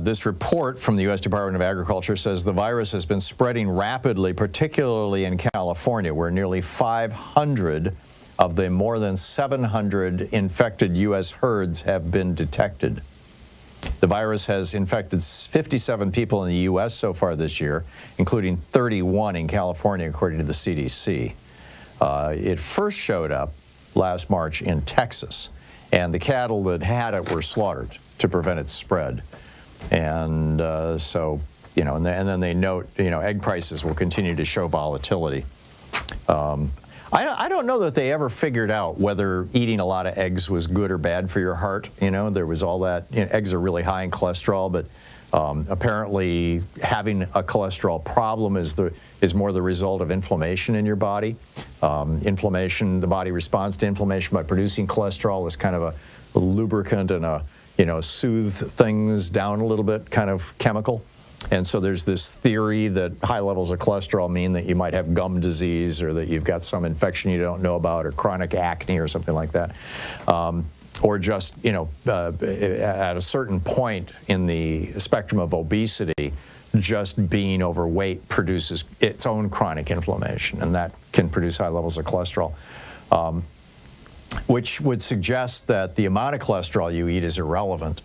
This report from the U.S. Department of Agriculture says the virus has been spreading rapidly, particularly in California, where nearly 500 of the more than 700 infected U.S. herds have been detected. The virus has infected 57 people in the U.S. so far this year, including 31 in California, according to the CDC. It first showed up last March in Texas, and the cattle that had it were slaughtered to prevent its spread. And and then they note, egg prices will continue to show volatility. I don't know that they ever figured out whether eating a lot of eggs was good or bad for your heart. There was all that. Eggs are really high in cholesterol, but apparently having a cholesterol problem is more the result of inflammation in your body. Inflammation, the body responds to inflammation by producing cholesterol as kind of a lubricant and a soothe things down a little bit kind of chemical. And so there's this theory that high levels of cholesterol mean that you might have gum disease, or that you've got some infection you don't know about, or chronic acne or something like that. Or just, at a certain point in the spectrum of obesity, just being overweight produces its own chronic inflammation, and that can produce high levels of cholesterol. Which would suggest that the amount of cholesterol you eat is irrelevant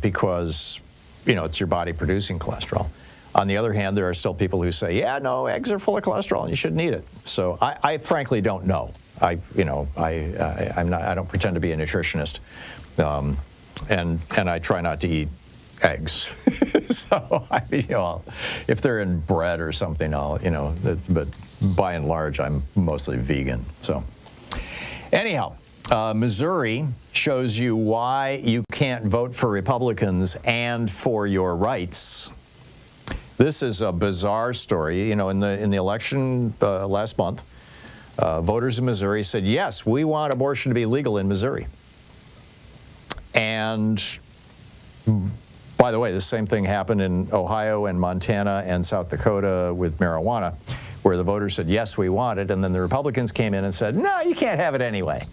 because, it's your body producing cholesterol. On the other hand, there are still people who say, yeah, no, eggs are full of cholesterol and you shouldn't eat it. So I frankly don't know. I don't pretend to be a nutritionist, and I try not to eat eggs. So if they're in bread or something, but by and large, I'm mostly vegan. So. Anyhow, Missouri shows you why you can't vote for Republicans and for your rights. This is a bizarre story. In the election last month, voters in Missouri said, yes, we want abortion to be legal in Missouri. And by the way, the same thing happened in Ohio and Montana and South Dakota with marijuana, where the voters said, yes, we want it. And then the Republicans came in and said, no, you can't have it anyway.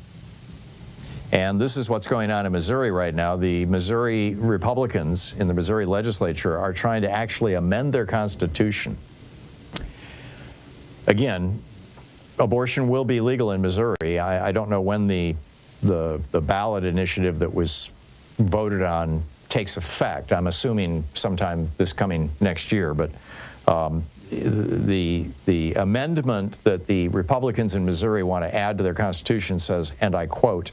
And this is what's going on in Missouri right now. The Missouri Republicans in the Missouri legislature are trying to actually amend their constitution. Again, abortion will be legal in Missouri. I don't know when the ballot initiative that was voted on takes effect. I'm assuming sometime this coming next year, but the amendment that the Republicans in Missouri want to add to their constitution says, and I quote,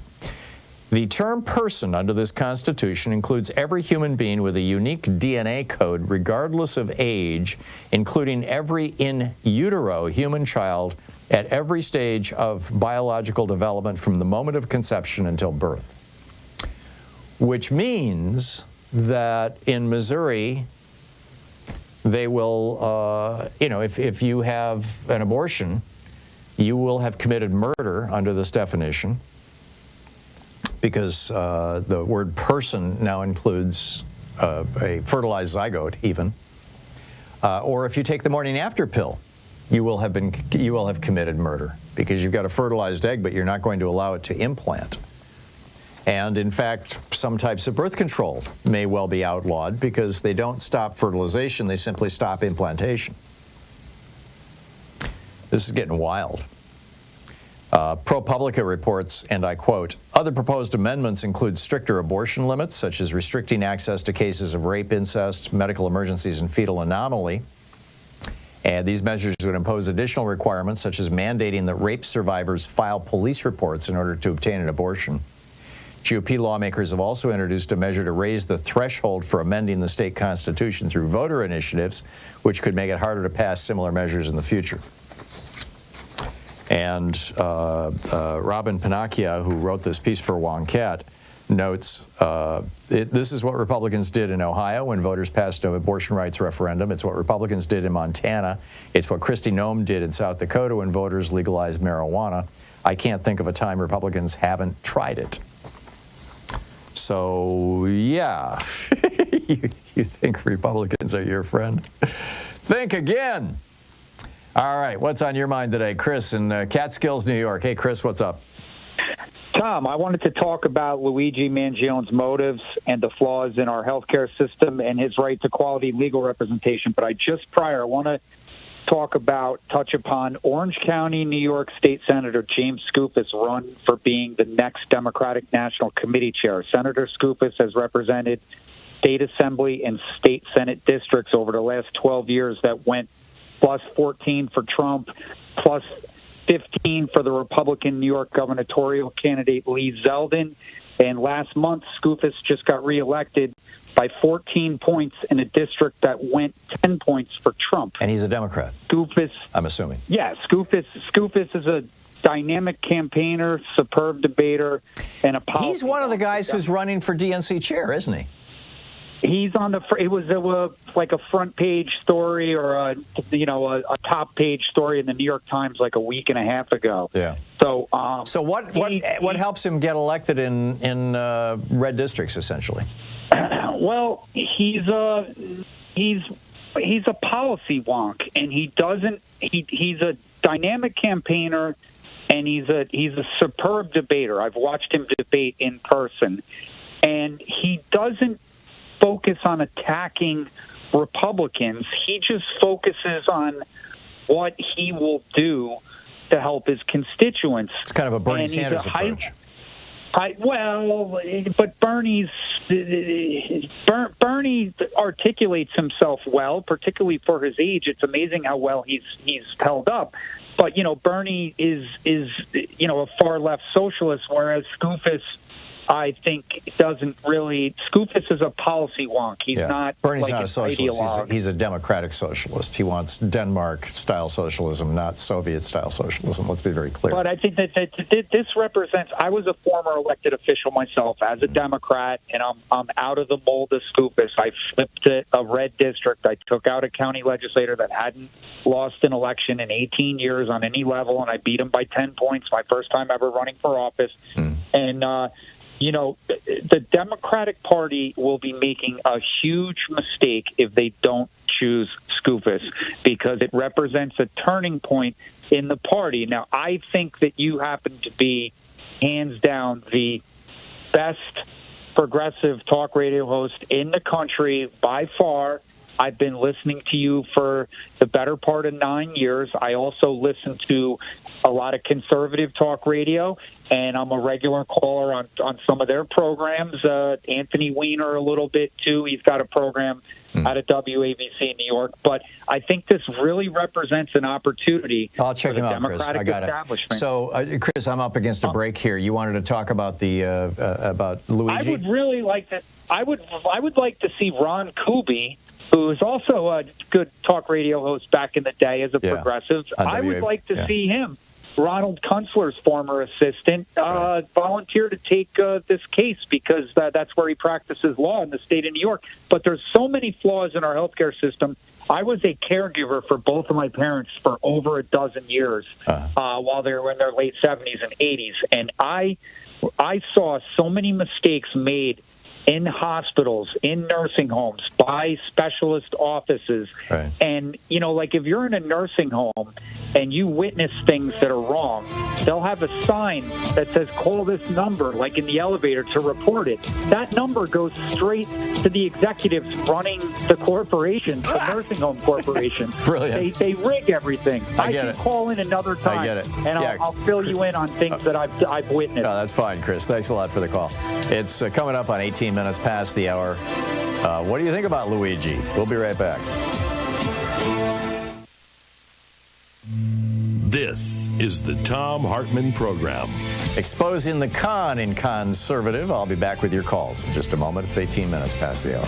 "The term person under this Constitution includes every human being with a unique DNA code regardless of age, including every in utero human child at every stage of biological development from the moment of conception until birth." Which means that in Missouri, they will, if you have an abortion, you will have committed murder under this definition, because the word person now includes a fertilized zygote even. Or if you take the morning after pill, you will have committed murder, because you've got a fertilized egg, but you're not going to allow it to implant. And in fact, some types of birth control may well be outlawed because they don't stop fertilization, they simply stop implantation. This is getting wild. ProPublica reports, and I quote, "Other proposed amendments include stricter abortion limits, such as restricting access to cases of rape, incest, medical emergencies, and fetal anomaly. And these measures would impose additional requirements, such as mandating that rape survivors file police reports in order to obtain an abortion. GOP lawmakers have also introduced a measure to raise the threshold for amending the state constitution through voter initiatives, which could make it harder to pass similar measures in the future." And Robin Pinocchia, who wrote this piece for Wonkat, notes, this is what Republicans did in Ohio when voters passed an abortion rights referendum. It's what Republicans did in Montana. It's what Kristi Noem did in South Dakota when voters legalized marijuana. I can't think of a time Republicans haven't tried it. So, yeah, you think Republicans are your friend? Think again. All right, what's on your mind today? Chris in Catskills, New York. Hey, Chris, what's up? Tom, I wanted to talk about Luigi Mangione's motives and the flaws in our healthcare system and his right to quality legal representation. But I want to touch upon Orange County, New York State Senator James Skoufis' run for being the next Democratic National Committee chair. Senator Skoufis has represented state assembly and state Senate districts over the last 12 years that went plus 14 for Trump, plus 15 for the Republican New York gubernatorial candidate Lee Zeldin. And last month, Skoufis just got reelected by 14 points in a district that went 10 points for Trump. And he's a Democrat. Skoufis, I'm assuming. Yeah, Skoufis is a dynamic campaigner, superb debater, and a policy. He's one of the guys who's running for DNC chair, isn't he? He's on it was like a front page story or a top page story in the New York Times like a week and a half ago. Yeah. So what helps him get elected in red districts essentially? Well, he's a policy wonk, and he's a dynamic campaigner, and he's a superb debater. I've watched him debate in person, and he doesn't focus on attacking Republicans. He just focuses on what he will do to help his constituents. It's kind of a Bernie Sanders approach. But Bernie articulates himself well, particularly for his age. It's amazing how well he's held up. But Bernie is a far left socialist, whereas Skoufis I think doesn't really. Skoufis is a policy wonk. He's not. Bernie's like not a socialist. ideologue. He's a democratic socialist. He wants Denmark-style socialism, not Soviet-style socialism. Let's be very clear. But I think that this represents. I was a former elected official myself as a Democrat, and I'm out of the mold of Skoufis. I flipped a red district. I took out a county legislator that hadn't lost an election in 18 years on any level, and I beat him by 10 points. My first time ever running for office, and. The Democratic Party will be making a huge mistake if they don't choose Skoufis, because it represents a turning point in the party. Now, I think that you happen to be, hands down, the best progressive talk radio host in the country by far. I've been listening to you for the better part of 9 years. I also listen to a lot of conservative talk radio, and I'm a regular caller on some of their programs. Anthony Weiner a little bit, too. He's got a program out of WABC in New York. But I think this really represents an opportunity. I'll check him out, Chris. I got it. So, Chris, I'm up against a break here. You wanted to talk about the about Luigi? I would really like to. I would like to see Ron Kuby, who is also a good talk radio host back in the day as a progressive. I would like to see him. Ronald Kunstler's former assistant volunteer to take this case because that's where he practices law in the state of New York. But there's so many flaws in our healthcare system. I was a caregiver for both of my parents for over a dozen years while they were in their late 70s and 80s. And I saw so many mistakes made in hospitals, in nursing homes, by specialist offices. Right. And, like if you're in a nursing home and you witness things that are wrong, they'll have a sign that says, call this number, like in the elevator, to report it. That number goes straight to the executives running the corporation, the nursing home corporation. Brilliant. They rig everything. I can call in another time, I get it. And I'll fill you in on things that I've witnessed. No, that's fine, Chris. Thanks a lot for the call. It's coming up on 18 minutes past the hour. What do you think about Luigi? We'll be right back. This is the Thom Hartmann Program. Exposing the con in conservative. I'll be back with your calls in just a moment. It's 18 minutes past the hour.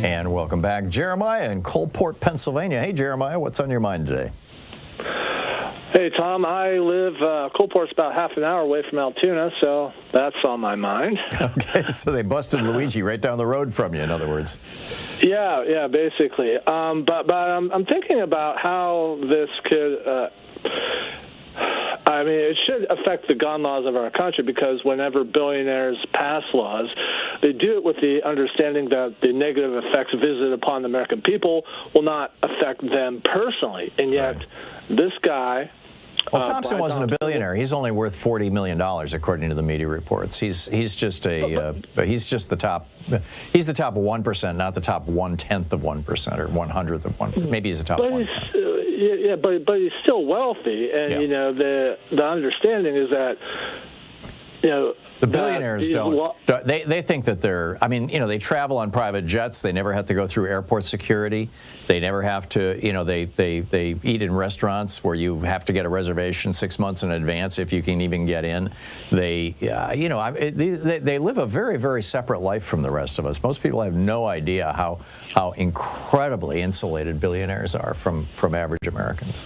And welcome back, Jeremiah in Coalport, Pennsylvania. Hey, Jeremiah, what's on your mind today? Hey, Tom, I live, Coalport's about half an hour away from Altoona, so that's on my mind. Okay, so they busted Luigi right down the road from you, in other words. Yeah, basically. But I'm thinking about how this could, it should affect the gun laws of our country, because whenever billionaires pass laws, they do it with the understanding that the negative effects visited upon the American people will not affect them personally. And yet, this guy... Well, Thompson wasn't a billionaire. He's only worth $40 million, according to the media reports. He's just the top. He's the top 1%, not the top 1/10 of 1% or 1/100th of 1%. Maybe he's the top 1/10. But he's still wealthy, and the understanding is that the billionaires don't. They think that they're. They travel on private jets. They never have to go through airport security. They never have to. They eat in restaurants where you have to get a reservation 6 months in advance if you can even get in. They live a very, very separate life from the rest of us. Most people have no idea how incredibly insulated billionaires are from average Americans.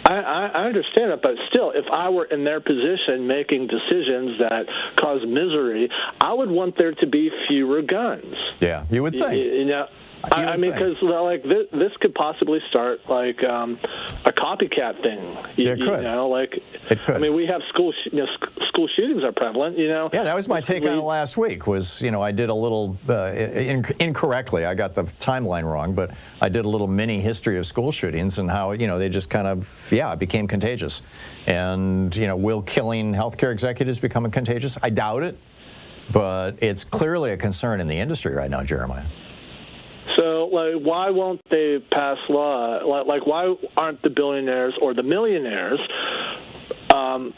I understand that, but still, if I were in their position making decisions that cause misery, I would want there to be fewer guns. Yeah, you would think. Because this could possibly start like a copycat thing. It could. It could. We have school shootings are prevalent. Yeah, that was my take on it last week. I did a little incorrectly. I got the timeline wrong, but I did a little mini history of school shootings and how they just kind of it became contagious. And will killing healthcare executives become contagious? I doubt it, but it's clearly a concern in the industry right now, Jeremiah. So, why won't they pass law? Why aren't the billionaires or the millionaires? Why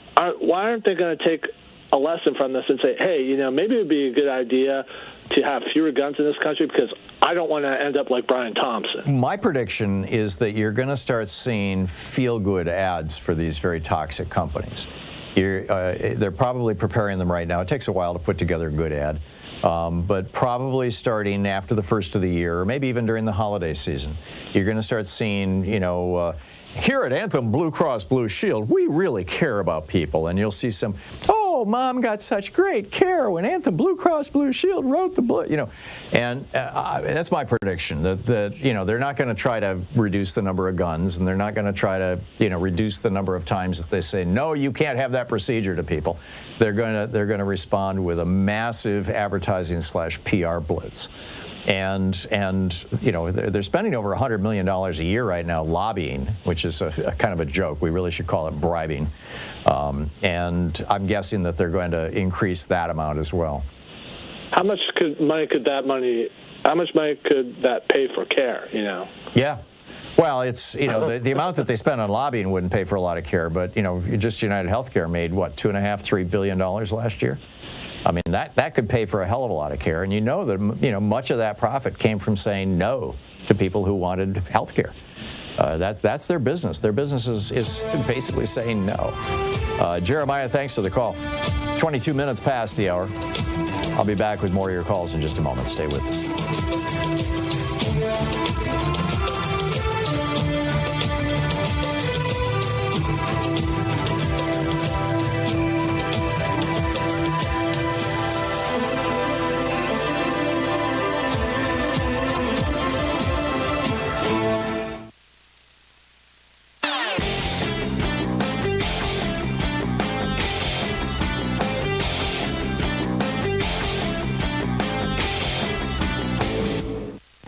aren't they going to take a lesson from this and say, hey, maybe it would be a good idea to have fewer guns in this country because I don't want to end up like Brian Thompson. My prediction is that you're going to start seeing feel-good ads for these very toxic companies. They're probably preparing them right now. It takes a while to put together a good ad. But probably starting after the first of the year, or maybe even during the holiday season, you're going to start seeing, here at Anthem Blue Cross Blue Shield, we really care about people. And you'll see some, oh, Mom got such great care when Anthem Blue Cross Blue Shield wrote the book, And that's my prediction, that they're not going to try to reduce the number of guns, and they're not going to try to, reduce the number of times that they say, no, you can't have that procedure to people. They're going to respond with a massive advertising/PR blitz. And they're spending over $100 million a year right now lobbying, which is a kind of a joke. We really should call it bribing. And I'm guessing that they're going to increase that amount as well. How much money could that pay for care, Yeah. Well, it's, the amount that they spend on lobbying wouldn't pay for a lot of care, but, just United Healthcare made, what, $2.5–3 billion last year? I mean, that could pay for a hell of a lot of care. And that, much of that profit came from saying no to people who wanted health care. That's their business. Their business is basically saying no. Jeremiah, thanks for the call. 22 minutes past the hour. I'll be back with more of your calls in just a moment. Stay with us.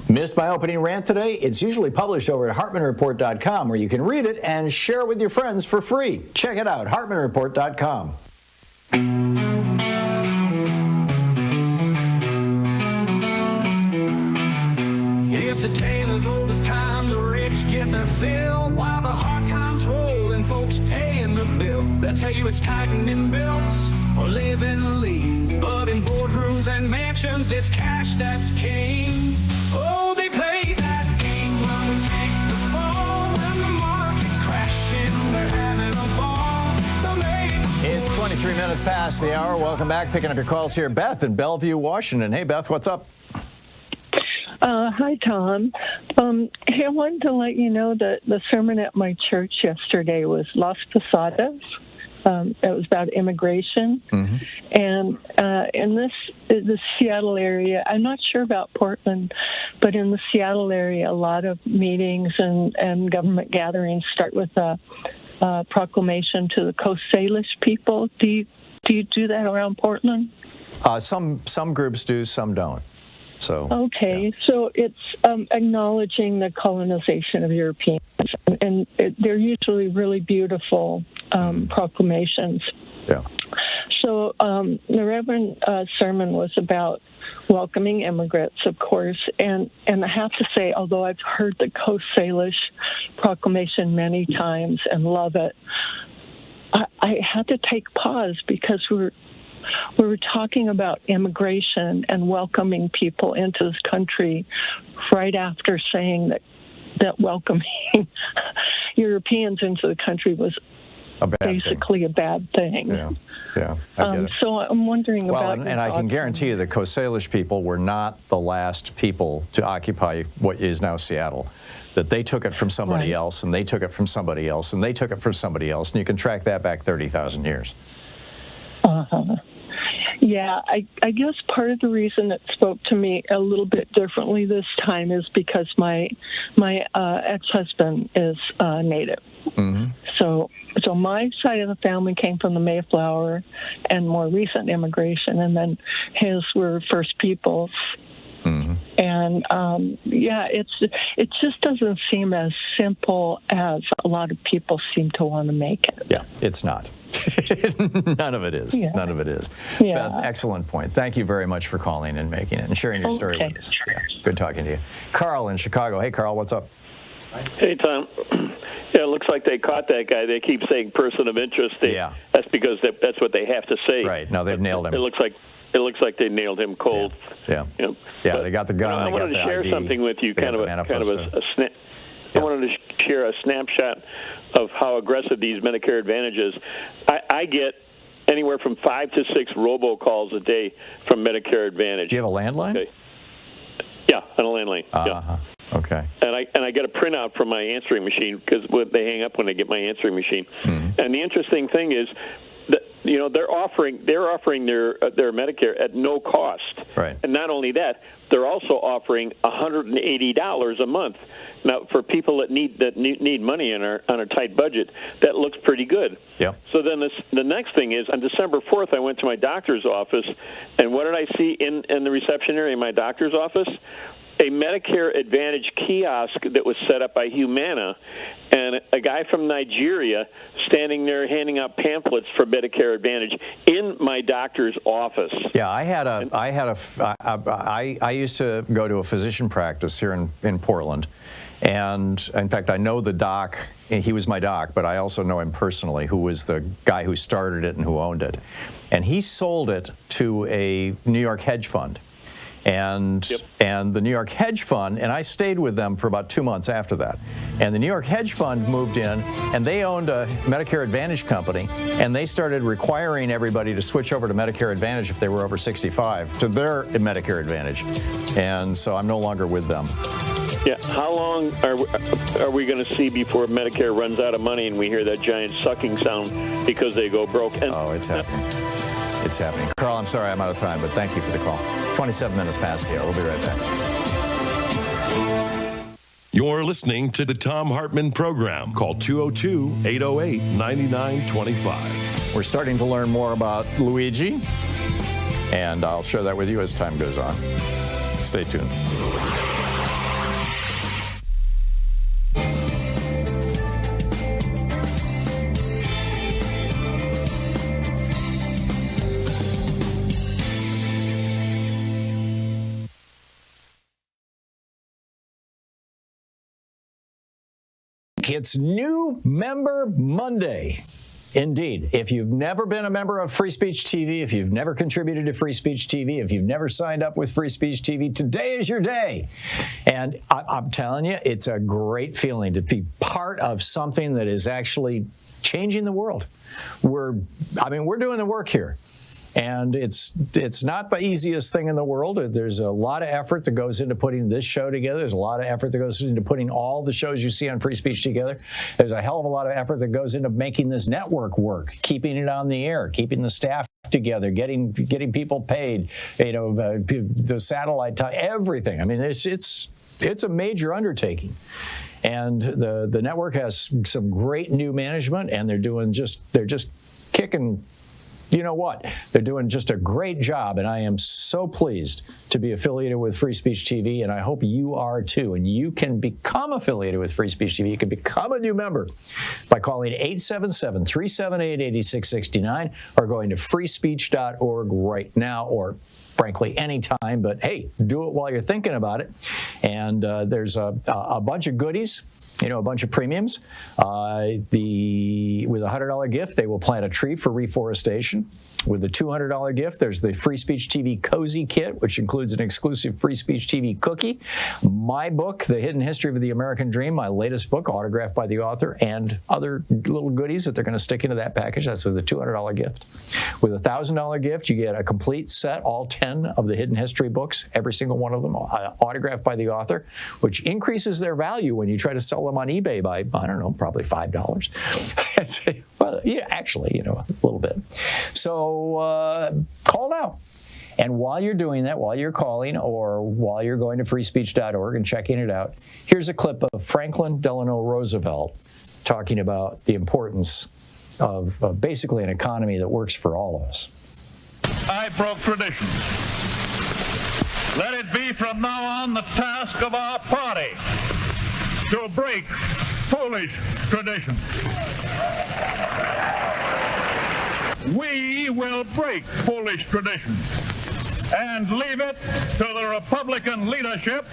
Missed my opening rant today? It's usually published over at HartmannReport.com, where you can read it and share it with your friends for free. Check it out, HartmannReport.com. It's a tale as old as time. The rich get their fill while the hard times roll and folks paying the bill. They'll tell you it's tightening belts or living lean, but in boardrooms and mansions it's cash that's king. Oh, they play that game when we take the fall. When the market's crashing, they're having a ball. It's 23 minutes past the hour. Welcome back. Picking up your calls here. Beth in Bellevue, Washington. Hey, Beth, what's up? Hi, Tom. Hey, I wanted to let you know that the sermon at my church yesterday was Las Posadas. It was about immigration. Mm-hmm. And in the Seattle area, I'm not sure about Portland, but in the Seattle area, a lot of meetings and government gatherings start with a proclamation to the Coast Salish people. Do you do that around Portland? Some groups do, some don't. So okay, yeah. So it's acknowledging the colonization of Europeans, and they're usually really beautiful proclamations. Yeah. So the Reverend sermon was about welcoming immigrants, of course, and I have to say, although I've heard the Coast Salish proclamation many times and love it, I had to take pause because we were talking about immigration and welcoming people into this country right after saying that welcoming Europeans into the country was basically a bad thing. Yeah, I get it. So I'm wondering about... And I can guarantee you the Coast Salish people were not the last people to occupy what is now Seattle. That they took it from somebody else, and they took it from somebody else, and they took it from somebody else, and you can track that back 30,000 years. Yeah, I guess part of the reason it spoke to me a little bit differently this time is because my ex-husband is Native. Mm-hmm. So my side of the family came from the Mayflower and more recent immigration, and then his were First Peoples. Mm-hmm. And it just doesn't seem as simple as a lot of people seem to want to make it. Yeah, it's not. None of it is. Yeah. None of it is. Yeah. Beth, excellent point. Thank you very much for calling and making it and sharing your story with us. Yeah, good talking to you. Carl in Chicago. Hey, Carl, what's up? Hey, Tom. Yeah, it looks like they caught that guy. They keep saying person of interest. That's because that's what they have to say. Right. No, they've nailed him. It looks like they nailed him cold. Yeah. You know, yeah. They got the gun. I wanted to share something with you. I wanted to share a snapshot of how aggressive these Medicare Advantage is. I get anywhere from 5 to 6 robocalls a day from Medicare Advantage. Do you have a landline? Okay. Yeah, on a landline. Uh-huh. Okay. And I get a printout from my answering machine because they hang up when I get my answering machine. Mm-hmm. And the interesting thing is that they're offering their Medicare at no cost. Right. And not only that, they're also offering $180 a month. Now, for people that need money on a tight budget, that looks pretty good. Yeah. So then the next thing is, on December 4th, I went to my doctor's office, and what did I see in the reception area in my doctor's office? A Medicare Advantage kiosk that was set up by Humana, and a guy from Nigeria standing there handing out pamphlets for Medicare Advantage in my doctor's office. Yeah, I used to go to a physician practice here in Portland, and in fact, I know the doc. He was my doc, but I also know him personally, who was the guy who started it and who owned it, and he sold it to a New York hedge fund. And the New York hedge fund, and I stayed with them for about 2 months after that. And the New York hedge fund moved in, and they owned a Medicare Advantage company, and they started requiring everybody to switch over to Medicare Advantage if they were over 65 to their Medicare Advantage. And so I'm no longer with them. Yeah, how long are we going to see before Medicare runs out of money and we hear that giant sucking sound because they go broke? Oh, it's happening. It's happening. Carl, I'm sorry I'm out of time, but thank you for the call. 27 minutes past the hour. We'll be right back. You're listening to the Thom Hartmann Program. Call 202-808-9925. We're starting to learn more about Luigi, and I'll share that with you as time goes on. Stay tuned. It's New Member Monday. Indeed. If you've never been a member of Free Speech TV, if you've never contributed to Free Speech TV, if you've never signed up with Free Speech TV, today is your day. And I'm telling you, it's a great feeling to be part of something that is actually changing the world. We're doing the work here. And it's not the easiest thing in the world. There's a lot of effort that goes into putting this show together. There's a lot of effort that goes into putting all the shows you see on Free Speech together. There's a hell of a lot of effort that goes into making this network work, keeping it on the air, keeping the staff together, getting people paid, the satellite time, everything. I mean, it's a major undertaking. And the network has some great new management, and they're just kicking. You know what? They're doing just a great job, and I am so pleased to be affiliated with Free Speech TV, and I hope you are too. And you can become affiliated with Free Speech TV. You can become a new member by calling 877-378-8669 or going to freespeech.org right now, or frankly anytime. But hey, do it while you're thinking about it. And there's a bunch of goodies. A bunch of premiums. With a $100 gift, they will plant a tree for reforestation. With a $200 gift, there's the Free Speech TV Cozy Kit, which includes an exclusive Free Speech TV cookie, my book, The Hidden History of the American Dream, my latest book, autographed by the author, and other little goodies that they're going to stick into that package. That's with a $200 gift. With a $1,000 gift, you get a complete set, all 10 of the Hidden History books, every single one of them autographed by the author, which increases their value when you try to sell them on eBay by, I don't know, probably $5. Well, yeah, actually, a little bit. So call now. And while you're doing that, while you're calling or while you're going to freespeech.org and checking it out, here's a clip of Franklin Delano Roosevelt talking about the importance of basically an economy that works for all of us. I broke traditions. Let it be from now on the task of our party to break foolish traditions. We will break foolish traditions and leave it to the Republican leadership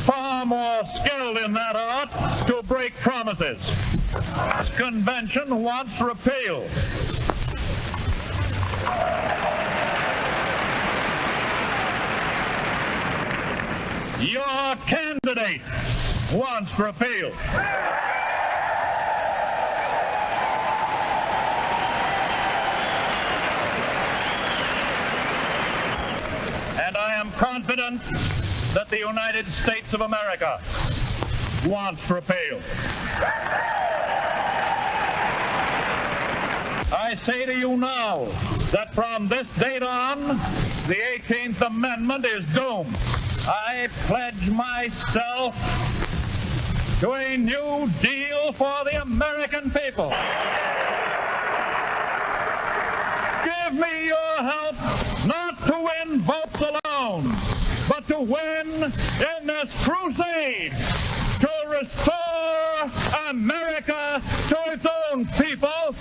far more skilled in that art to break promises. This convention wants repeal. Your candidate wants repeal. And I am confident that the United States of America wants repeal. I say to you now that from this date on, the 18th Amendment is doomed. I pledge myself to a new deal for the American people. Give me your help not to win votes alone, but to win in this crusade to restore America to its own people.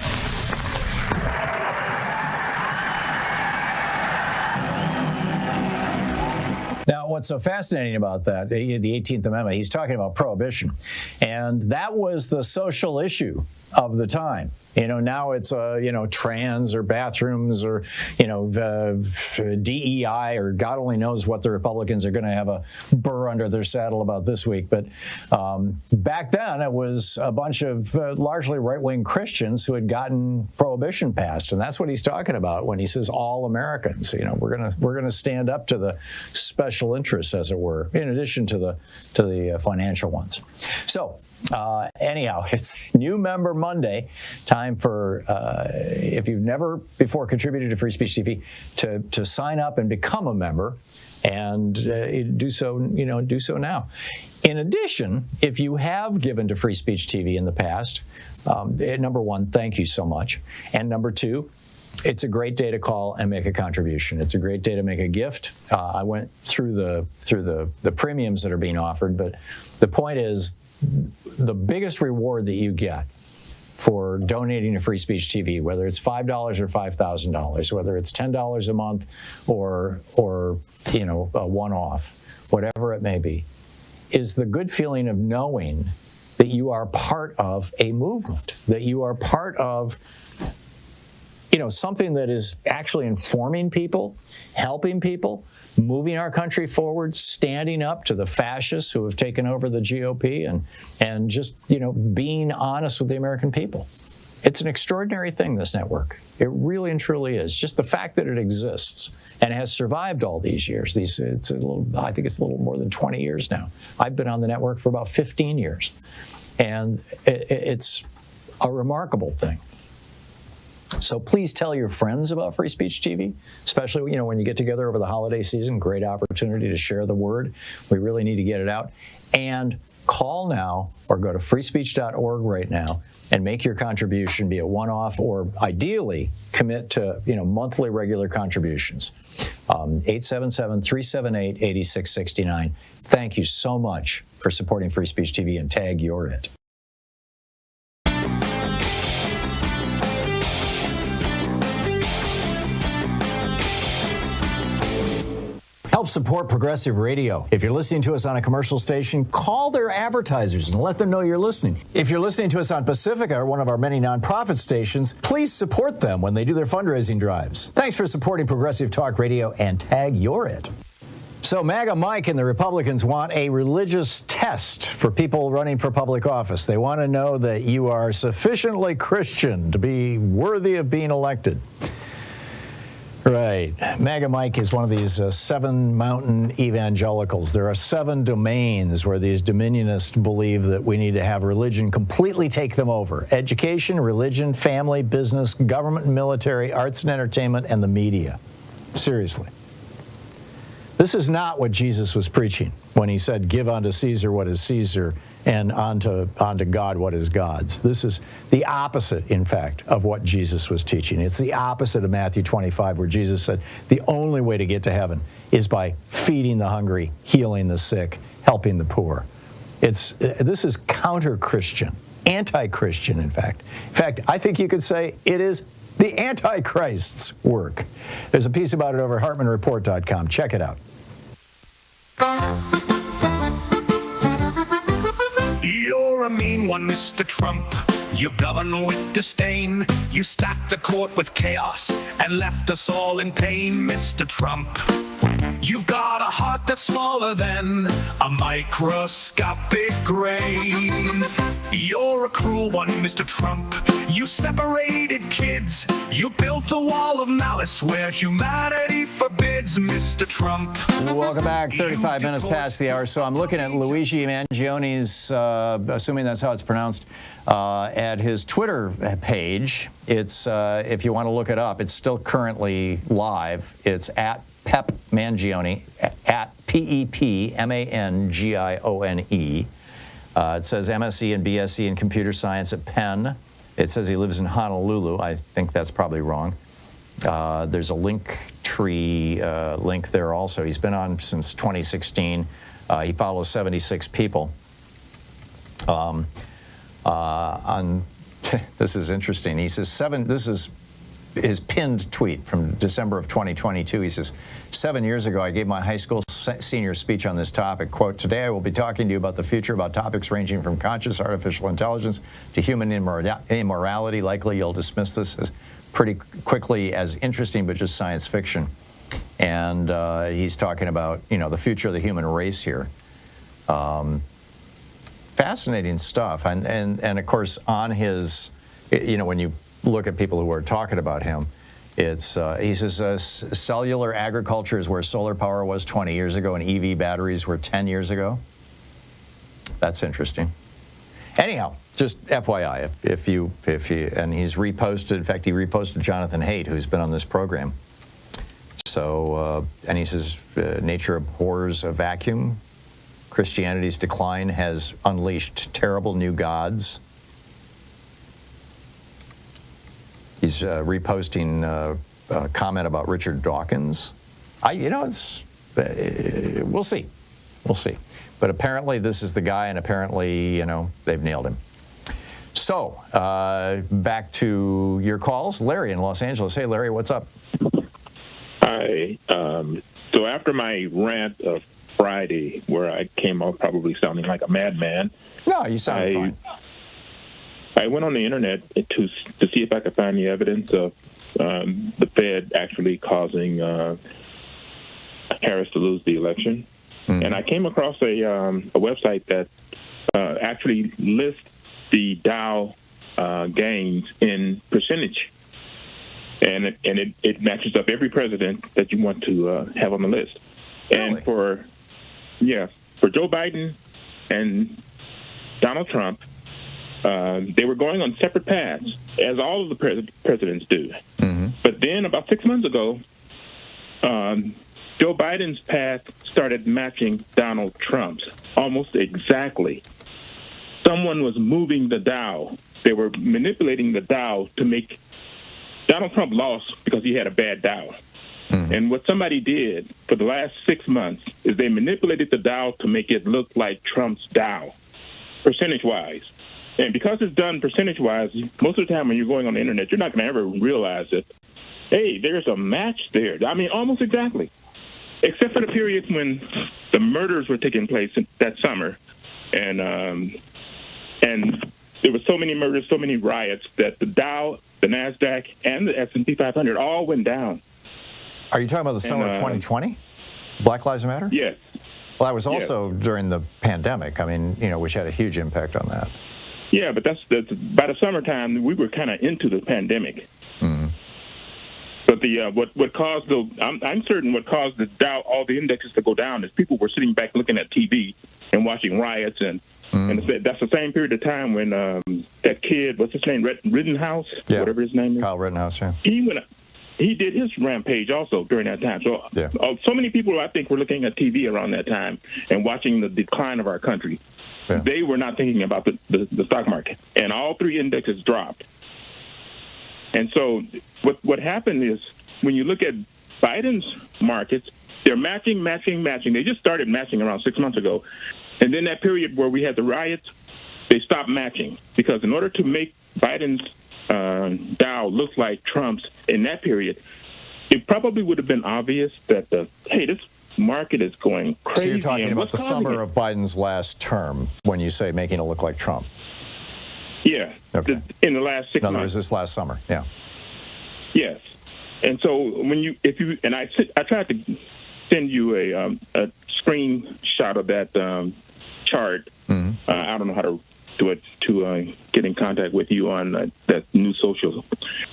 Now, what's so fascinating about that, the 18th Amendment, he's talking about prohibition. And that was the social issue of the time. You know, now it's, trans or bathrooms or, DEI or God only knows what the Republicans are going to have a burr under their saddle about this week. But back then, it was a bunch of largely right-wing Christians who had gotten prohibition passed. And that's what he's talking about when he says all Americans. You know, we're going to stand up to the special interests, as it were, in addition to the financial ones. So anyhow, it's New Member Monday. Time for, if you've never before contributed to Free Speech TV, to sign up and become a member, and do so now. In addition, if you have given to Free Speech TV in the past, number one, thank you so much, and number two, it's a great day to call and make a contribution. It's a great day to make a gift. I went through the premiums that are being offered, but the point is, the biggest reward that you get for donating to Free Speech TV, whether it's $5 or $5,000, whether it's $10 a month or a one-off, whatever it may be, is the good feeling of knowing that you are part of a movement, that you are part of something that is actually informing people, helping people, moving our country forward, standing up to the fascists who have taken over the GOP, and just, being honest with the American people. It's an extraordinary thing, this network. It really and truly is. Just the fact that it exists and has survived all these years. I think it's a little more than 20 years now. I've been on the network for about 15 years. And it's a remarkable thing. So please tell your friends about Free Speech TV, especially when you get together over the holiday season. Great opportunity to share the word. We really need to get it out. And call now or go to freespeech.org right now and make your contribution, be a one-off, or ideally commit to monthly regular contributions. 877-378-8669. Thank you so much for supporting Free Speech TV, and tag you're it. Help support progressive radio. If you're listening to us on a commercial station, call their advertisers and let them know you're listening. If you're listening to us on Pacifica, one of our many nonprofit stations, please support them when they do their fundraising drives. Thanks for supporting Progressive Talk Radio, and tag you're it. So MAGA Mike and the Republicans want a religious test for people running for public office. They want to know that you are sufficiently Christian to be worthy of being elected. Right. MAGA Mike is one of these 7 mountain evangelicals. There are 7 domains where these dominionists believe that we need to have religion completely take them over. Education, religion, family, business, government, military, arts and entertainment, and the media. Seriously. This is not what Jesus was preaching when he said, give unto Caesar what is Caesar and unto God what is God's. This is the opposite, in fact, of what Jesus was teaching. It's the opposite of Matthew 25, where Jesus said the only way to get to heaven is by feeding the hungry, healing the sick, helping the poor. This is counter-Christian, anti-Christian, in fact. In fact, I think you could say it is the Antichrist's work. There's a piece about it over at HartmannReport.com. Check it out. You're a mean one, Mr. Trump. You govern with disdain. You stacked the court with chaos and left us all in pain, Mr. Trump. You've got a heart that's smaller than a microscopic grain. You're a cruel one, Mr. Trump. You separated kids. You built a wall of malice where humanity forbids, Mr. Trump. Welcome back. 35 minutes past the hour. So I'm looking at Luigi Mangione's, assuming that's how it's pronounced, at his Twitter page. It's, if you want to look it up, it's still currently live. It's at Pep Mangione, at PEPMANGIONE. It says MSc and BSc in computer science at Penn. It says he lives in Honolulu. I think that's probably wrong. There's a link tree link there also. He's been on since 2016. He follows 76 people. This is interesting. He says this is his pinned tweet from December of 2022. He says, 7 years ago, I gave my high school senior speech on this topic. Quote, today I will be talking to you about the future, about topics ranging from conscious artificial intelligence to human immorality. Likely you'll dismiss this as pretty quickly as interesting, but just science fiction. And he's talking about, you know, the future of the human race here. Fascinating stuff. And of course, on his, you know, when you look at people who are talking about him, it's he says cellular agriculture is where solar power was 20 years ago and EV batteries were 10 years ago. That's interesting. Anyhow, just FYI, if you and he's reposted, in fact, he reposted Jonathan Haidt, who's been on this program. So, and he says nature abhors a vacuum. Christianity's decline has unleashed terrible new gods. He's reposting a comment about Richard Dawkins. You know, it's we'll see. But apparently this is the guy, and apparently, you know, they've nailed him. So back to your calls. Larry in Los Angeles. Hey, Larry, what's up? Hi. So after my rant of Friday, where I came off probably sounding like a madman. No, you sound fine. I went on the internet to see if I could find the evidence of the Fed actually causing Harris to lose the election. Mm-hmm. And I came across a website that actually lists the Dow gains in percentage. And it matches up every president that you want to have on the list. Really? And for Joe Biden and Donald Trump, they were going on separate paths, as all of the presidents do. Mm-hmm. But then about 6 months ago, Joe Biden's path started matching Donald Trump's almost exactly. Someone was moving the Dow. They were manipulating the Dow to make Donald Trump lost because he had a bad Dow. Mm-hmm. And what somebody did for the last 6 months is they manipulated the Dow to make it look like Trump's Dow, percentage-wise. And because it's done percentage-wise, most of the time when you're going on the internet, you're not going to ever realize that, hey, there's a match there. I mean, almost exactly. Except for the periods when the murders were taking place that summer. And there were so many murders, so many riots that the Dow, the NASDAQ, and the S&P 500 all went down. Are you talking about the summer of 2020? Black Lives Matter? Yes. Well, that was also during the pandemic, I mean, you know, which had a huge impact on that. Yeah, but that's by the summertime, we were kind of into the pandemic. Mm-hmm. But the what caused I'm certain what caused the Dow, all the indexes to go down is people were sitting back looking at TV and watching riots, and that's the same period of time when that kid, what's his name, Rittenhouse, whatever his name is, Kyle Rittenhouse, yeah. He did his rampage also during that time. So so many people, I think, were looking at TV around that time and watching the decline of our country. Yeah. They were not thinking about the stock market, and all three indexes dropped. And so what happened is when you look at Biden's markets, they're matching. They just started matching around 6 months ago. And then that period where we had the riots, they stopped matching because in order to make Biden's Dow look like Trump's in that period, it probably would have been obvious that, market is going crazy. So you're talking and about what's the causing summer it? of Biden's last term when you say making it look like Trump. Yeah. Okay. In the last 6 In other months. words, this last summer. Yeah. Yes. And so I tried to send you a screenshot of that chart. Mm-hmm. I don't know how to do it to get in contact with you on that new social,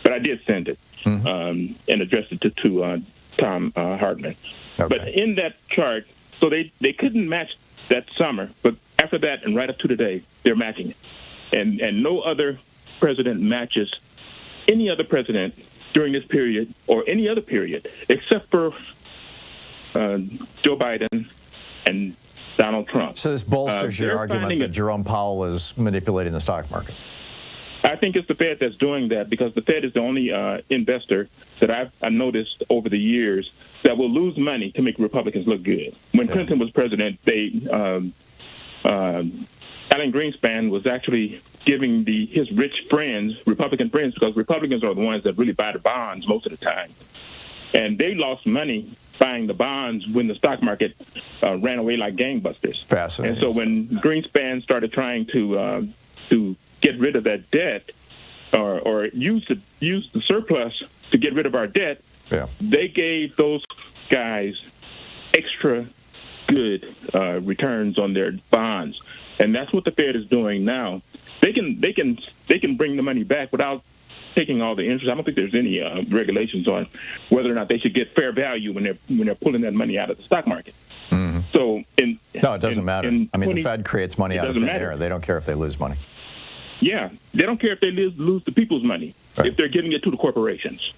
but I did send it and addressed it to Thom Hartmann. Okay. But in that chart, so they couldn't match that summer, but after that and right up to today, they're matching it. And no other president matches any other president during this period or any other period except for Joe Biden and Donald Trump. So this bolsters your argument that Jerome Powell is manipulating the stock market. I think it's the Fed that's doing that because the Fed is the only investor that I've noticed over the years that will lose money to make Republicans look good. When Clinton was president, Alan Greenspan was actually giving his rich friends, Republican friends, because Republicans are the ones that really buy the bonds most of the time. And they lost money buying the bonds when the stock market ran away like gangbusters. Fascinating. And so when Greenspan started trying to get rid of that debt or use the surplus to get rid of our debt, they gave those guys extra good returns on their bonds. And that's what the Fed is doing now. They can bring the money back without taking all the interest. I don't think there's any regulations on whether or not they should get fair value when they're pulling that money out of the stock market. Mm-hmm. So no, it doesn't matter. I mean, the Fed creates money out of thin air. They don't care if they lose money. Yeah, they don't care if they lose the people's money if they're giving it to the corporations.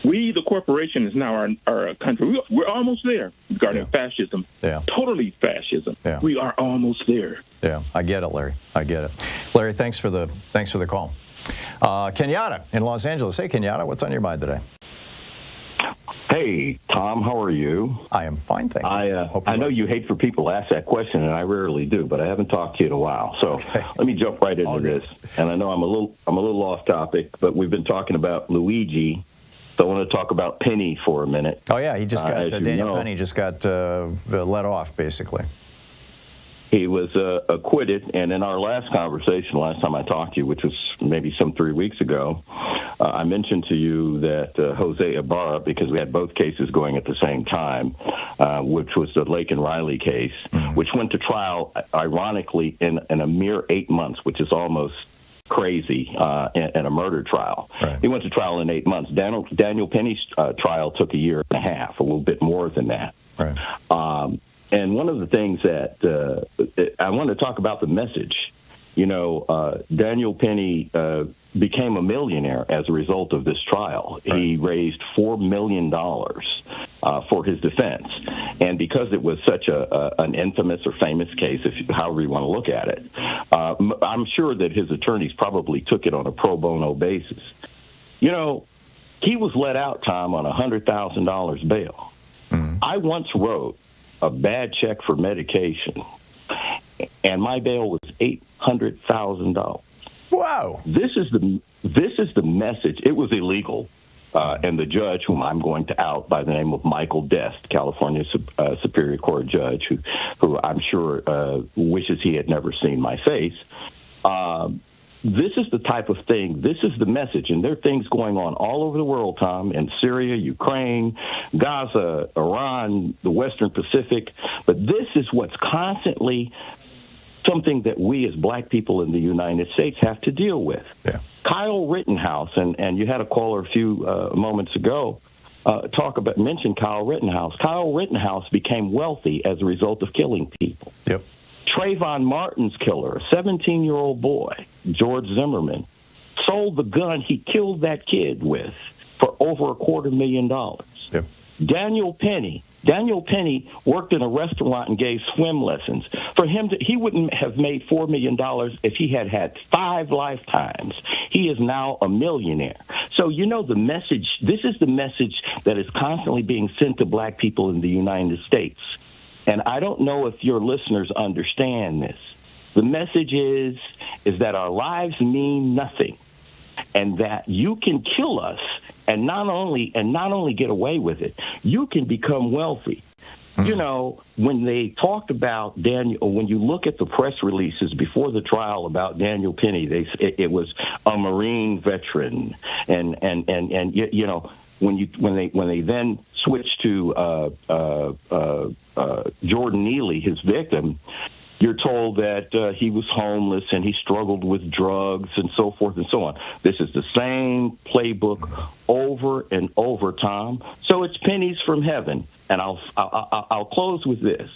We, the corporations, now are country. We're almost there regarding fascism. Yeah. Totally fascism. Yeah. We are almost there. Yeah, I get it, Larry. I get it. Larry, thanks for the call. Kenyatta in Los Angeles. Hey, Kenyatta, what's on your mind today? Hey, Tom, how are you? I am fine, thank you. I know you hate for people to ask that question, and I rarely do, but I haven't talked to you in a while. So let me jump right into this. And I know I'm a little off topic, but we've been talking about Luigi. So I want to talk about Penny for a minute. Oh, yeah, he just got, Daniel Penny just got let off, basically. He was acquitted, and in our last conversation, last time I talked to you, which was maybe some 3 weeks ago, I mentioned to you that Jose Ibarra, because we had both cases going at the same time, which was the Lake and Riley case, which went to trial, ironically, in a mere 8 months, which is almost crazy in a murder trial. Right. He went to trial in 8 months. Daniel Penny's trial took a year and a half, a little bit more than that. Right. And one of the things that I want to talk about the message. You know, Daniel Penny became a millionaire as a result of this trial. Right. He raised $4 million for his defense. And because it was such an infamous or famous case, however you want to look at it, I'm sure that his attorneys probably took it on a pro bono basis. You know, he was let out, Tom, on $100,000 bail. Mm-hmm. I once wrote a bad check for medication, and my bail was $800,000. Wow! This is the message. It was illegal, and the judge, whom I'm going to out by the name of Michael Dest, California Superior Court judge, who I'm sure wishes he had never seen my face. This is the type of thing, this is the message, and there are things going on all over the world, Tom, in Syria, Ukraine, Gaza, Iran, the Western Pacific, but this is what's constantly something that we as black people in the United States have to deal with. Yeah. Kyle Rittenhouse, and you had a caller a few moments ago mention Kyle Rittenhouse. Kyle Rittenhouse became wealthy as a result of killing people. Yep. Trayvon Martin's killer, a 17-year-old boy, George Zimmerman, sold the gun he killed that kid with for over $250,000. Yep. Daniel Penny worked in a restaurant and gave swim lessons. For him, he wouldn't have made $4 million if he had had 5 lifetimes. He is now a millionaire. So, you know, the message, this is the message that is constantly being sent to black people in the United States. And I don't know if your listeners understand this. The message is that our lives mean nothing, and that you can kill us and not only get away with it, you can become wealthy. You know, when they talked about Daniel, when you look at the press releases before the trial about Daniel Penny, it was a Marine veteran, and you know, when they then switched to Jordan Neely, his victim, you're told that he was homeless and he struggled with drugs and so forth and so on. This is the same playbook over and over, Tom. So it's pennies from heaven. And I'll close with this.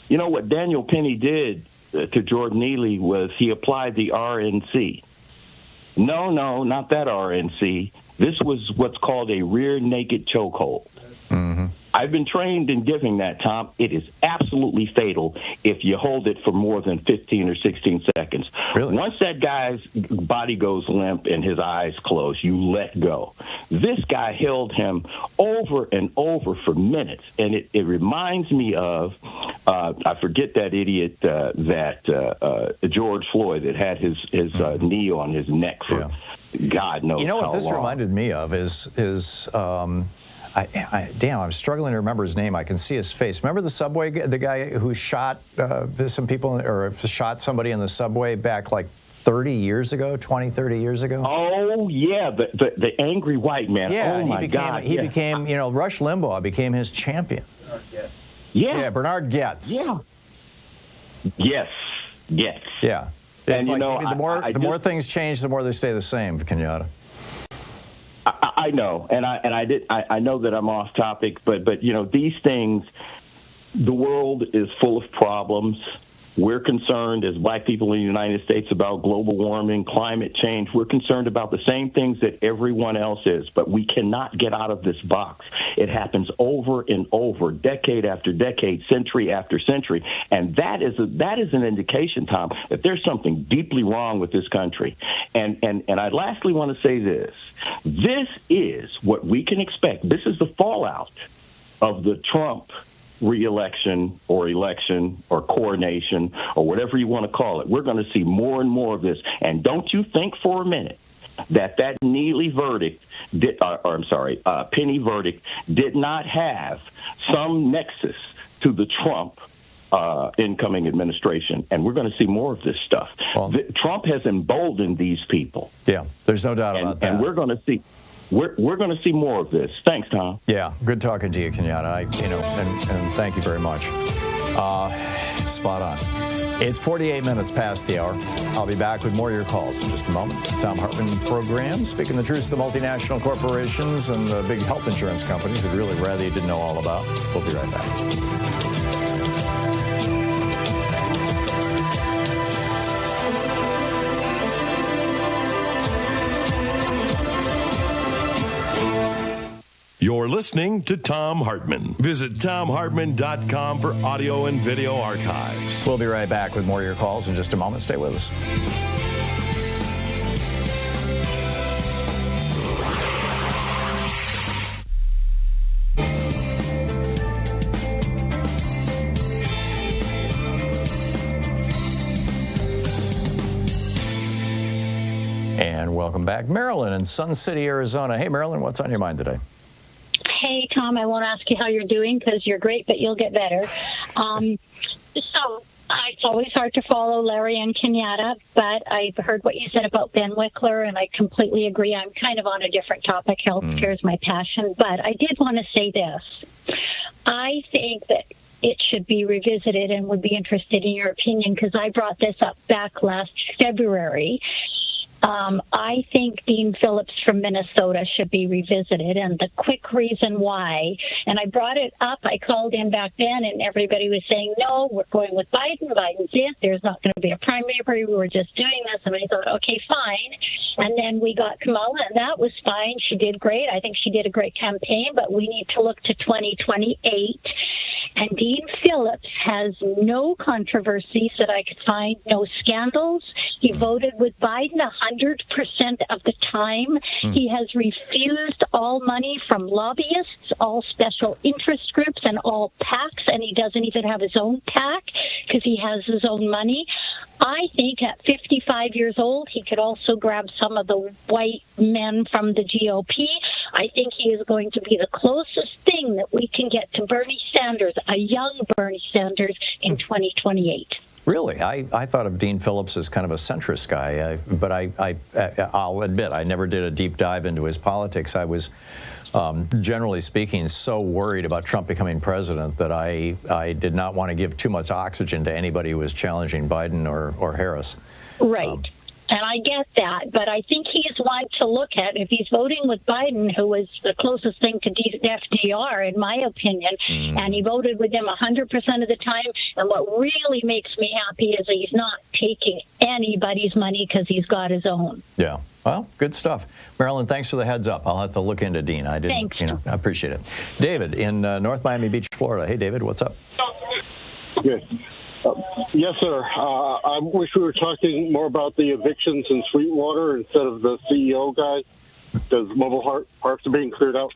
You know what Daniel Penny did to Jordan Neely was he applied the RNC. No, not that RNC. This was what's called a rear naked chokehold. Mm-hmm. I've been trained in giving that, Tom. It is absolutely fatal if you hold it for more than 15 or 16 seconds. Really? Once that guy's body goes limp and his eyes close, you let go. This guy held him over and over for minutes, and it reminds me of, I forget that idiot, George Floyd that had his knee on his neck for God knows how long. You know what this reminded me of is I'm struggling to remember his name. I can see his face. Remember the guy who shot some people or shot somebody in the subway back like 30 years ago, 20, 30 years ago? Oh, yeah, the angry white man. Yeah, oh, my God. He became, you know, Rush Limbaugh became his champion. Yeah, Bernard Goetz. Yeah. Yes. Yeah. And, you know, the more things change, the more they stay the same, Kenyatta. I know, and I know that I'm off topic, but you know, these things, the world is full of problems. We're concerned as black people in the United States about global warming, climate change. We're concerned about the same things that everyone else is, but we cannot get out of this box. It happens over and over, decade after decade, century after century, and that is an indication, Tom, that there's something deeply wrong with this country. And I lastly want to say this. This is what we can expect. This is the fallout of the Trump re-election or election or coronation or whatever you want to call it. We're going to see more and more of this. And don't you think for a minute that Neely verdict Penny verdict did not have some nexus to the Trump incoming administration, and we're going to see more of this stuff. Well, Trump has emboldened these people. Yeah, there's no doubt about that. And we're going to see. We're going to see more of this. Thanks, Tom. Yeah, good talking to you, Kenyatta. And thank you very much. Spot on. It's 48 minutes past the hour. I'll be back with more of your calls in just a moment. Thom Hartmann Program, speaking the truth to the multinational corporations and the big health insurance companies who'd really rather you didn't know all about. We'll be right back. You're listening to Thom Hartmann. Visit ThomHartmann.com for audio and video archives. We'll be right back with more of your calls in just a moment. Stay with us. And welcome back. Marilyn in Sun City, Arizona. Hey, Marilyn, what's on your mind today? Hey, Tom, I won't ask you how you're doing because you're great, but you'll get better. So it's always hard to follow Larry and Kenyatta, but I heard what you said about Ben Wickler, and I completely agree. I'm kind of on a different topic. Healthcare is my passion, but I did want to say this. I think that it should be revisited and would be interested in your opinion because I brought this up back last February. I think Dean Phillips from Minnesota should be revisited, and the quick reason why, and I brought it up, I called in back then, and everybody was saying, no, we're going with Biden, Biden's it, there's not going to be a primary, we were just doing this, and I thought, okay, fine, and then we got Kamala, and that was fine, she did great, I think she did a great campaign, but we need to look to 2028, and Dean Phillips has no controversies that I could find, no scandals, he voted with Biden 100% of the time. He has refused all money from lobbyists, all special interest groups, and all PACs, and he doesn't even have his own PAC because he has his own money. I think at 55 years old, he could also grab some of the white men from the GOP. I think he is going to be the closest thing that we can get to Bernie Sanders, a young Bernie Sanders, in 2028. Really? I thought of Dean Phillips as kind of a centrist guy, but I'll admit I never did a deep dive into his politics. I was, generally speaking, so worried about Trump becoming president that I did not want to give too much oxygen to anybody who was challenging Biden or Harris. Right. And I get that, but I think he's one to look at. If he's voting with Biden, who is the closest thing to FDR, in my opinion, and he voted with him 100% of the time, and what really makes me happy is that he's not taking anybody's money because he's got his own. Yeah. Well, good stuff. Marilyn, thanks for the heads up. I'll have to look into Dean. I didn't, Thanks. I appreciate it. David in North Miami Beach, Florida. Hey, David, what's up? Good. Yes, sir. I wish we were talking more about the evictions in Sweetwater instead of the CEO guy, because mobile parks are being cleared out.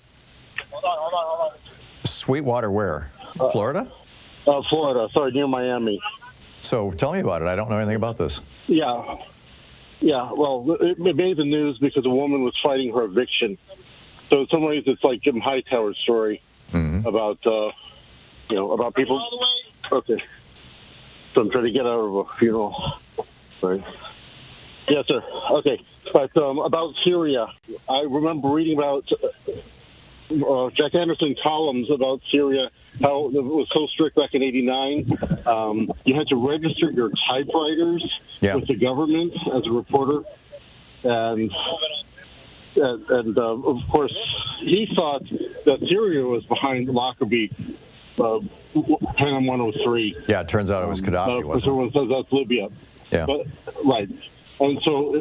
Hold on. Sweetwater where? Florida? Florida. Sorry, near Miami. So tell me about it. I don't know anything about this. Yeah. Well, it made the news because a woman was fighting her eviction. So in some ways, it's like Jim Hightower's story about about people. Okay. So I'm trying to get out of a funeral. Right. Yes, sir. Okay. But about Syria, I remember reading about Jack Anderson columns about Syria, how it was so strict back in '89. You had to register your typewriters with the government as a reporter. And of course, he thought that Syria was behind Lockerbie. Panam 103. Yeah, it turns out it was Gaddafi, wasn't it? Everyone says that's Libya. Yeah. But, right. And so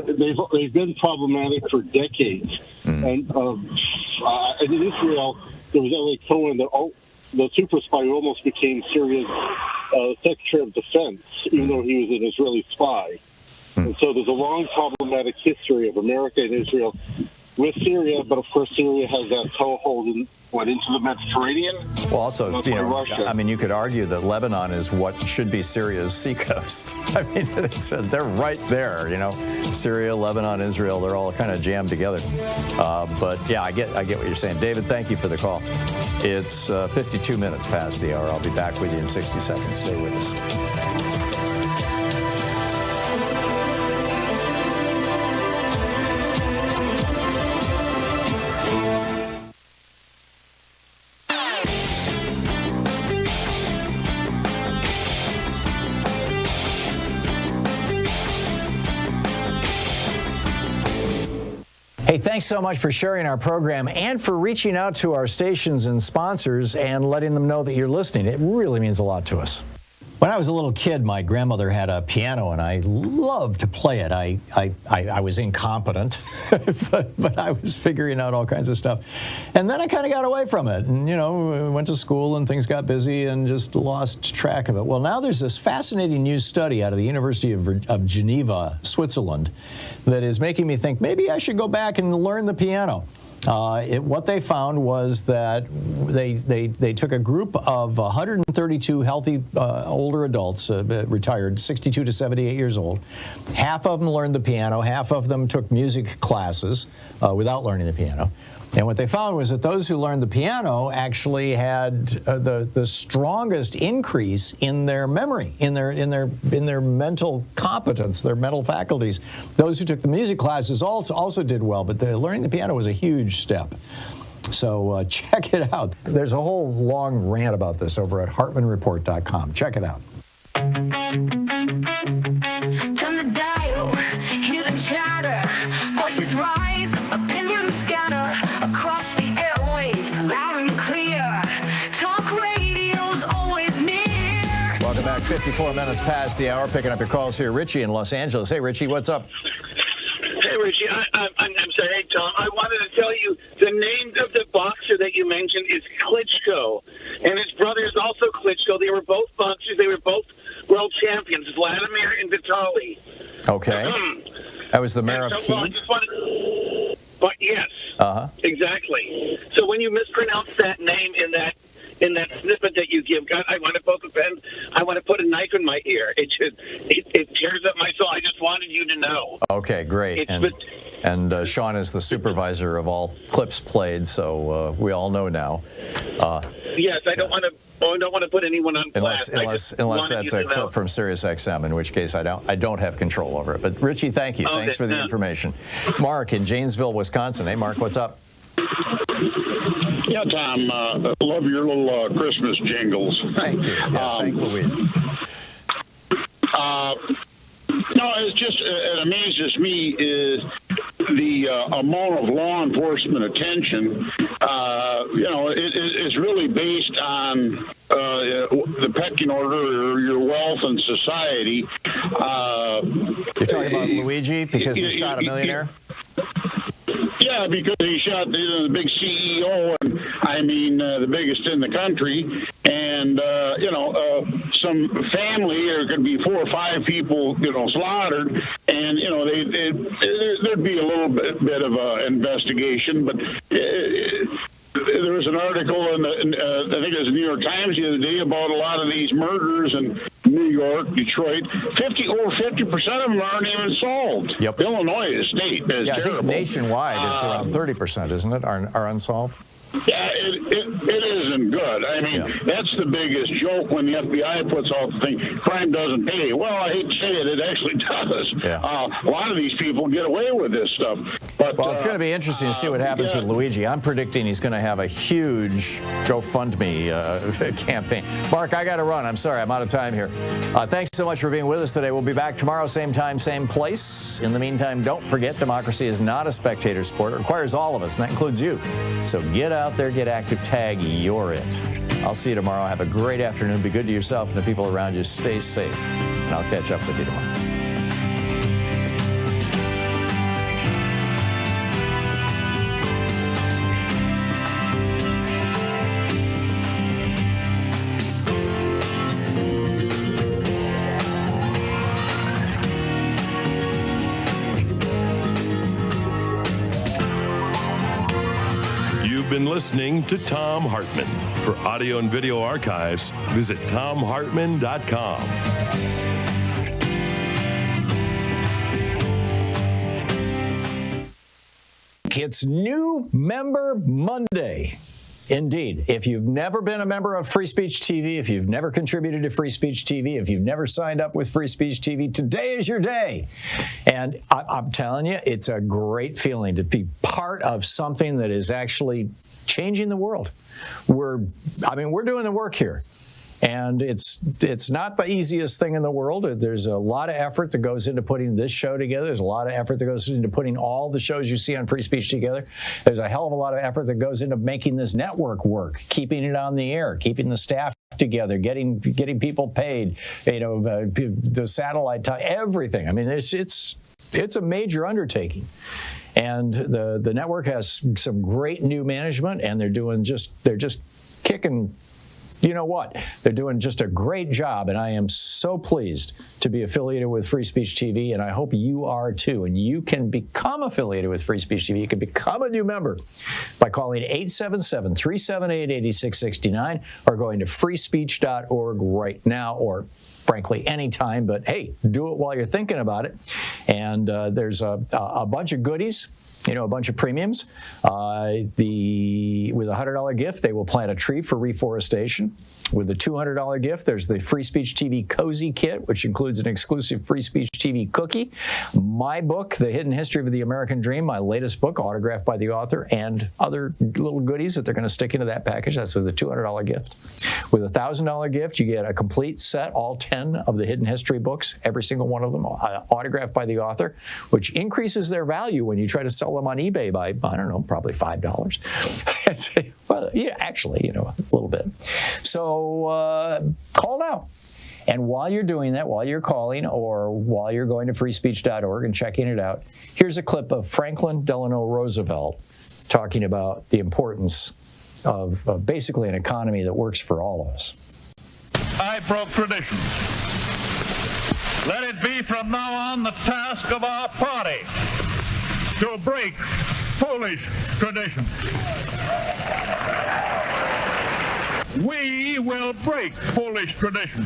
they've been problematic for decades. And in Israel, there was L.A. Cohen, the super spy who almost became Syria's Secretary of Defense, even though he was an Israeli spy. And so there's a long problematic history of America and Israel with Syria, but of course Syria has that toehold into the Mediterranean. Well, also, I mean, you could argue that Lebanon is what should be Syria's seacoast. I mean, they're right there, Syria, Lebanon, Israel, they're all kind of jammed together. But yeah, I get what you're saying. David, thank you for the call. It's 52 minutes past the hour. I'll be back with you in 60 seconds. Stay with us. Hey, thanks so much for sharing our program and for reaching out to our stations and sponsors and letting them know that you're listening. It really means a lot to us. When I was a little kid, my grandmother had a piano, and I loved to play it. I was incompetent, but I was figuring out all kinds of stuff. And then I kind of got away from it, and, went to school, and things got busy and just lost track of it. Well, now there's this fascinating new study out of the University of Geneva, Switzerland, that is making me think maybe I should go back and learn the piano. What they found was that they took a group of 132 healthy older adults, retired, 62 to 78 years old. Half of them learned the piano, half of them took music classes without learning the piano. And what they found was that those who learned the piano actually had the strongest increase in their memory, in their mental competence, their mental faculties. Those who took the music classes also did well, but learning the piano was a huge step. So check it out. There's a whole long rant about this over at HartmannReport.com. Check it out. Turn the dial, hear the chatter, voices rise, opinions scatter across the airwaves, loud and clear. Talk radio's always near. Welcome back. 54 minutes past the hour. Picking up your calls here. Richie in Los Angeles. Hey, Richie, what's up? Hey, Richie. I'm sorry. Hey, Tom. I wanted to tell you the name of the boxer that you mentioned is Klitschko, and his brother is also Klitschko. They were both boxers. They were both world champions, Vladimir and Vitaly. Okay. That was the mayor of Kiev? But yes, exactly. So when you mispronounce that name in in that snippet that you give. God, I want to poke a pen. I want to put a knife in my ear. It tears up my soul. I just wanted you to know. Okay, great. And Sean is the supervisor of all clips played, so we all know now. Yes, I don't want to put anyone on blast. Unless that's a clip from SiriusXM, in which case I don't have control over it. But Richie, thank you. Thanks for the information. Mark in Janesville, Wisconsin. Hey, Mark, what's up? Yeah, Tom, love your little Christmas jingles. Thank you. Yeah, thanks, Louise. No, it's just, it amazes me is the amount of law enforcement attention, is really based on the pecking order or your wealth in society. You're talking about Luigi because he shot a millionaire? Yeah, because he shot the big CEO, and I mean the biggest in the country, and some family, there could be 4 or 5 people, slaughtered, and there'd be a little bit of an investigation, but. There was an article in I think it was the New York Times the other day about a lot of these murders in New York, Detroit. Over 50% of them aren't even solved. Yep. Illinois, the state, is I terrible. think nationwide it's around 30%, isn't it? Are unsolved. Yeah, it isn't good. I mean, that's the biggest joke when the FBI puts out the thing, crime doesn't pay. Well, I hate to say it, it actually does. Yeah. A lot of these people get away with this stuff. But, well, it's going to be interesting to see what happens with Luigi. I'm predicting he's going to have a huge GoFundMe campaign. Mark, I got to run. I'm sorry. I'm out of time here. Thanks so much for being with us today. We'll be back tomorrow, same time, same place. In the meantime, don't forget, democracy is not a spectator sport. It requires all of us, and that includes you. So get out there, get active, tag, you're it. I'll see you tomorrow. Have a great afternoon. Be good to yourself and the people around you. Stay safe. And I'll catch up with you tomorrow. Been listening to Thom Hartmann. For audio and video archives, visit thomhartmann.com. It's New Member Monday. Indeed. If you've never been a member of Free Speech TV, if you've never contributed to Free Speech TV, if you've never signed up with Free Speech TV, today is your day. And I'm telling you, it's a great feeling to be part of something that is actually changing the world. We're doing the work here. And it's not the easiest thing in the world. There's a lot of effort that goes into putting this show together. There's a lot of effort that goes into putting all the shows you see on Free Speech together. There's a hell of a lot of effort that goes into making this network work, keeping it on the air, keeping the staff together, getting people paid, the satellite time, everything. I mean, it's a major undertaking. And the network has some great new management, and they're just kicking. You know what? They're doing just a great job, and I am so pleased to be affiliated with Free Speech TV, and I hope you are too. And you can become affiliated with Free Speech TV. You can become a new member by calling 877-378-8669 or going to freespeech.org right now, or frankly anytime. But hey, do it while you're thinking about it. And there's a bunch of goodies. A bunch of premiums. With a $100 gift, they will plant a tree for reforestation. With a $200 gift, there's the Free Speech TV Cozy Kit, which includes an exclusive Free Speech TV cookie, my book, The Hidden History of the American Dream, my latest book, autographed by the author, and other little goodies that they're going to stick into that package. That's with a $200 gift. With a $1,000 gift, you get a complete set, all 10 of the Hidden History books, every single one of them, autographed by the author, which increases their value when you try to sell them on eBay by, I don't know, probably $5. Well, yeah, actually, a little bit. So call now. And while you're doing that, while you're calling or while you're going to freespeech.org and checking it out, here's a clip of Franklin Delano Roosevelt talking about the importance of basically an economy that works for all of us. I broke tradition. Let it be from now on the task of our party to break foolish traditions. we will break foolish tradition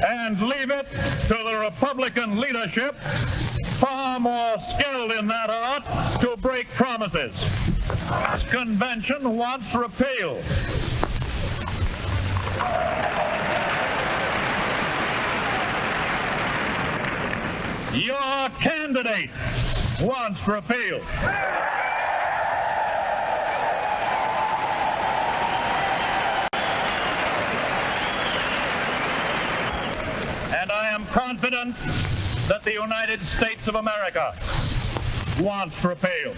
and leave it to the Republican leadership, far more skilled in that art, to break promises. This convention wants repeal. Your candidate wants repeal. And I am confident that the United States of America wants repeal.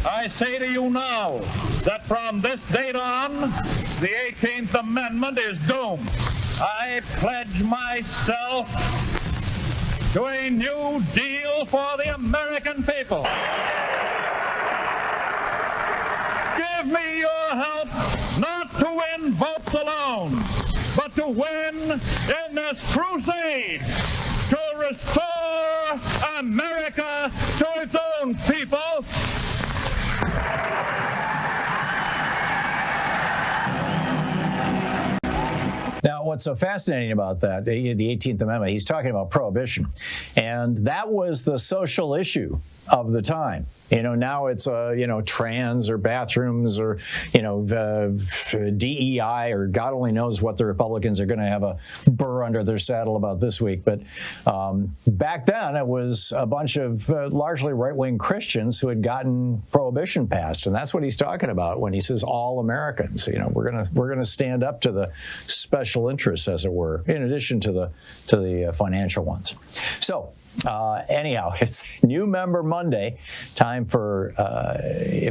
I say to you now that from this date on, the 18th Amendment is doomed. I pledge myself to a new deal for the American people. Give me your help not to win votes alone, but to win in this crusade to restore America to its own people. Now, what's so fascinating about that, the 18th Amendment, he's talking about prohibition. And that was the social issue of the time. You know, now it's, trans or bathrooms or, DEI or God only knows what the Republicans are going to have a burr under their saddle about this week. But back then, it was a bunch of largely right-wing Christians who had gotten prohibition passed. And that's what he's talking about when he says all Americans. You know, we're gonna stand up to the special interests, as it were, in addition to the financial ones. So anyhow, it's New Member Monday. Time for if